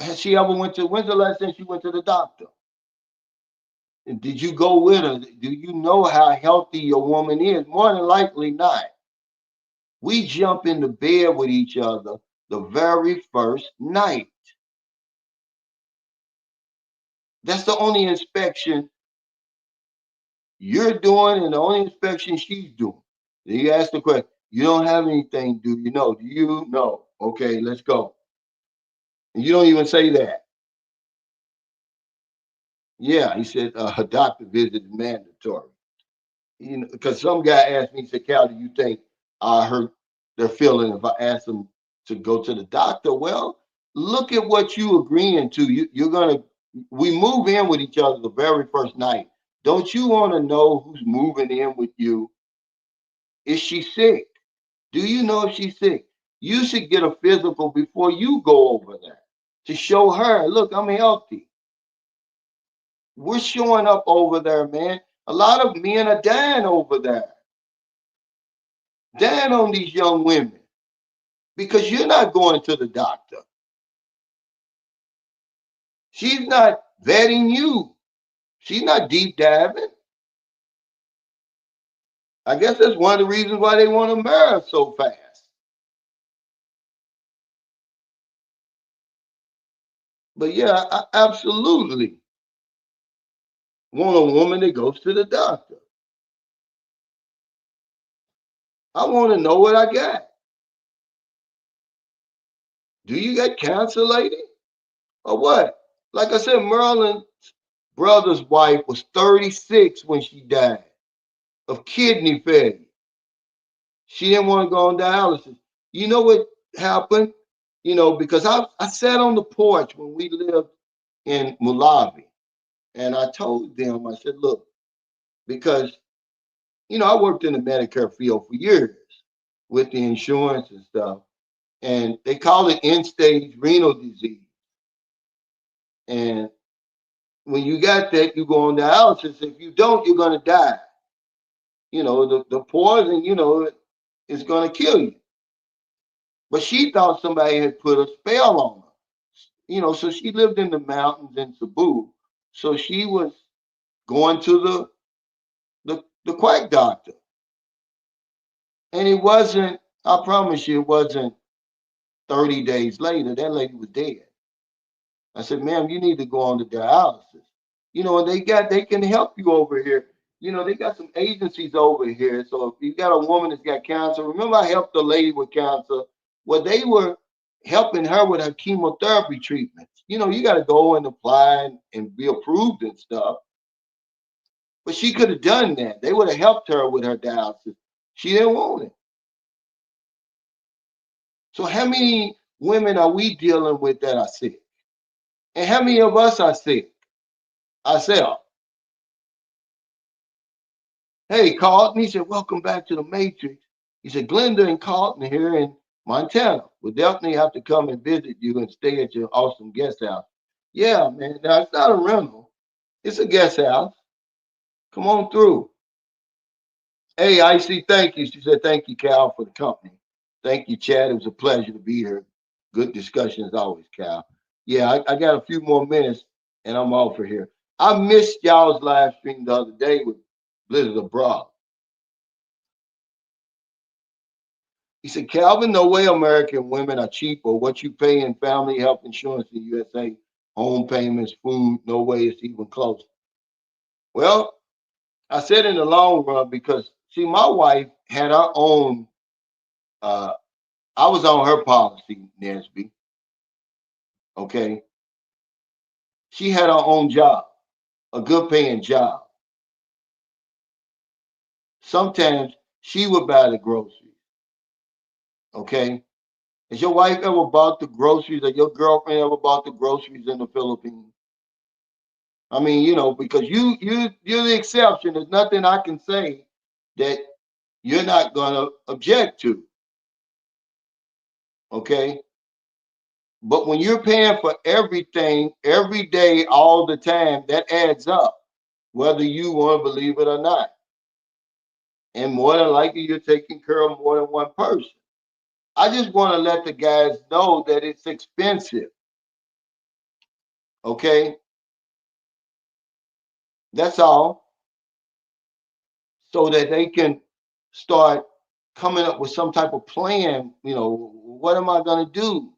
A: has she ever when's the last time she went to the doctor? And did you go with her? Do you know how healthy your woman is? More than likely not. We jump into bed with each other the very first night. That's the only inspection you're doing and the only inspection she's doing. Then you ask the question, you don't have anything, do you know? Do you know? Okay, let's go. And you don't even say that. Yeah, he said a doctor visit is mandatory. Because some guy asked me, he said, Cal, do you think I hurt their feeling if I ask them to go to the doctor? Well, look at what you agreeing to. We move in with each other the very first night. Don't you want to know who's moving in with you? Is she sick? Do you know if she's sick? You should get a physical before you go over there to show her, look, I'm healthy. We're showing up over there, man. A lot of men are dying over there, dying on these young women because you're not going to the doctor. She's not vetting you. She's not deep diving. I guess that's one of the reasons why they want to marry so fast. But yeah, I absolutely want a woman that goes to the doctor. I want to know what I got. Do you got cancer, lady? Or what? Like I said, Merlin's brother's wife was 36 when she died of kidney failure. She didn't want to go on dialysis. You know what happened? Because I sat on the porch when we lived in Malawi and I told them, I said, look, because, I worked in the Medicare field for years with the insurance and stuff. And they call it end stage renal disease. And when you got that, you go on dialysis. If you don't, you're going to die. The poison, is going to kill you. But she thought somebody had put a spell on her. So she lived in the mountains in Cebu. So she was going to the quack doctor. And it wasn't, I promise you, it wasn't 30 days later. That lady was dead. I said, ma'am, you need to go on to dialysis. And they can help you over here. They got some agencies over here. So if you got a woman that's got cancer, remember I helped a lady with cancer. Well, they were helping her with her chemotherapy treatments. You got to go and apply and be approved and stuff. But she could have done that. They would have helped her with her dialysis. She didn't want it. So how many women are we dealing with that are sick? And how many of us are sick ourselves? Hey, Carlton, he said, welcome back to the Matrix. He said, Glenda and Carlton here in Montana. We'll definitely have to come and visit you and stay at your awesome guest house. Yeah, man. Now, it's not a rental. It's a guest house. Come on through. Hey, Icy, thank you. She said, thank you, Cal, for the company. Thank you, Chad. It was a pleasure to be here. Good discussion as always, Cal. Yeah, I got a few more minutes and I'm off for here. I missed y'all's live stream the other day with Blizzard Abroad. He said, Calvin, no way American women are cheaper. What you pay in family health insurance in the USA, home payments, food, no way it's even close. Well, I said in the long run because, see, my wife had her own, I was on her policy, Nesby, okay? She had her own job, a good paying job. Sometimes she would buy the groceries, okay? Has your wife ever bought the groceries or your girlfriend ever bought the groceries in the Philippines? I mean, because you're the exception. There's nothing I can say that you're not gonna object to. Okay. But when you're paying for everything every day, all the time, that adds up, whether you want to believe it or not. And more than likely, you're taking care of more than one person. I just want to let the guys know that it's expensive. Okay. That's all. So that they can start coming up with some type of plan. What am I going to do?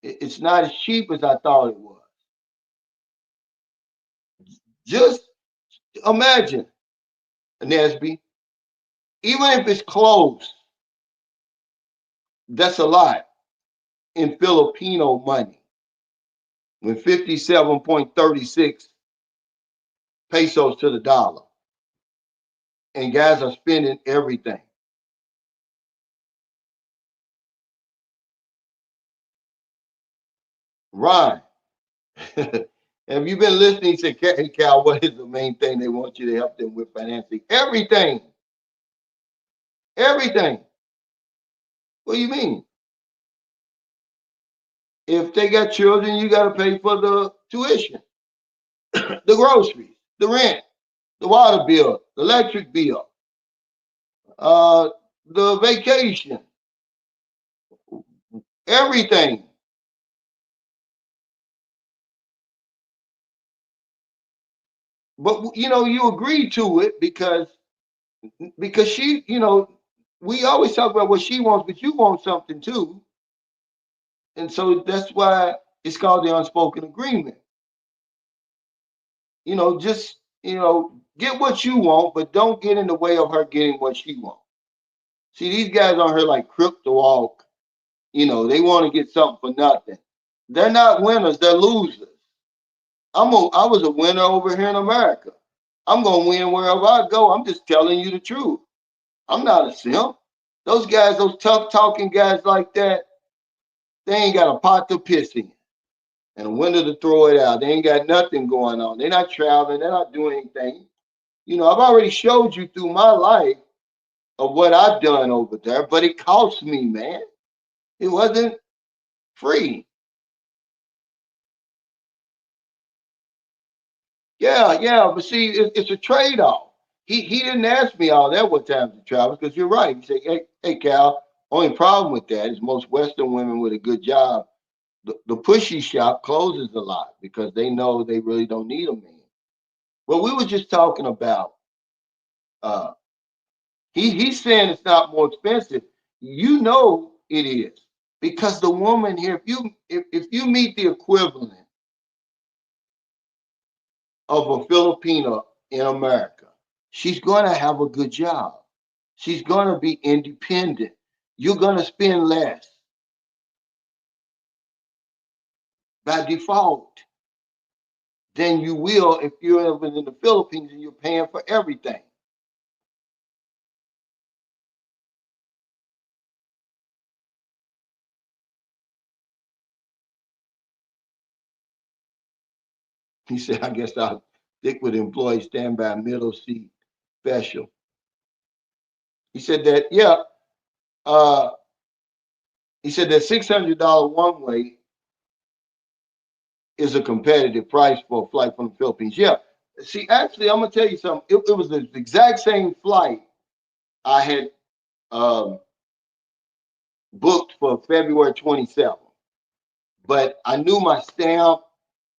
A: It's not as cheap as I thought it was. Just imagine, Nesby, even if it's close, that's a lot in Filipino money. When 57.36 pesos to the dollar. And guys are spending everything. Ron, have you been listening? He said, hey, Cal, what is the main thing they want you to help them with financing? Everything. Everything. What do you mean? If they got children, you got to pay for the tuition, the groceries, the rent, the water bill, the electric bill, uh, the vacation, everything. But you agree to it because she, we always talk about what she wants, but you want something too. And so that's why it's called the unspoken agreement. Just, get what you want, but don't get in the way of her getting what she wants. See, these guys on her like crypto walk, they want to get something for nothing. They're not winners, they're losers. I was a winner over here in America. I'm gonna win wherever I go. I'm just telling you the truth. I'm not a simp. Those guys, those tough talking guys like that, they ain't got a pot to piss in and a window to throw it out. They ain't got nothing going on. They're not traveling. They're not doing anything. I've already showed you through my life of what I've done over there, but it cost me, man. It wasn't free. Yeah, but see, it's a trade-off. he didn't ask me all that what time to travel because you're right. He said, hey Cal, only problem with that is most Western women with a good job, the pushy shop closes a lot because they know they really don't need a man. Well, we were just talking about uh he's saying it's not more expensive. You know it is. Because the woman here, if you meet the equivalent of a Filipina in America, she's gonna have a good job. She's gonna be independent. You're gonna spend less by default than you will if you're living in the Philippines and you're paying for everything. He said, I guess I'll stick with employee standby middle seat special. He said that, yeah, uh, he said that $600 one way is a competitive price for a flight from the Philippines. Yeah. See, actually, I'm gonna tell you something. It was the exact same flight I had um, booked for February 27th, but I knew my stamp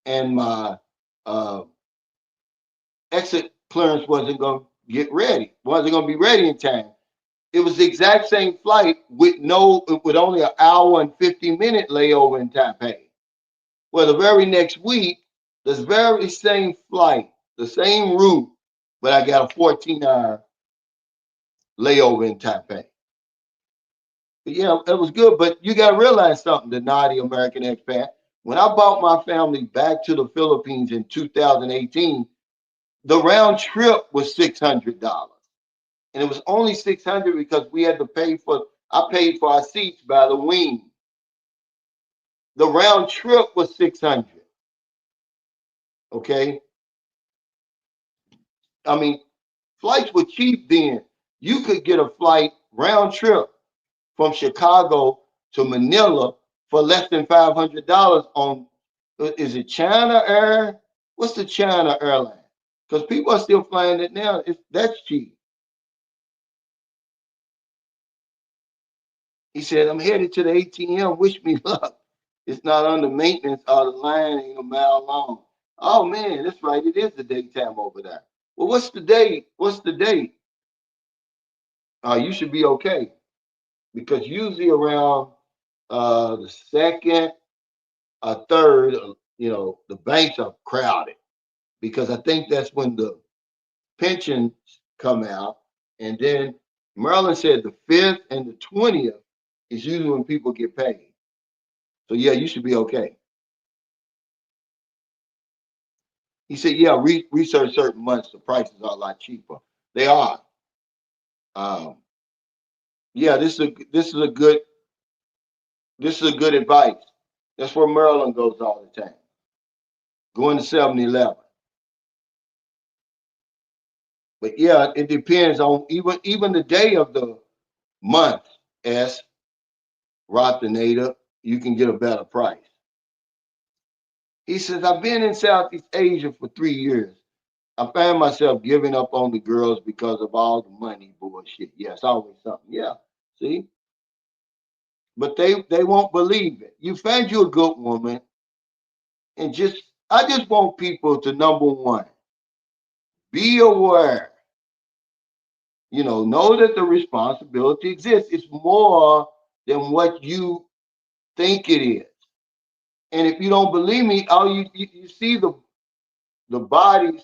A: and my uh, exit clearance wasn't gonna get ready. Wasn't gonna be ready in time. It was the exact same flight with only an hour and 50-minute layover in Taipei. Well, the very next week, this very same flight, the same route, but I got a 14-hour layover in Taipei. But yeah, it was good. But you got to realize something, the naughty American expat. When I brought my family back to the Philippines in 2018, the round trip was $600, and it was only 600 because we had to pay for. I paid for our seats by the wing. The round trip was 600. Okay, I mean, flights were cheap then. You could get a flight round trip from Chicago to Manila for less than $500 on, is it China Air? What's the China airline? Because people are still flying it now. That's cheap. He said, I'm headed to the ATM. Wish me luck. It's not under maintenance or the line ain't a mile long. Oh man, that's right. It is the daytime over there. Well, what's the date? What's the date? You should be okay because usually around the second third, the banks are crowded because I think that's when the pensions come out. And then Maryland said the 5th and the 20th is usually when people get paid. So yeah, you should be okay. He said, yeah, research certain months, the prices are a lot cheaper. They are. Um, yeah, this is a good advice. That's where Maryland goes all the time. Going to 7-Eleven. But yeah, it depends on even the day of the month. S Rotinator, you can get a better price. He says, I've been in Southeast Asia for 3 years. I find myself giving up on the girls because of all the money bullshit. Yeah, it's always something. Yeah, see? But they won't believe it. You find you a good woman, and I just want people to, number one, be aware. Know that the responsibility exists. It's more than what you think it is. And if you don't believe me, you see the bodies.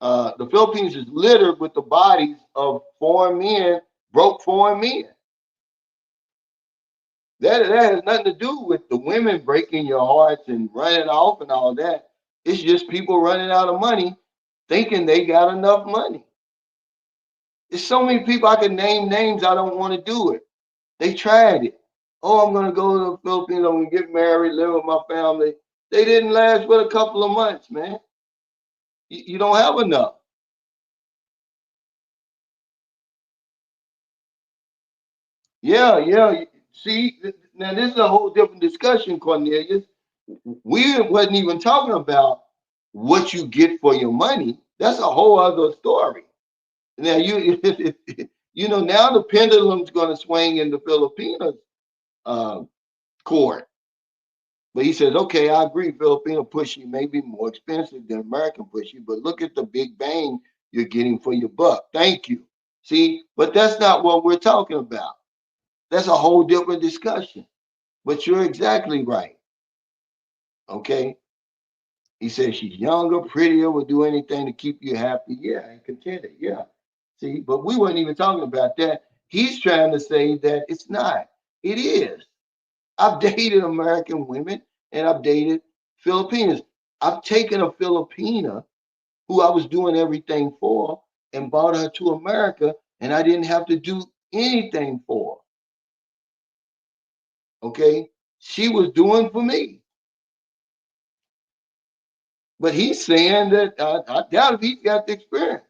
A: The Philippines is littered with the bodies of foreign men, broke foreign men. That has nothing to do with the women breaking your hearts and running off and all that. It's just people running out of money, thinking they got enough money. There's so many people I can name names. I don't want to do it. They tried it. Oh, I'm gonna go to the Philippines. I'm gonna get married, live with my family. They didn't last but a couple of months, man. You don't have enough. Yeah, yeah. See, now this is a whole different discussion, Cornelius. We wasn't even talking about what you get for your money. That's a whole other story. Now now the pendulum's going to swing in the Filipinas uh, court. But he says, okay, I agree, Filipino Pushy may be more expensive than American Pushy, but look at the big bang you're getting for your buck. Thank you. See, but that's not what we're talking about. That's a whole different discussion. But you're exactly right. Okay. He says she's younger, prettier, would do anything to keep you happy. Yeah, and contented. Yeah. See, but we weren't even talking about that. He's trying to say that it's not. It is. I've dated American women and I've dated Filipinas. I've taken a Filipina who I was doing everything for and brought her to America, and I didn't have to do anything for her. Okay. She was doing for me. But he's saying that I doubt if he's got the experience.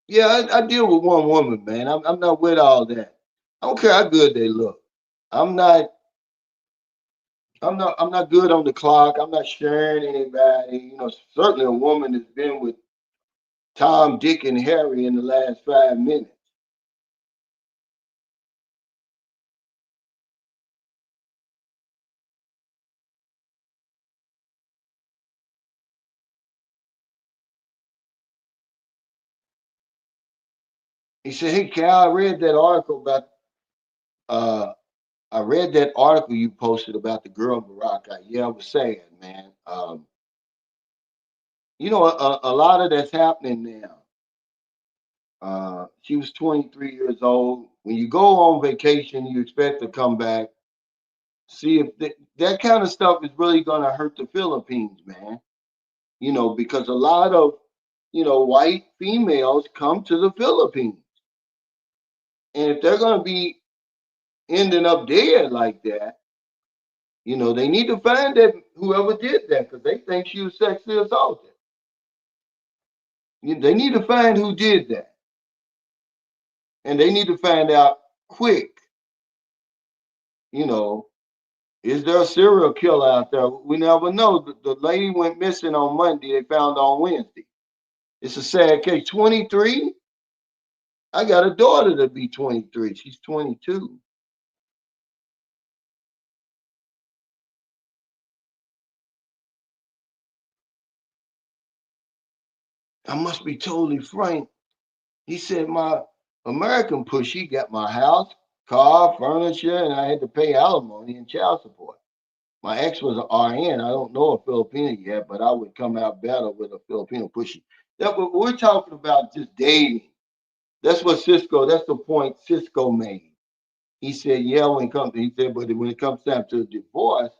A: Yeah, I deal with one woman, man. I'm not with all that. I don't care how good they look. I'm not. I'm not good on the clock. I'm not sharing anybody. Certainly a woman that's been with Tom, Dick, and Harry in the last 5 minutes. He said, "Hey, Cal, uh, I read that article you posted about the girl in Morocco. Yeah, I was saying, man. A lot of that's happening now. She was 23 years old. When you go on vacation, you expect to come back. See if that kind of stuff is really going to hurt the Philippines, man. Because a lot of, white females come to the Philippines. And if they're going to be ending up dead like that, they need to find that whoever did that because they think she was sexually assaulted. They need to find who did that. And they need to find out quick, you know, is there a serial killer out there? We never know. The lady went missing on Monday. They found her on Wednesday. It's a sad case. 23? I got a daughter to be 23. She's 22. I must be totally frank. He said my American pushy got my house, car, furniture, and I had to pay alimony and child support. My ex was an RN. I don't know a Filipino yet, but I would come out better with a Filipino pushy. We're talking about just dating. That's the point Cisco made. He said, yeah, he said, but when it comes down to divorce,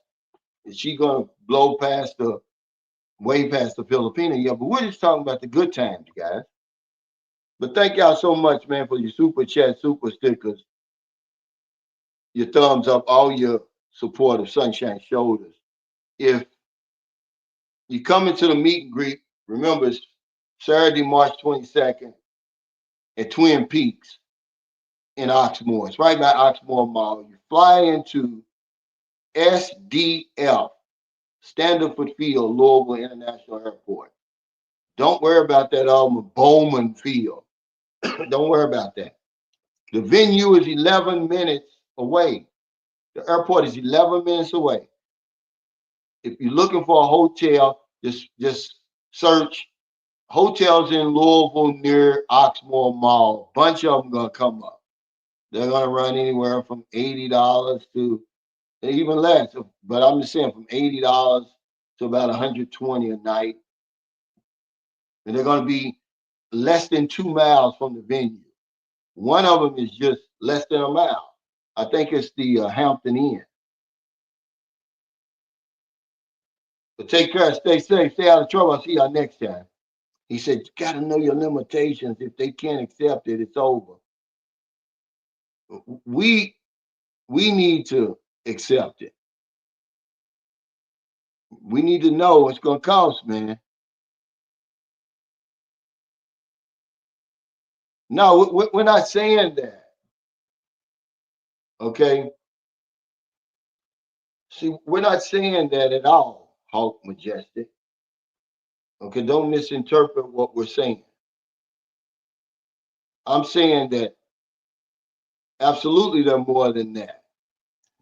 A: is she gonna blow way past the Filipino? Yeah, but we're just talking about the good times, guys. But thank y'all so much, man, for your super chat, super stickers, your thumbs up, all your support of Sunshine Shoulders. If you come into the meet and greet, remember it's Saturday, March 22nd at Twin Peaks in Oxmoor. It's right by Oxmoor Mall. You fly into SDF, Standard Field, Louisville International Airport. Don't worry about that Bowman Field. Don't worry about that. The venue is 11 minutes away. The airport is 11 minutes away. If you're looking for a hotel, just search hotels in Louisville near Oxmoor Mall. A bunch of them gonna come up. They're gonna run anywhere from $80 to even less. But I'm just saying from $80 to about 120 a night. And they're gonna be less than 2 miles from the venue. One of them is just less than a mile. I think it's the Hampton Inn. But take care, stay safe, stay out of trouble. I'll see y'all next time. He said, you got to know your limitations. If they can't accept it, it's over. We we need to accept it. We need to know what's going to cost, man. No, we're not saying that. Okay. See, we're not saying that at all, Hawk Majestic. Okay, don't misinterpret what we're saying. I'm saying that absolutely they're more than that.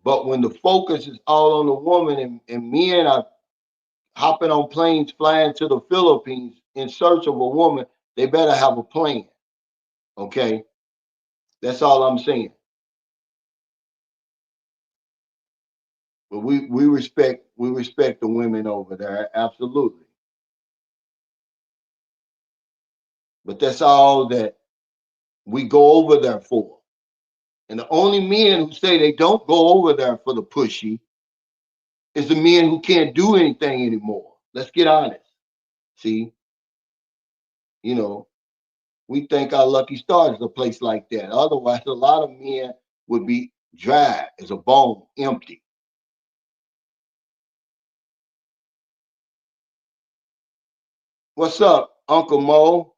A: But when the focus is all on the woman and men are hopping on planes flying to the Philippines in search of a woman, they better have a plan. Okay, that's all I'm saying. But we respect the women over there, absolutely. But that's all that we go over there for. And the only men who say they don't go over there for the pushy is the men who can't do anything anymore. Let's get honest. See, you know, we think our lucky stars is a place like that. Otherwise, a lot of men would be dry as a bone, empty. What's up, Uncle Mo?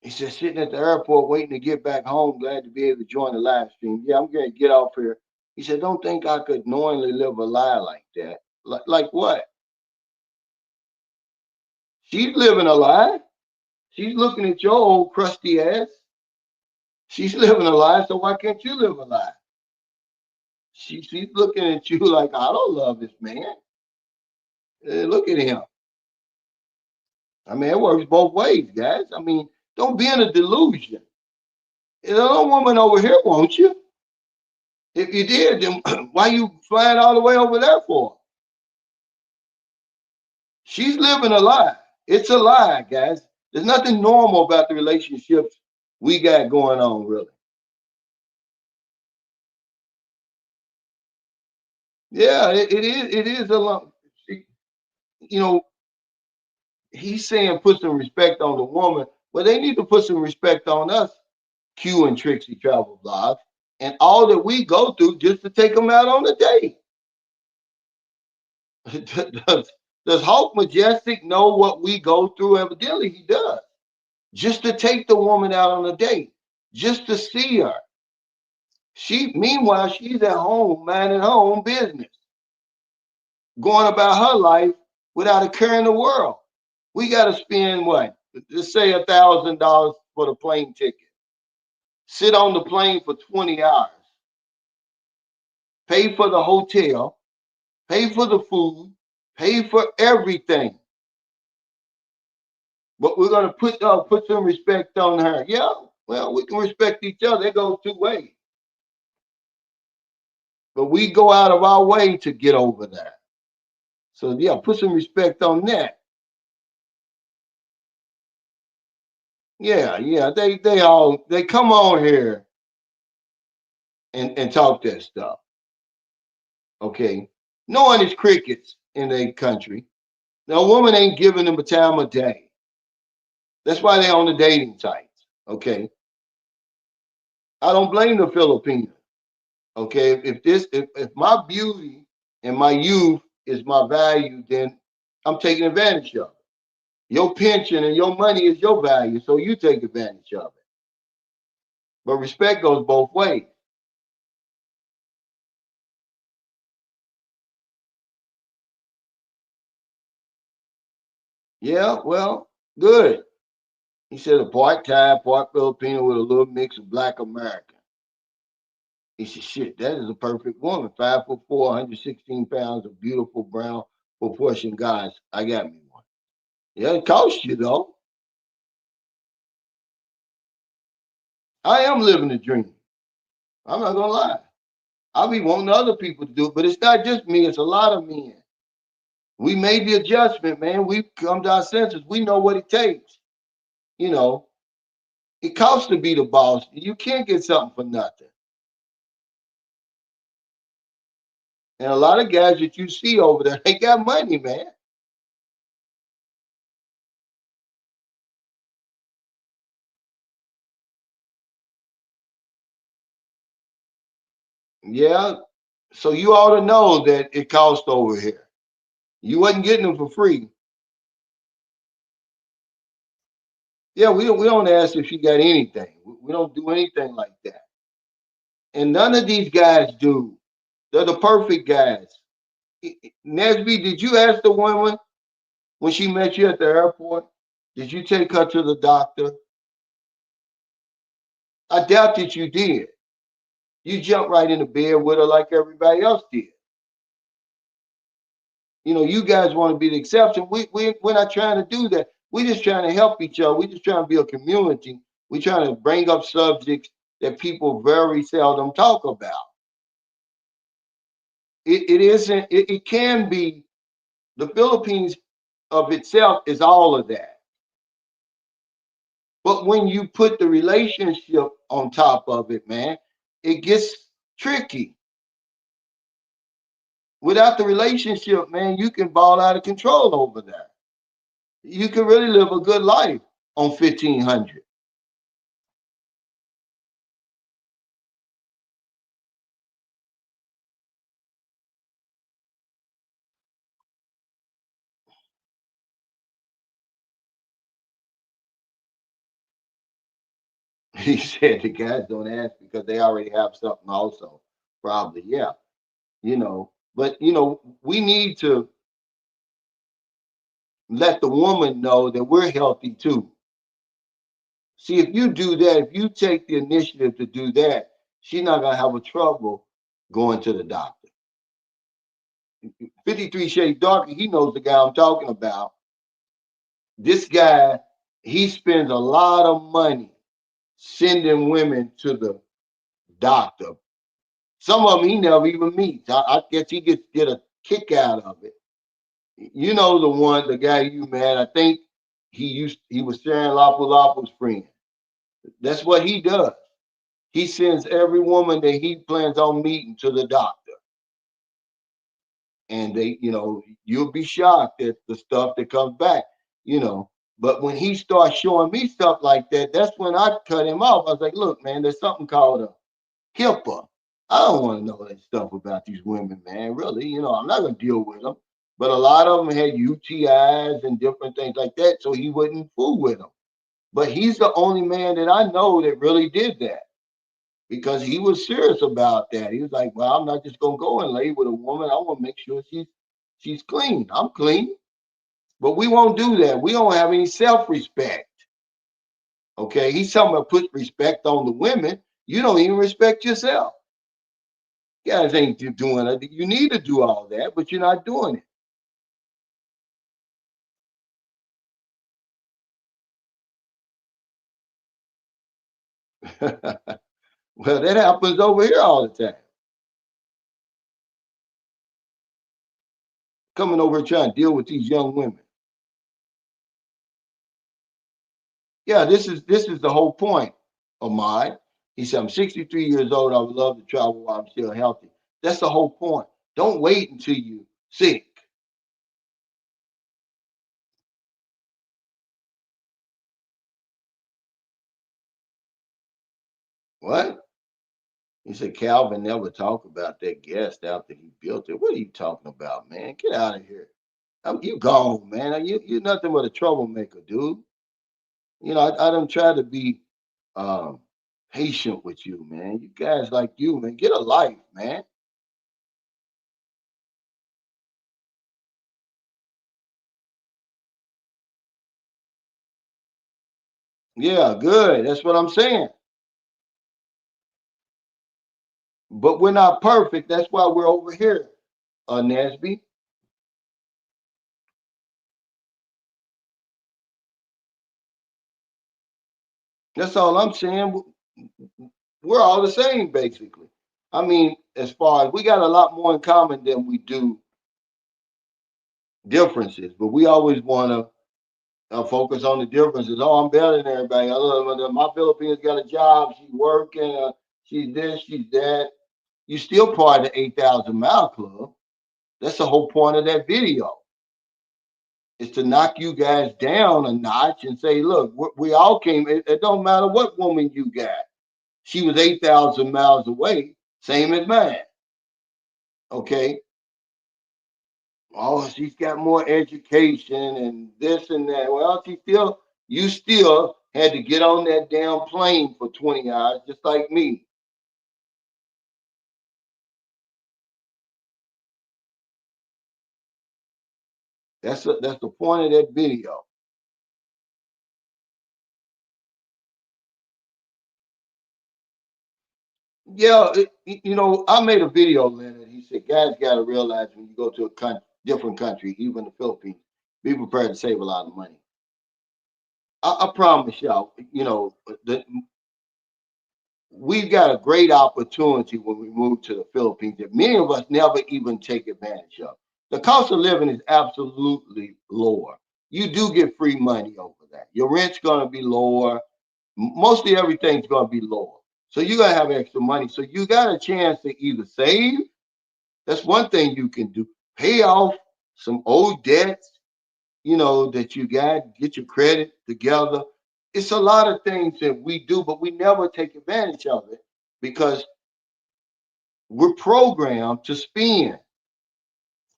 A: He said, sitting at the airport waiting to get back home, glad to be able to join the live stream. Yeah, I'm going to get off here. He said, don't think I could knowingly live a lie like that. Like what? She's living a lie. She's looking at your old crusty ass. She's living a lie, so why can't you live a lie? She's looking at you like, I don't love this man. Look at him. I mean, it works both ways, guys. I mean, don't be in a delusion. There's no woman over here wants you. If you did, then why you flying all the way over there for? She's living a lie. It's a lie, guys. There's nothing normal about the relationships we got going on, really. Yeah, it is. It is a lot. You know, he's saying put some respect on the woman. Well, they need to put some respect on us, Q and Trixie Travel Vlogs, and all that we go through just to take them out on a date. does Hulk Majestic know what we go through? Evidently, he does. Just to take the woman out on a date, just to see her. Meanwhile, she's at home minding her own business, going about her life without a care in the world. We got to spend what? Let's say $1,000 for the plane ticket. Sit on the plane for 20 hours. Pay for the hotel. Pay for the food. Pay for everything. But we're gonna put some respect on her. Yeah, well, we can respect each other. It goes two ways. But we go out of our way to get over that. So yeah, put some respect on that. Yeah, yeah. They come on here and talk that stuff. Okay. Knowing it's crickets in their country. Now a woman ain't giving them a time of day. That's why they're on the dating sites. Okay. I don't blame the Filipina. Okay. If my beauty and my youth is my value, then I'm taking advantage of it. Your pension and your money is your value, so you take advantage of it. But respect goes both ways. Yeah, well, good. He said a part Thai, part Filipino with a little mix of black American. He said, shit, that is a perfect woman. 5'4", 116 pounds, a beautiful brown proportion, guys. I got me one. Yeah, it costs you though. I am living the dream. I'm not gonna lie. I'll be wanting other people to do it, but it's not just me, it's a lot of men. We made the adjustment, man. We've come to our senses. We know what it takes. You know, it costs to be the boss. You can't get something for nothing. And a lot of guys that you see over there, they got money, man. Yeah. So you ought to know that it costs over here. You wasn't getting them for free. Yeah, we don't ask if she got anything. We don't do anything like that. And none of these guys do. They're the perfect guys. Nesby, did you ask the woman when she met you at the airport? Did you take her to the doctor? I doubt that you did. You jumped right in the bed with her like everybody else did. You know, you guys want to be the exception. We're not trying to do that. We're just trying to help each other. We're just trying to be a community. We're trying to bring up subjects that people very seldom talk about. It isn't, it can be, the Philippines of itself is all of that. But when you put the relationship on top of it, man, it gets tricky. Without the relationship, man, you can ball out of control over there. You can really live a good life on 1,500. He said the guys don't ask because they already have something also. Probably, yeah. You know, but we need to let the woman know that we're healthy too. See, if you do that, if you take the initiative to do that, she's not gonna have a trouble going to the doctor. 53 Shades Darker, he knows the guy I'm talking about. This guy, he spends a lot of money sending women to the doctor. Some of them he never even meets. I guess he gets get a kick out of it. You know the one, the guy you met. I think he was sharing Lapu Lapu's friend. That's what he does. He sends every woman that he plans on meeting to the doctor, and you'll be shocked at the stuff that comes back. You know, but when he starts showing me stuff like that, that's when I cut him off. I was like, look, man, there's something called a HIPAA. I don't want to know that stuff about these women, man. Really, I'm not gonna deal with them. But a lot of them had UTIs and different things like that, so he wouldn't fool with them. But he's the only man that I know that really did that because he was serious about that. He was like, "Well, I'm not just gonna go and lay with a woman. I want to make sure she's clean. I'm clean, but we won't do that. We don't have any self-respect." Okay, he's talking about put respect on the women. You don't even respect yourself. You guys ain't doing it. You need to do all that, but you're not doing it. Well, that happens over here all the time. Coming over here trying to deal with these young women. Yeah, this is the whole point of mine. He said, I'm 63 years old. I would love to travel while I'm still healthy. That's the whole point. Don't wait until you sick. What? He said Calvin never talked about that guest after he built it. What are you talking about, man? Get out of here. You gone, man. You're nothing but a troublemaker, dude. I don't try to be um, patient with you, man. You guys like you, man. Get a life, man. Yeah, good. That's what I'm saying. But we're not perfect. That's why we're over here, Nasby. That's all I'm saying. We're all the same, basically. I mean, as far as we got a lot more in common than we do differences, but we always want to focus on the differences. Oh, I'm better than everybody. My Philippines got a job. She's working. She's this. She's that. You still part of the 8,000 mile club. That's the whole point of that video. Is to knock you guys down a notch and say, look, we all came. It don't matter what woman you got. She was 8,000 miles away, same as mine. Okay. Oh, she's got more education and this and that. Well, you still had to get on that damn plane for 20 hours, just like me. That's the point of that video. Yeah, I made a video, Leonard. He said, guys got to realize when you go to a different country, even the Philippines, be prepared to save a lot of money. I promise y'all, that we've got a great opportunity when we move to the Philippines that many of us never even take advantage of. The cost of living is absolutely lower. You do get free money over that. Your rent's going to be lower. Mostly everything's going to be lower. So you're going to have extra money. So you got a chance to either save. That's one thing you can do. Pay off some old debts, that you got, get your credit together. It's a lot of things that we do, but we never take advantage of it because we're programmed to spend.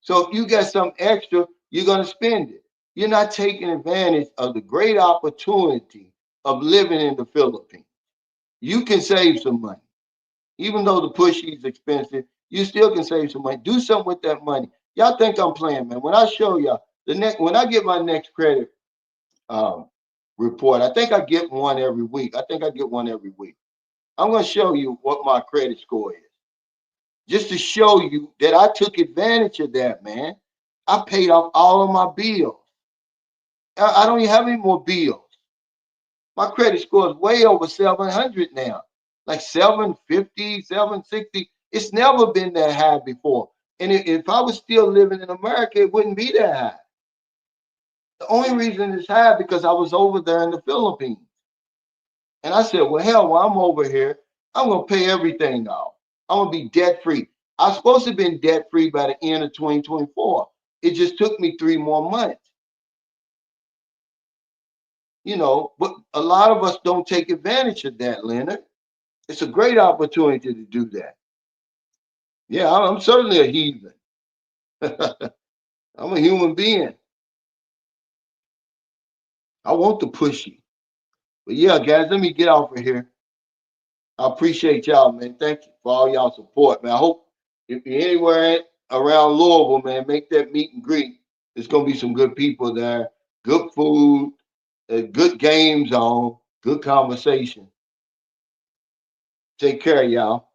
A: So if you got some extra, you're going to spend it. You're not taking advantage of the great opportunity of living in the Philippines. You can save some money. Even though the pushy is expensive, you still can save some money. Do something with that money. Y'all think I'm playing, man. When I show y'all when I get my next credit um, report, I think I get one every week. I think I get one every week. I'm going to show you what my credit score is, just to show you that I took advantage of that, man. I paid off all of my bills. I don't even have any more bills. My credit score is way over 700 now, like 750, 760. It's never been that high before. And if I was still living in America, it wouldn't be that high. The only reason it's high because I was over there in the Philippines. And I said, well, hell, while I'm over here, I'm going to pay everything off. I'm going to be debt free. I was supposed to have been debt free by the end of 2024. It just took me 3 more months, but a lot of us don't take advantage of that, Leonard. It's a great opportunity to do that. Yeah, I'm certainly a heathen. I'm a human being. I want the pushy. But yeah, guys, let me get off of here. I appreciate y'all, man. Thank you for all y'all support, man. I hope if you're anywhere around Louisville, man, make that meet and greet. There's gonna be some good people there, good food, good games on, good conversation. Take care, y'all.